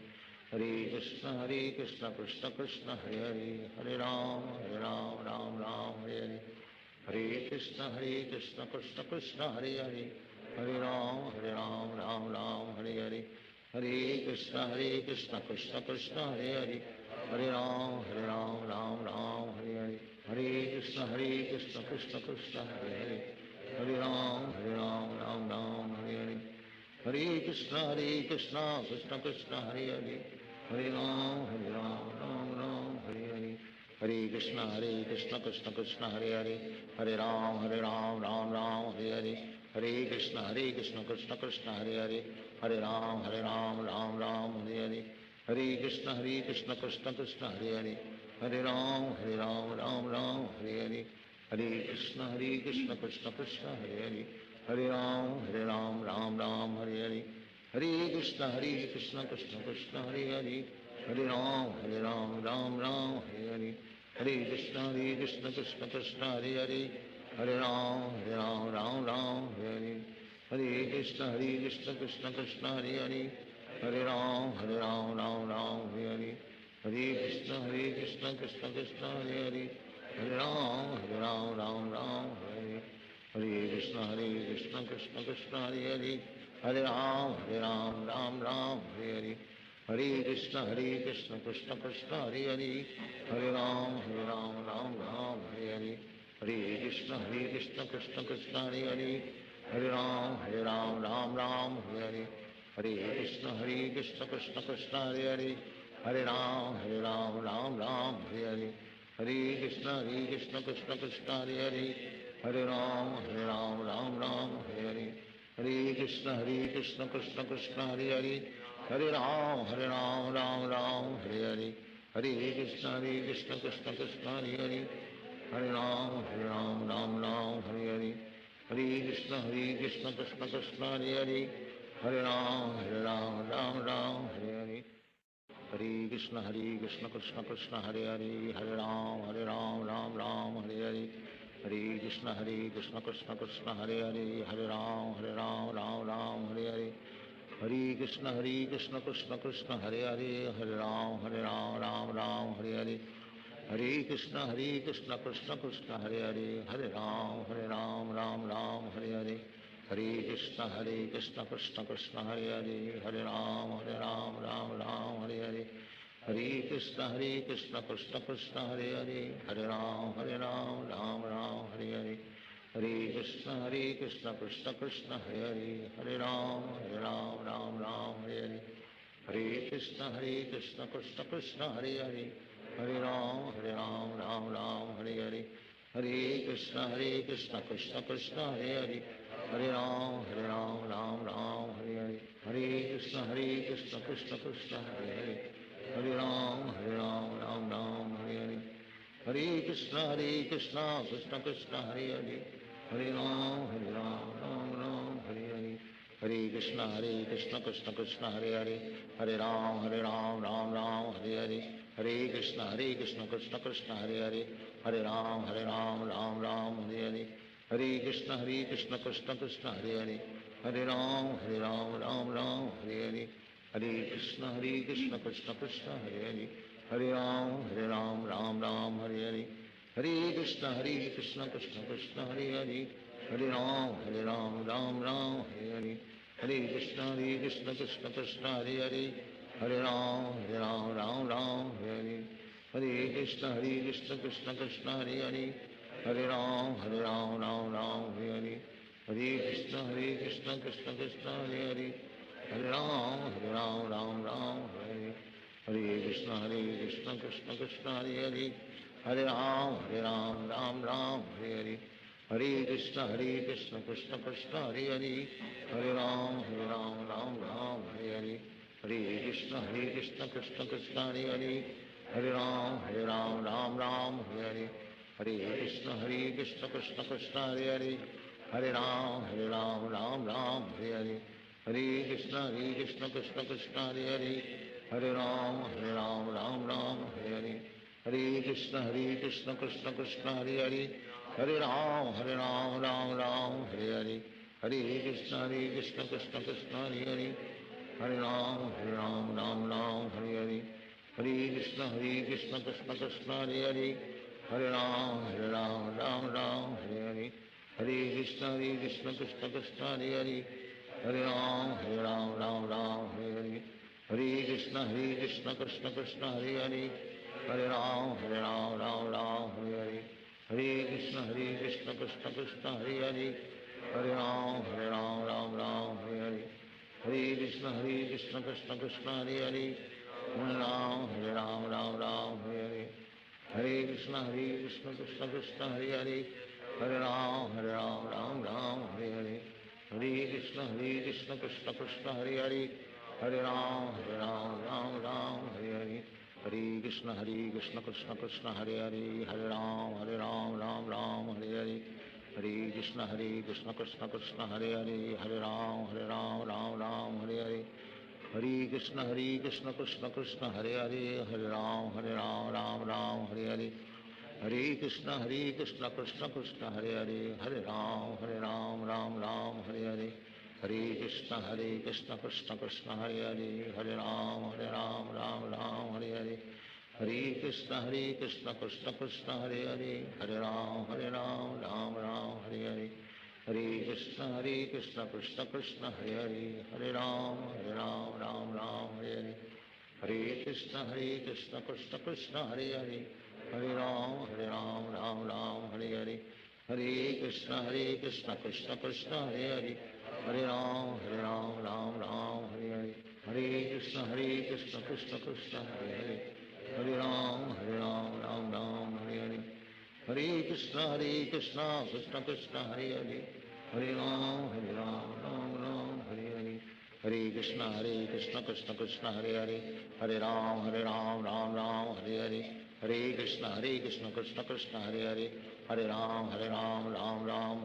हरे कृष्ण कृष्ण कृष्ण हरे हरे, हरे राम राम हरे हरे, हरे कृष्ण कृष्ण कृष्ण हरे हरे, हरे राम राम हरे हरे, हरे कृष्ण कृष्ण कृष्ण हरे हरे, हरे राम राम हरे हरे, हरे कृष्ण कृष्ण कृष्ण हरे हरे, हरे राम राम हरे हरे, हरे कृष्ण कृष्ण कृष्ण हरे हरे, हरे राम राम हरे हरे, हरे कृष्ण कृष्ण कृष्ण हरे हरे, हरे राम राम हरे हरे, हरे कृष्ण कृष्ण कृष्ण हरे हरे, हरे राम राम हरे हरे, हरे कृष्ण कृष्ण कृष्ण हरे हरे, हरे राम राम हरे हरे, हरे कृष्ण कृष्ण कृष्ण हरे हरे, हरे राम राम हरे हरे, हरे कृष्ण कृष्ण कृष्ण हरे हरे, हरे राम राम हरे हरे, हरे कृष्ण कृष्ण कृष्ण हरे हरे, हरे राम हरे हरे, हरे कृष्ण कृष्ण कृष्ण हरे हरे, हरे राम राम हरे हरे, हरे कृष्ण कृष्ण कृष्ण हरे हरे, हरे राम राम हरे हरे, हरे कृष्ण कृष्ण कृष्ण हरे हरे, हरे राम राम हरे हरे, हरे कृष्ण कृष्ण कृष्ण हरे हरे, हरे राम राम हरे हरे, हरे कृष्ण कृष्ण कृष्ण हरे हरे, हरे राम राम हरे हरे, हरे कृष्ण कृष्ण कृष्ण हरे हरे, हरे राम राम हरे हरे, हरे कृष्ण कृष्ण कृष्ण हरे हरे, हरे राम राम हरे हरे, हरे कृष्ण कृष्ण कृष्ण हरे हरे, हरे राम राम हरे हरे, हरे कृष्ण कृष्ण कृष्ण हरे हरे, हरे राम राम हरे हरे, हरे कृष्ण कृष्ण कृष्ण हरे हरे, हरे राम राम हरे हरे, हरे कृष्ण कृष्ण कृष्ण हरे हरे, हरे राम राम हरे हरे, हरे कृष्ण कृष्ण कृष्ण हरे हरे, हरे राम राम हरे हरे, हरे कृष्ण कृष्ण कृष्ण हरे हरे, हरे राम राम हरे हरे, हरे कृष्ण कृष्ण कृष्ण हरे हरे, हरे राम राम हरे हरे, हरे कृष्ण कृष्ण कृष्ण हरे हरे, हरे राम राम हरे हरे, हरे कृष्ण कृष्ण कृष्ण हरे हरे, हरे राम राम हरे हरे, हरे कृष्ण कृष्ण कृष्ण हरे हरे, हरे राम राम राम हरे हरे, हरे कृष्ण कृष्ण कृष्ण हरे हरे, हरे राम राम राम हरे हरे, हरे कृष्ण कृष्ण कृष्ण हरे हरे, हरे राम राम राम हरे हरे, हरे कृष्ण कृष्ण कृष्ण हरे हरे, हरे राम राम राम हरे हरे, हरे कृष्ण कृष्ण कृष्ण हरे हरे, हरे राम राम राम हरे हरे, हरे कृष्ण कृष्ण कृष्ण हरे हरे, हरे राम राम राम हरे हरे, हरे कृष्ण कृष्ण कृष्ण हरे हरे, हरे राम राम राम हरे हरे, हरे कृष्ण कृष्ण कृष्ण हरे हरे, हरे राम राम राम हरे हरे, हरे कृष्ण कृष्ण कृष्ण हरे हरे, हरे राम राम राम हरे हरे, हरे कृष्ण कृष्ण कृष्ण हरे हरे, हरे राम राम राम हरे हरे, हरे कृष्ण कृष्ण कृष्ण हरे हरे, हरे राम राम राम हरे हरे, हरे कृष्ण कृष्ण कृष्ण हरे हरे, हरे राम राम राम हरे हरे, हरे कृष्ण कृष्ण कृष्ण हरे हरे, हरे राम राम राम हरे हरे, हरे कृष्ण कृष्ण कृष्ण हरे हरे, हरे राम राम राम हरे हरे, हरे कृष्ण कृष्ण कृष्ण हरे हरे, हरे राम राम राम हरे हरे, हरे कृष्ण कृष्ण कृष्ण हरे हरे, हरे राम राम राम हरे हरे, हरे कृष्ण कृष्ण कृष्ण हरे हरे, हरे राम राम राम हरे हरे, हरे कृष्ण कृष्ण कृष्ण हरे हरे, हरे राम राम राम हरे हरे, हरे कृष्ण कृष्ण कृष्ण हरे हरे, हरे राम राम राम हरे हरे, हरे कृष्ण कृष्ण कृष्ण हरे हरे, हरे राम राम राम हरे हरे, हरे कृष्ण कृष्ण कृष्ण हरे हरे, हरे राम राम राम हरे हरे, हरे कृष्ण कृष्ण कृष्ण हरे हरे, हरे राम राम राम हरे हरे, हरे कृष्ण कृष्ण कृष्ण हरे हरे, हरे राम राम राम हरे हरे, हरे कृष्ण कृष्ण कृष्ण हरे हरे, हरे राम राम राम हरे हरे, हरे कृष्ण कृष्ण कृष्ण हरे हरे, हरे राम राम राम हरे हरे, हरे कृष्ण कृष्ण कृष्ण हरे हरे, हरे राम राम राम हरे हरे, हरे कृष्ण कृष्ण कृष्ण हरे हरे, हरे राम राम राम हरे हरे, हरे कृष्ण कृष्ण कृष्ण हरे हरे, हरे राम राम राम हरे हरे, हरे कृष्ण कृष्ण कृष्ण हरे हरे, हरे राम राम राम हरे हरे, हरे कृष्ण कृष्ण कृष्ण हरे हरे, हरे राम राम राम हरे हरे, हरे कृष्ण कृष्ण कृष्ण हरे हरे, हरे राम राम राम हरे हरे, हरे कृष्ण कृष्ण कृष्ण हरे हरे, हरे राम राम राम हरे हरे, हरे कृष्ण कृष्ण कृष्ण हरे हरे, हरे राम राम राम हरे हरे, हरे कृष्ण कृष्ण कृष्ण हरे हरे, हरे राम राम राम हरे हरे, हरे कृष्ण कृष्ण कृष्ण हरे हरे, हरे राम राम राम हरे हरे, हरे कृष्ण कृष्ण कृष्ण हरे हरे, हरे राम राम राम हरे हरे, हरे कृष्ण कृष्ण कृष्ण हरे हरे, हरे राम राम राम हरे हरे, हरे कृष्ण कृष्ण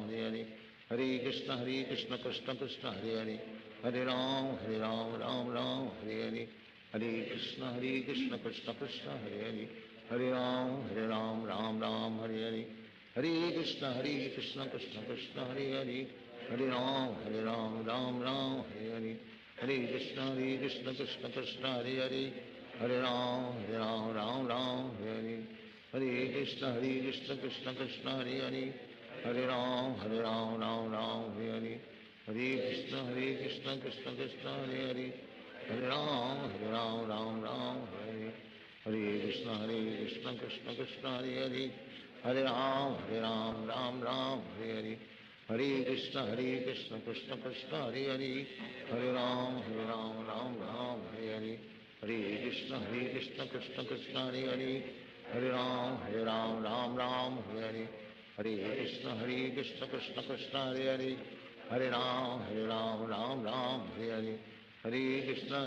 कृष्ण हरे हरे, हरे राम राम राम हरे हरे, हरे कृष्ण कृष्ण कृष्ण हरे हरे, हरे राम राम राम हरे हरे, हरे कृष्ण कृष्ण कृष्ण हरे हरे, हरे राम राम राम हरे हरे, हरे कृष्ण कृष्ण कृष्ण हरे हरे, हरे राम राम राम हरे हरे, हरे कृष्ण कृष्ण कृष्ण हरे हरे, हरे राम राम राम हरे हरे, हरे कृष्ण कृष्ण कृष्ण हरे हरे, हरे राम राम राम हरे हरे, हरे कृष्ण कृष्ण कृष्ण हरे हरे, हरे राम राम राम हरे हरे, हरे कृष्ण कृष्ण कृष्ण हरे हरे, हरे राम राम राम हरे हरे, हरे कृष्ण कृष्ण कृष्ण हरे हरे, हरे राम राम राम हरे हरे, हरे कृष्ण कृष्ण कृष्ण हरे हरे, हरे राम राम राम हरे हरे, हरे कृष्ण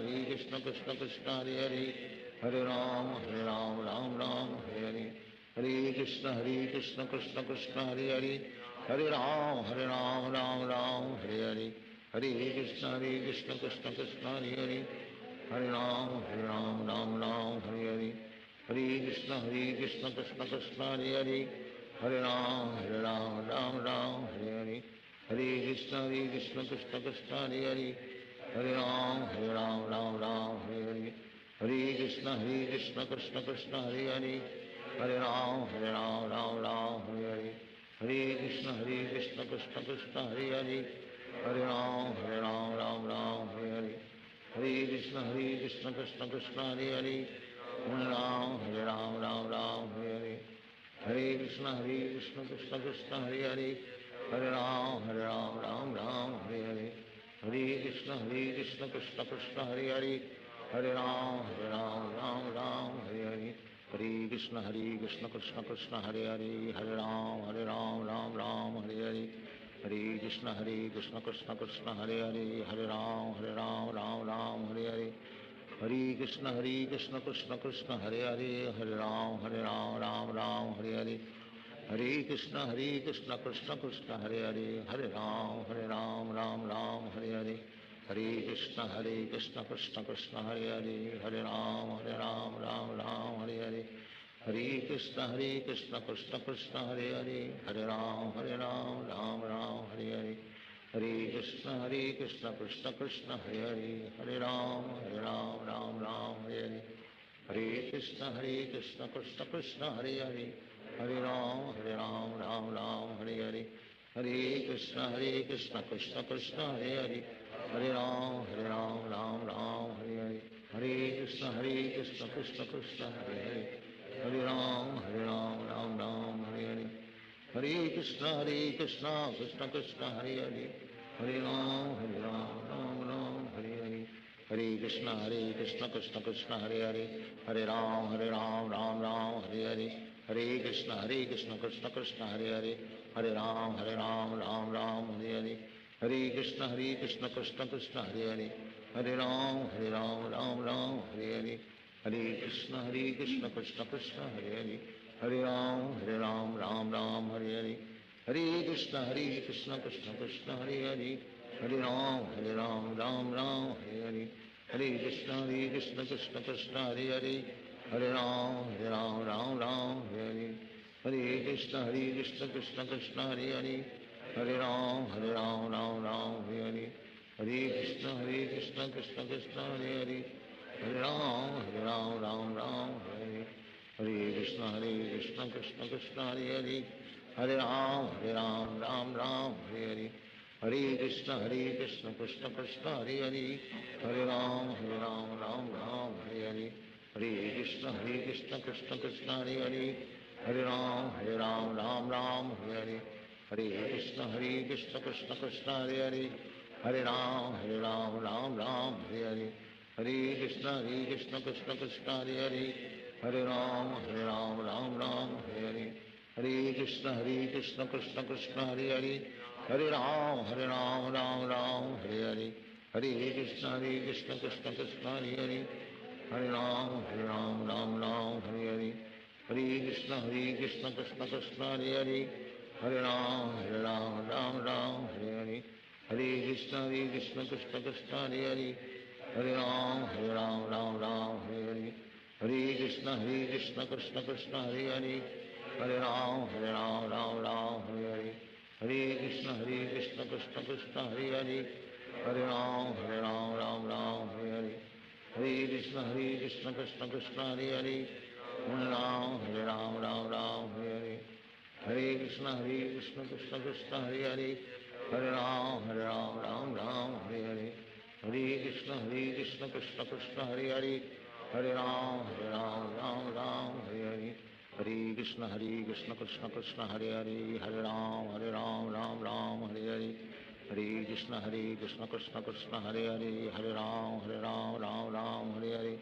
कृष्ण कृष्ण हरे हरे, हरे राम राम राम हरे हरे, हरे कृष्ण कृष्ण कृष्ण हरे हरे, हरे राम राम राम हरे हरे, हरे कृष्ण कृष्ण कृष्ण हरे हरे, हरे राम राम राम हरे हरे, हरे कृष्ण कृष्ण कृष्ण हरे हरे, हरे राम राम हरे हरे, हरे कृष्ण कृष्ण कृष्ण हरे हरे, हरे राम राम हरे हरे, हरे कृष्ण कृष्ण कृष्ण हरे हरे, हरे राम राम हरे हरे, हरे कृष्ण कृष्ण कृष्ण हरे हरे, हरे राम राम हरे हरे, हरे कृष्ण कृष्ण कृष्ण हरे हरे, हरे राम राम हरे हरे, हरे कृष्ण कृष्ण कृष्ण हरे हरे, हरे राम राम हरे हरे, हरे कृष्ण कृष्ण कृष्ण हरे हरे, हरे राम राम हरे हरे, हरे कृष्ण कृष्ण कृष्ण हरे हरे, हरे राम राम हरे हरे, हरे कृष्ण कृष्ण कृष्ण हरे हरे, हरे राम राम हरे हरे, हरे कृष्ण कृष्ण कृष्ण हरे हरे, हरे राम राम हरे हरे, हरे कृष्ण कृष्ण कृष्ण हरे हरे, हरे राम राम हरे हरे, हरे कृष्ण कृष्ण कृष्ण हरे हरे, हरे राम राम हरे हरे, हरे कृष्ण कृष्ण कृष्ण हरे हरे, हरे राम राम हरे हरे, हरे कृष्ण कृष्ण कृष्ण हरे हरे, हरे राम राम हरे हरे, हरे कृष्ण कृष्ण कृष्ण हरे हरे, हरे राम राम हरे हरे, हरे कृष्ण कृष्ण कृष्ण हरे हरे, हरे राम राम हरे हरे, हरे कृष्ण कृष्ण कृष्ण हरे हरे, हरे राम राम हरे हरे, हरे कृष्ण कृष्ण कृष्ण हरे हरे, हरे राम हरे हरे, हरे कृष्ण कृष्ण कृष्ण हरे हरे, हरे राम राम हरे हरे, हरे कृष्ण कृष्ण कृष्ण हरे हरे, हरे राम राम हरे हरे, हरे कृष्ण कृष्ण कृष्ण हरे हरे, हरे राम हरे हरे, हरे कृष्ण कृष्ण कृष्ण हरे हरे, हरे राम राम हरे हरे, हरे कृष्ण कृष्ण कृष्ण हरे हरे, हरे राम राम हरे हरे, हरे कृष्ण कृष्ण कृष्ण हरे हरे, हरे राम राम हरे हरे, हरे कृष्ण कृष्ण कृष्ण हरे हरे, हरे राम राम हरे हरे, हरे कृष्ण कृष्ण कृष्ण हरे हरे, हरे राम हरे हरे, हरे कृष्ण कृष्ण कृष्ण हरे हरे, हरे राम हरे हरे, हरे कृष्ण कृष्ण कृष्ण हरे हरे, हरे राम हरे हरे, हरे कृष्ण कृष्ण कृष्ण हरे हरे, हरे राम हरे हरे, हरे कृष्ण कृष्ण कृष्ण हरे हरे, हरे राम हरे हरे, हरे कृष्ण कृष्ण कृष्ण हरे हरे, हरे राम हरे हरे, हरे कृष्ण कृष्ण कृष्ण हरे हरे, हरे राम राम हरे हरे, हरे कृष्ण कृष्ण कृष्ण हरे हरे, हरे राम राम हरे हरे, हरे कृष्ण कृष्ण कृष्ण हरे हरे, हरे राम हरे हरे, हरे कृष्ण कृष्ण कृष्ण हरे हरे, हरे राम हरे हरे, हरे कृष्ण कृष्ण कृष्ण हरे हरे, हरे राम हरे हरे, हरे कृष्ण कृष्ण कृष्ण हरे हरे, हरे राम हरे हरे, हरे कृष्ण कृष्ण कृष्ण हरे हरे, हरे राम हरे हरे, हरे कृष्ण कृष्ण कृष्ण हरे हरे, हरे राम हरे हरे, हरे कृष्ण कृष्ण कृष्ण हरे हरे, हरे राम हरे हरे, हरे कृष्ण कृष्ण कृष्ण हरे हरे, हरे राम हरे हरे, हरे कृष्ण कृष्ण कृष्ण हरे हरे, हरे राम हरे हरे,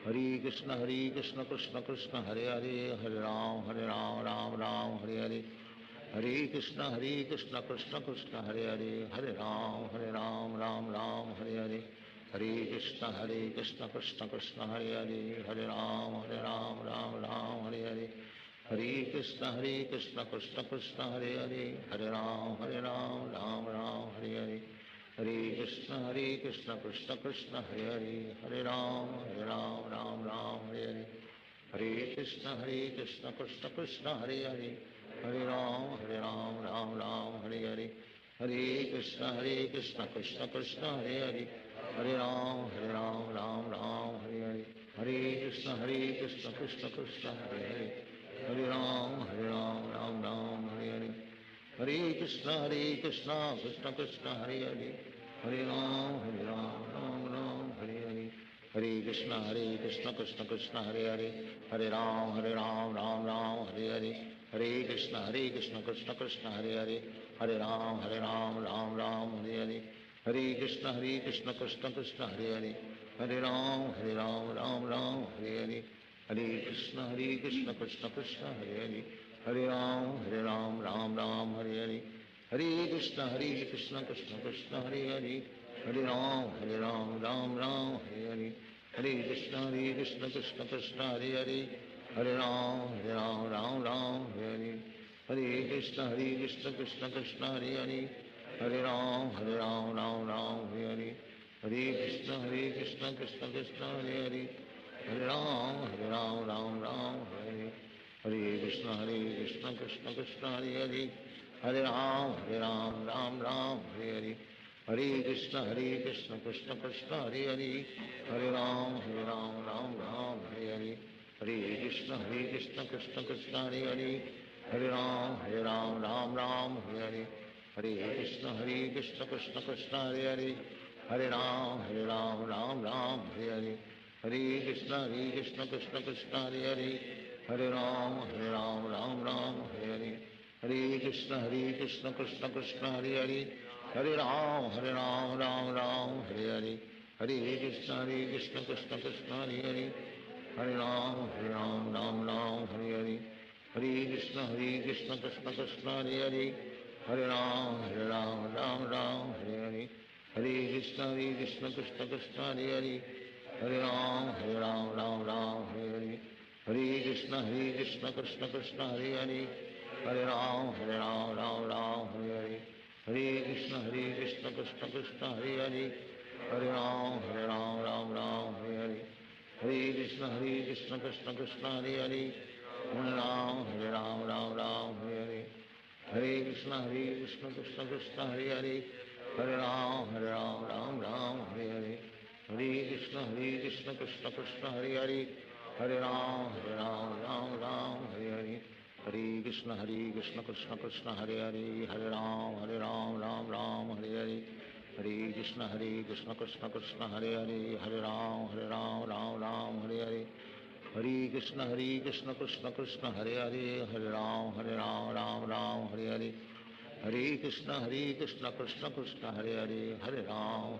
हरे कृष्ण कृष्ण कृष्ण हरे हरे, हरे राम हरे हरे, हरे कृष्ण कृष्ण कृष्ण हरे हरे, हरे राम राम हरे हरे, हरे कृष्ण कृष्ण कृष्ण हरे हरे, हरे राम राम राम हरे हरे, हरे कृष्ण कृष्ण कृष्ण हरे हरे, हरे राम राम राम हरे हरे, हरे कृष्ण कृष्ण कृष्ण हरे हरे, हरे राम राम राम हरे हरे, हरे कृष्ण कृष्ण कृष्ण हरे हरे, हरे राम राम राम हरे हरे, हरे कृष्ण कृष्ण कृष्ण हरे हरे, हरे राम राम राम हरे हरे, हरे कृष्ण कृष्ण कृष्ण हरे हरे, हरे राम राम राम हरे हरे, हरे कृष्ण कृष्ण कृष्ण हरे हरे, हरे राम राम राम हरे हरे, हरे कृष्ण कृष्ण कृष्ण हरे हरे, हरे राम राम राम हरे हरे, हरे कृष्ण कृष्ण कृष्ण हरे हरे, हरे राम राम राम हरे हरे, हरे कृष्ण कृष्ण कृष्ण हरे हरे, हरे राम राम राम हरे हरे, हरे कृष्ण कृष्ण कृष्ण हरे हरे, हरे राम राम राम हरे हरे, हरे कृष्ण कृष्ण कृष्ण हरे हरे, हरे राम राम राम हरे हरे, हरे कृष्ण कृष्ण कृष्ण हरे हरे, हरे राम राम राम हरे हरे, हरे कृष्ण कृष्ण कृष्ण हरे हरे, हरे राम राम राम हरे हरे, हरे कृष्ण कृष्ण कृष्ण हरे हरे, हरे राम राम राम हरे हरे, हरे कृष्ण कृष्ण कृष्ण हरे हरे, हरे राम राम राम हरे हरे, हरे कृष्ण कृष्ण कृष्ण हरे हरे, हरे राम राम राम हरे हरे, हरे कृष्ण कृष्ण कृष्ण हरे हरे, हरे राम राम राम हरे हरे, हरे कृष्ण कृष्ण कृष्ण हरे हरे, हरे राम राम राम हरे हरे, हरे कृष्ण कृष्ण कृष्ण हरे हरे, हरे राम राम राम हरे हरे, हरे कृष्ण कृष्ण कृष्ण हरे हरे, हरे राम राम राम हरे हरे, हरे कृष्ण कृष्ण कृष्ण हरे हरे, हरे राम राम राम हरे हरे, हरे कृष्ण कृष्ण कृष्ण हरे हरे, हरे राम राम राम हरे हरे, हरे कृष्ण कृष्ण कृष्ण हरे हरे, हरे राम राम राम हरे हरे, हरे कृष्ण कृष्ण कृष्ण हरे हरे, हरे राम राम राम हरे हरे, हरे कृष्ण कृष्ण कृष्ण हरे हरे, हरे राम राम राम हरे हरे, हरे कृष्ण कृष्ण कृष्ण हरे हरे, हरे राम राम राम हरे हरे, हरे कृष्ण कृष्ण कृष्ण हरे हरे, हरे राम राम राम हरे हरे, हरे कृष्ण कृष्ण कृष्ण हरे हरे, हरे राम राम राम हरे हरे, हरे कृष्ण कृष्ण कृष्ण हरे हरे, हरे राम राम राम हरे हरे, हरे कृष्ण कृष्ण कृष्ण हरे हरे, हरे राम राम राम हरे हरे, हरे कृष्ण कृष्ण कृष्ण हरे हरे, हरे राम राम राम हरे हरे, हरे कृष्ण कृष्ण कृष्ण हरे हरे, हरे राम राम राम हरे हरे, हरे कृष्ण कृष्ण कृष्ण हरे हरे, हरे राम राम राम हरे हरे, हरे कृष्ण कृष्ण कृष्ण हरे हरे, हरे राम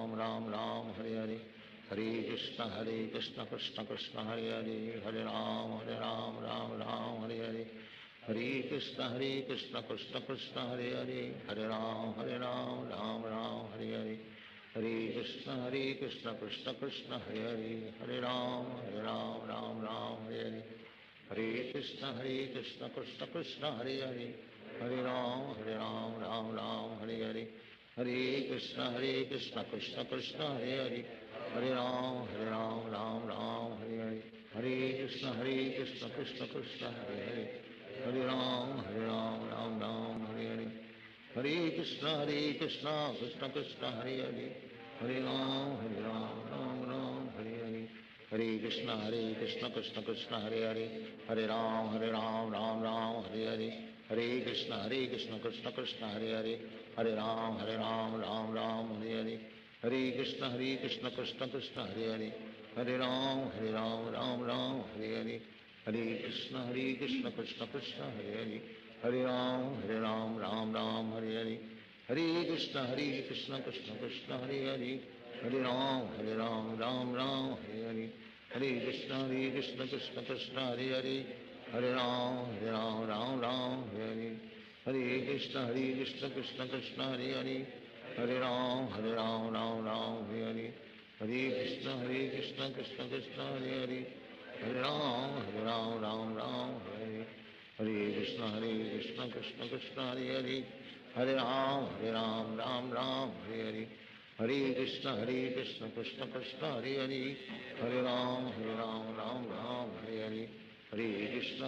राम राम हरे हरे, हरे कृष्ण कृष्ण कृष्ण हरे हरे, हरे राम राम राम हरे हरे, हरे कृष्ण कृष्ण कृष्ण हरे हरे, हरे राम राम राम हरे हरे, हरे कृष्ण कृष्ण कृष्ण हरे हरे, हरे राम राम राम हरे हरे, हरे कृष्ण कृष्ण कृष्ण हरे हरे, हरे राम राम राम हरे हरे, हरे कृष्ण कृष्ण कृष्ण हरे हरे, हरे राम राम राम हरे हरे, हरे कृष्ण कृष्ण कृष्ण हरे हरे, हरे राम राम राम हरे हरे, हरे कृष्ण कृष्ण कृष्ण हरे हरे, हरे राम राम राम हरे हरे, हरे कृष्ण कृष्ण कृष्ण हरे हरे, हरे राम राम राम हरे हरे, हरे कृष्ण कृष्ण कृष्ण हरे हरे, हरे राम राम राम हरे हरे, हरे कृष्ण कृष्ण कृष्ण हरे हरे, हरे राम राम राम हरे हरे, हरे कृष्ण कृष्ण कृष्ण हरे हरे, हरे राम राम राम हरे हरे, हरे कृष्ण कृष्ण कृष्ण हरे हरे, हरे राम राम राम हरे हरे, हरे कृष्ण कृष्ण कृष्ण हरे हरे, हरे राम राम राम हरे हरे, हरे कृष्ण कृष्ण कृष्ण हरे हरे, हरे राम राम राम हरे हरे, हरे कृष्ण कृष्ण कृष्ण हरे हरे, हरे राम राम राम हरे हरे, हरे कृष्ण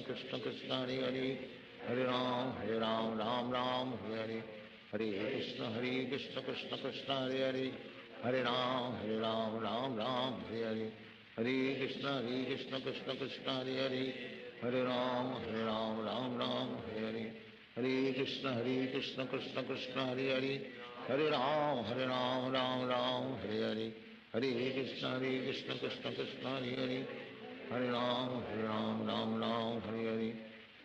कृष्ण कृष्ण हरे हरे, हरे राम राम हरे हरे, हरे कृष्ण कृष्ण कृष्ण हरे हरे, हरे राम राम हरे हरे, हरे कृष्ण कृष्ण कृष्ण हरे हरे, हरे राम राम हरे हरे, हरे कृष्ण कृष्ण कृष्ण हरे हरे, हरे राम राम हरे हरे, हरे कृष्ण कृष्ण कृष्ण हरे हरे, हरे राम राम हरे हरे,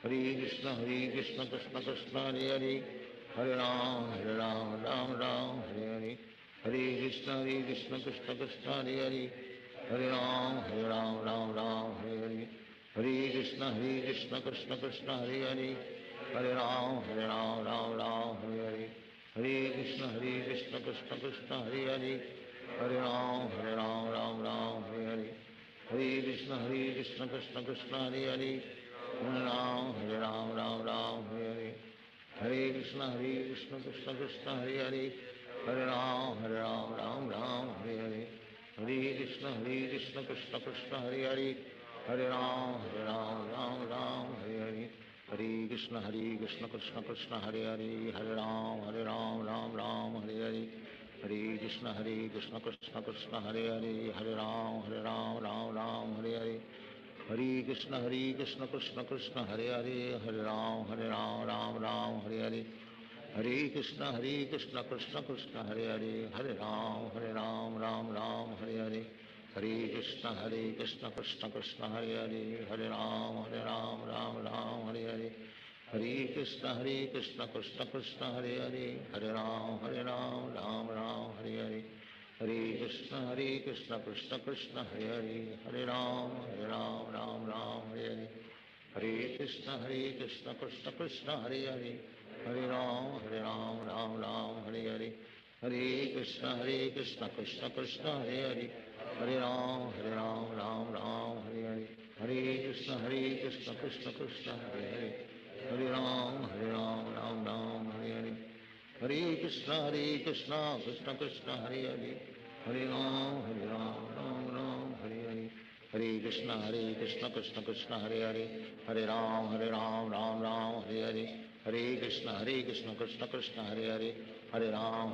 हरे कृष्ण कृष्ण कृष्ण हरे हरे, हरे राम राम हरे हरे, हरे कृष्ण कृष्ण कृष्ण हरे हरे, हरे राम राम हरे हरे, हरे कृष्ण कृष्ण कृष्ण हरे हरे, हरे राम राम हरे हरे, हरे कृष्ण कृष्ण कृष्ण हरे हरे, हरे राम राम हरे हरे, हरे कृष्ण कृष्ण कृष्ण हरे हरे, हरे राम राम हरे हरे, हरे कृष्ण कृष्ण कृष्ण हरे हरे, हरे राम राम हरे हरे, हरे कृष्ण कृष्ण कृष्ण हरे हरे, हरे राम राम हरे हरे, हरे कृष्ण कृष्ण कृष्ण हरे हरे, हरे राम राम हरे हरे, हरे कृष्ण कृष्ण कृष्ण हरे हरे, हरे राम राम हरे हरे, हरे कृष्ण कृष्ण कृष्ण हरे हरे, हरे राम राम हरे हरे, हरे कृष्ण कृष्ण कृष्ण हरे हरे, हरे राम राम हरे हरे, हरे कृष्ण कृष्ण कृष्ण हरे हरे, हरे राम राम हरे हरे, हरे कृष्ण कृष्ण कृष्ण हरे हरे, हरे राम राम हरे हरे, हरे कृष्ण कृष्ण कृष्ण हरे हरे, हरे राम राम हरे हरे, हरे कृष्ण कृष्ण कृष्ण हरे हरे, हरे राम राम हरे हरे, हरे कृष्ण कृष्ण कृष्ण हरे हरे, हरे राम राम हरे हरे, हरे कृष्ण कृष्ण कृष्ण हरे हरे, हरे राम राम हरे हरे, हरे कृष्ण कृष्ण कृष्ण हरे हरे, हरे राम राम हरे हरे, हरे कृष्ण कृष्ण कृष्ण हरे हरे, हरे राम राम हरे हरे, हरे कृष्ण कृष्ण कृष्ण हरे हरे, हरे राम राम हरे हरे, हरे कृष्ण कृष्ण कृष्ण हरे हरे, हरे राम राम हरे हरे, हरे कृष्ण कृष्ण कृष्ण हरे हरे, हरे राम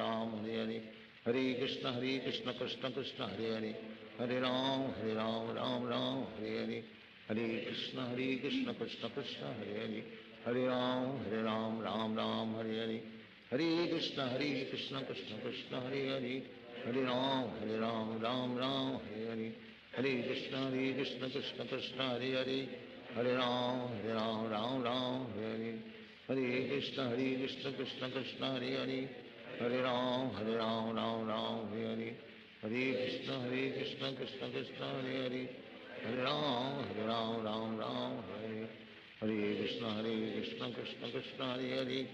राम हरे हरे, हरे कृष्ण कृष्ण कृष्ण हरे हरे, हरे राम राम हरे हरे, हरे कृष्ण कृष्ण कृष्ण हरे हरे, हरे राम राम हरे हरे, हरे कृष्ण कृष्ण कृष्ण हरे हरे, हरे राम राम हरे हरे, हरे कृष्ण कृष्ण कृष्ण हरे हरे, हरे राम हरे, हरे कृष्ण कृष्ण कृष्ण हरे हरे,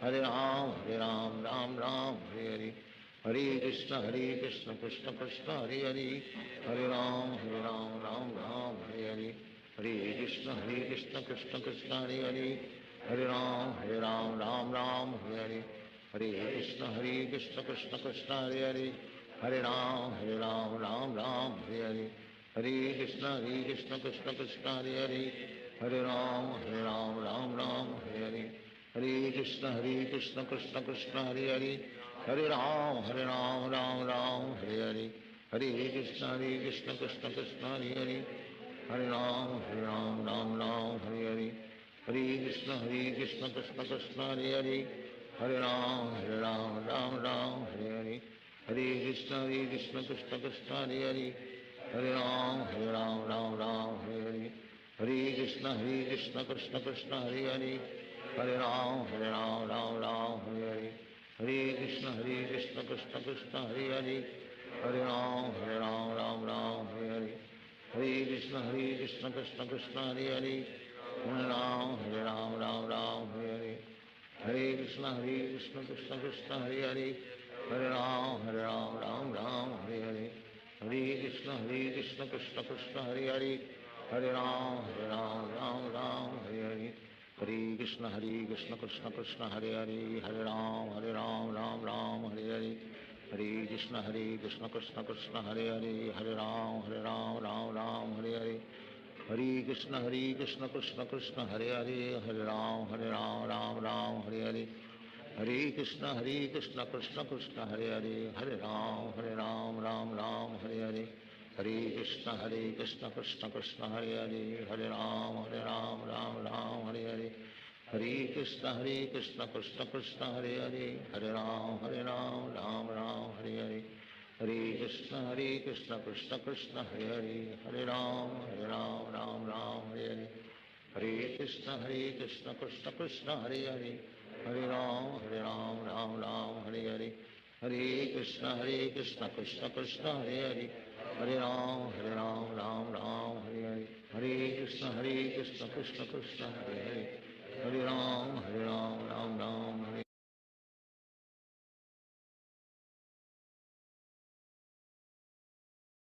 हरे राम राम हरे हरे, हरे कृष्ण कृष्ण कृष्ण हरे हरे, हरे राम राम हरे हरे, हरे कृष्ण कृष्ण कृष्ण हरे हरे, हरे राम राम हरे हरे, हरे कृष्ण कृष्ण कृष्ण हरे हरे, हरे राम राम हरे हरे, हरे कृष्ण कृष्ण कृष्ण हरे हरे, हरे राम राम हरे हरे, हरे कृष्ण कृष्ण कृष्ण हरे हरे, हरे राम राम हरे हरे, हरे कृष्ण कृष्ण कृष्ण हरे हरे, हरे राम राम हरे हरे, हरे कृष्ण कृष्ण कृष्ण हरे हरे, हरे राम राम हरे हरे, हरे कृष्ण कृष्ण कृष्ण हरे हरे, हरे राम राम हरे हरे, हरे कृष्ण कृष्ण कृष्ण हरे हरे, हरे राम राम हरे हरे, हरे कृष्ण कृष्ण कृष्ण हरे हरे, हरे राम राम हरे हरे, हरे कृष्ण कृष्ण कृष्ण हरे हरे, हरे राम राम हरे हरे, हरे कृष्ण कृष्ण कृष्ण हरे हरे, हरे राम राम राम हरे हरे, हरे कृष्ण कृष्ण कृष्ण हरे हरे, हरे राम राम राम हरे हरे, हरे कृष्ण कृष्ण कृष्ण हरे हरे, हरे राम राम राम हरे हरे, हरे कृष्ण कृष्ण कृष्ण हरे हरे, हरे राम राम हरे हरे, हरे कृष्ण कृष्ण कृष्ण हरे हरे, हरे राम राम हरे हरे, हरे कृष्ण कृष्ण कृष्ण हरे हरे, हरे राम राम हरे हरे, हरे कृष्ण कृष्ण कृष्ण हरे हरे, हरे राम राम हरे हरे, हरे कृष्ण कृष्ण कृष्ण हरे हरे, हरे राम राम हरे हरे, हरे कृष्ण कृष्ण कृष्ण हरे हरे, हरे राम राम हरे हरे, हरे कृष्ण कृष्ण कृष्ण हरे हरे, हरे राम हरे हरे, हरे कृष्ण कृष्ण कृष्ण हरे हरे, हरे राम हरे हरे, हरे कृष्ण कृष्ण कृष्ण हरे हरे, हरे राम